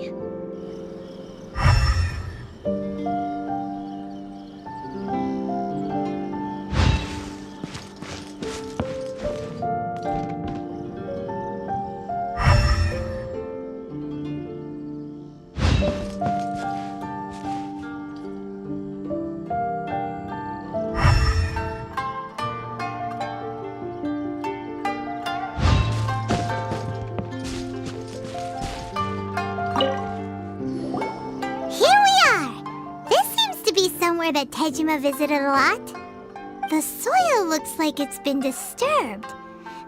Somewhere that Tejima visited a lot. The soil looks like it's been disturbed.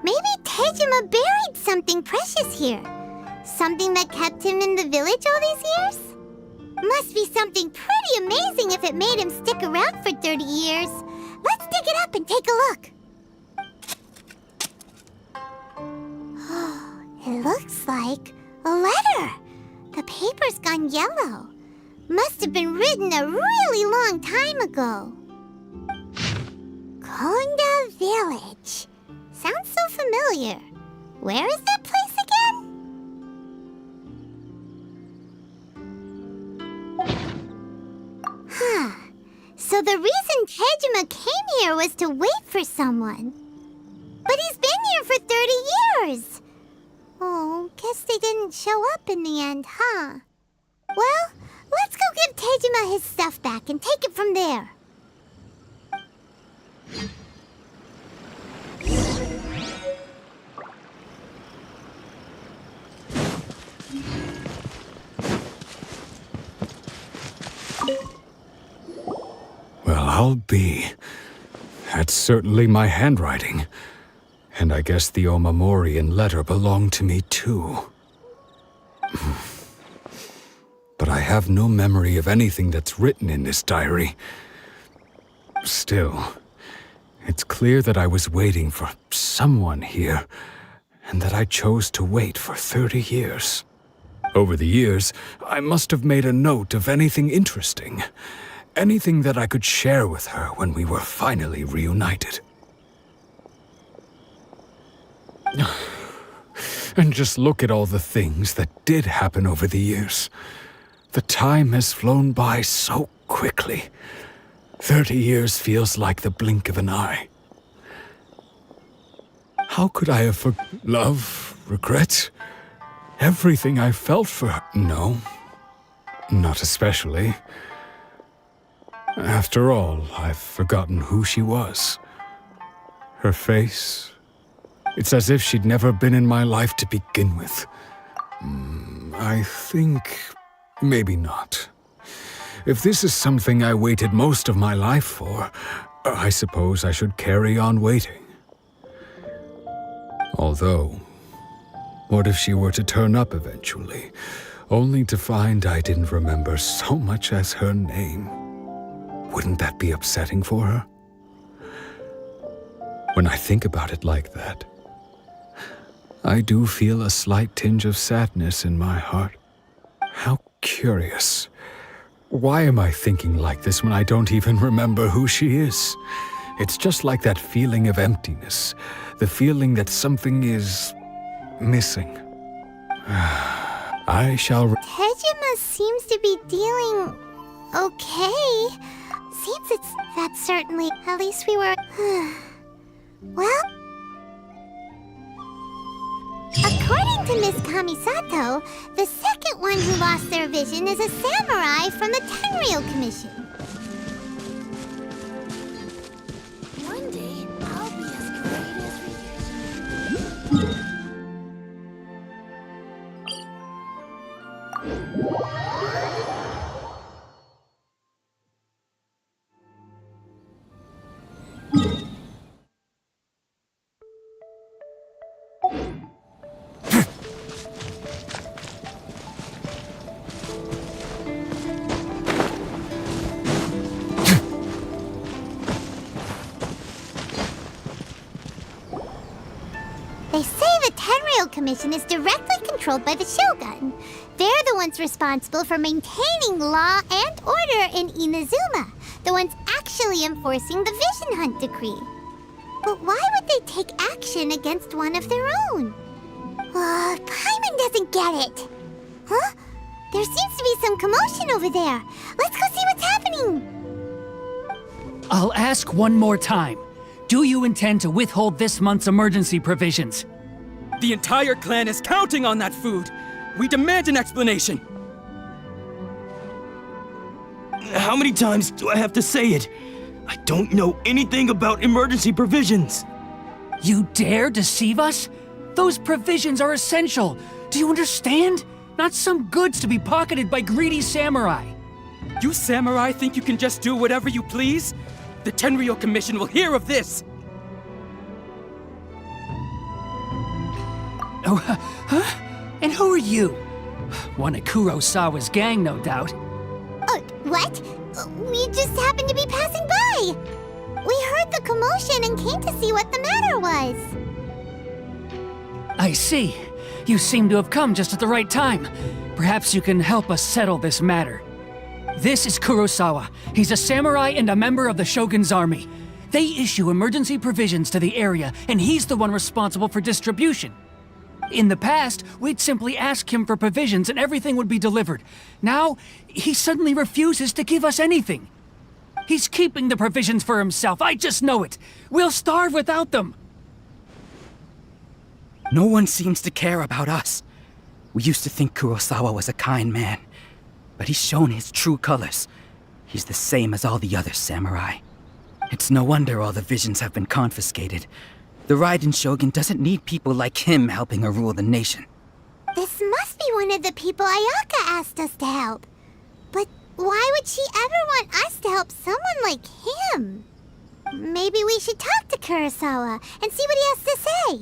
Maybe Tejima buried something precious here. Something that kept him in the village all these years? Must be something pretty amazing if it made him stick around for 30 years. Let's dig it up and take a look. It looks like a letter. The paper's gone yellow. Must have been written a really long time ago. Konda Village. Sounds so familiar. Where is that place again? So the reason Tejima came here was to wait for someone. But he's been here for 30 years. Oh, guess they didn't show up in the end, huh? Well, let's go give Tejima his stuff back and take it from there. Well, I'll be. That's certainly my handwriting. And I guess the omamori and letter belong to me too. But I have no memory of anything that's written in this diary. Still, it's clear that I was waiting for someone here, and that I chose to wait for 30 years. Over the years, I must have made a note of anything interesting. Anything that I could share with her when we were finally reunited. And just look at all the things that did happen over the years. The time has flown by so quickly. 30 years feels like the blink of an eye. How could I have love, regret? Everything I felt for her? No, not especially. After all, I've forgotten who she was. Her face. It's as if she'd never been in my life to begin with. I think maybe not. If this is something I waited most of my life for, I suppose I should carry on waiting. Although, what if she were to turn up eventually, only to find I didn't remember so much as her name? Wouldn't that be upsetting for her? When I think about it like that, I do feel a slight tinge of sadness in my heart. How curious. Why am I thinking like this when I don't even remember who she is? It's just like that feeling of emptiness, the feeling that something is missing. I shall... Tejima seems to be dealing okay. Seems that's certainly... At least we were... Well... According to Miss Kamisato, the second one who lost their vision is a samurai from the Tenryou Commission. One day, I'll be as great They say the Tenryou Commission is directly controlled by the Shogun. They're the ones responsible for maintaining law and order in Inazuma, the ones actually enforcing the Vision Hunt decree. But why would they take action against one of their own? Paimon doesn't get it. Huh? There seems to be some commotion over there. Let's go see what's happening. I'll ask one more time. Do you intend to withhold this month's emergency provisions? The entire clan is counting on that food. We demand an explanation. How many times do I have to say it? I don't know anything about emergency provisions. You dare deceive us? Those provisions are essential. Do you understand? Not some goods to be pocketed by greedy samurai. You samurai think you can just do whatever you please? The Tenryou Commission will hear of this! Oh, huh? And who are you? One of Kurosawa's gang, no doubt. What? We just happened to be passing by. We heard the commotion and came to see what the matter was. I see. You seem to have come just at the right time. Perhaps you can help us settle this matter. This is Kurosawa. He's a samurai and a member of the Shogun's army. They issue emergency provisions to the area, and he's the one responsible for distribution. In the past, we'd simply ask him for provisions and everything would be delivered. Now, he suddenly refuses to give us anything. He's keeping the provisions for himself, I just know it. We'll starve without them. No one seems to care about us. We used to think Kurosawa was a kind man, but he's shown his true colors. He's the same as all the other samurai. It's no wonder all the visions have been confiscated. The Raiden Shogun doesn't need people like him helping her rule the nation. This must be one of the people Ayaka asked us to help. But why would she ever want us to help someone like him? Maybe we should talk to Kurosawa and see what he has to say.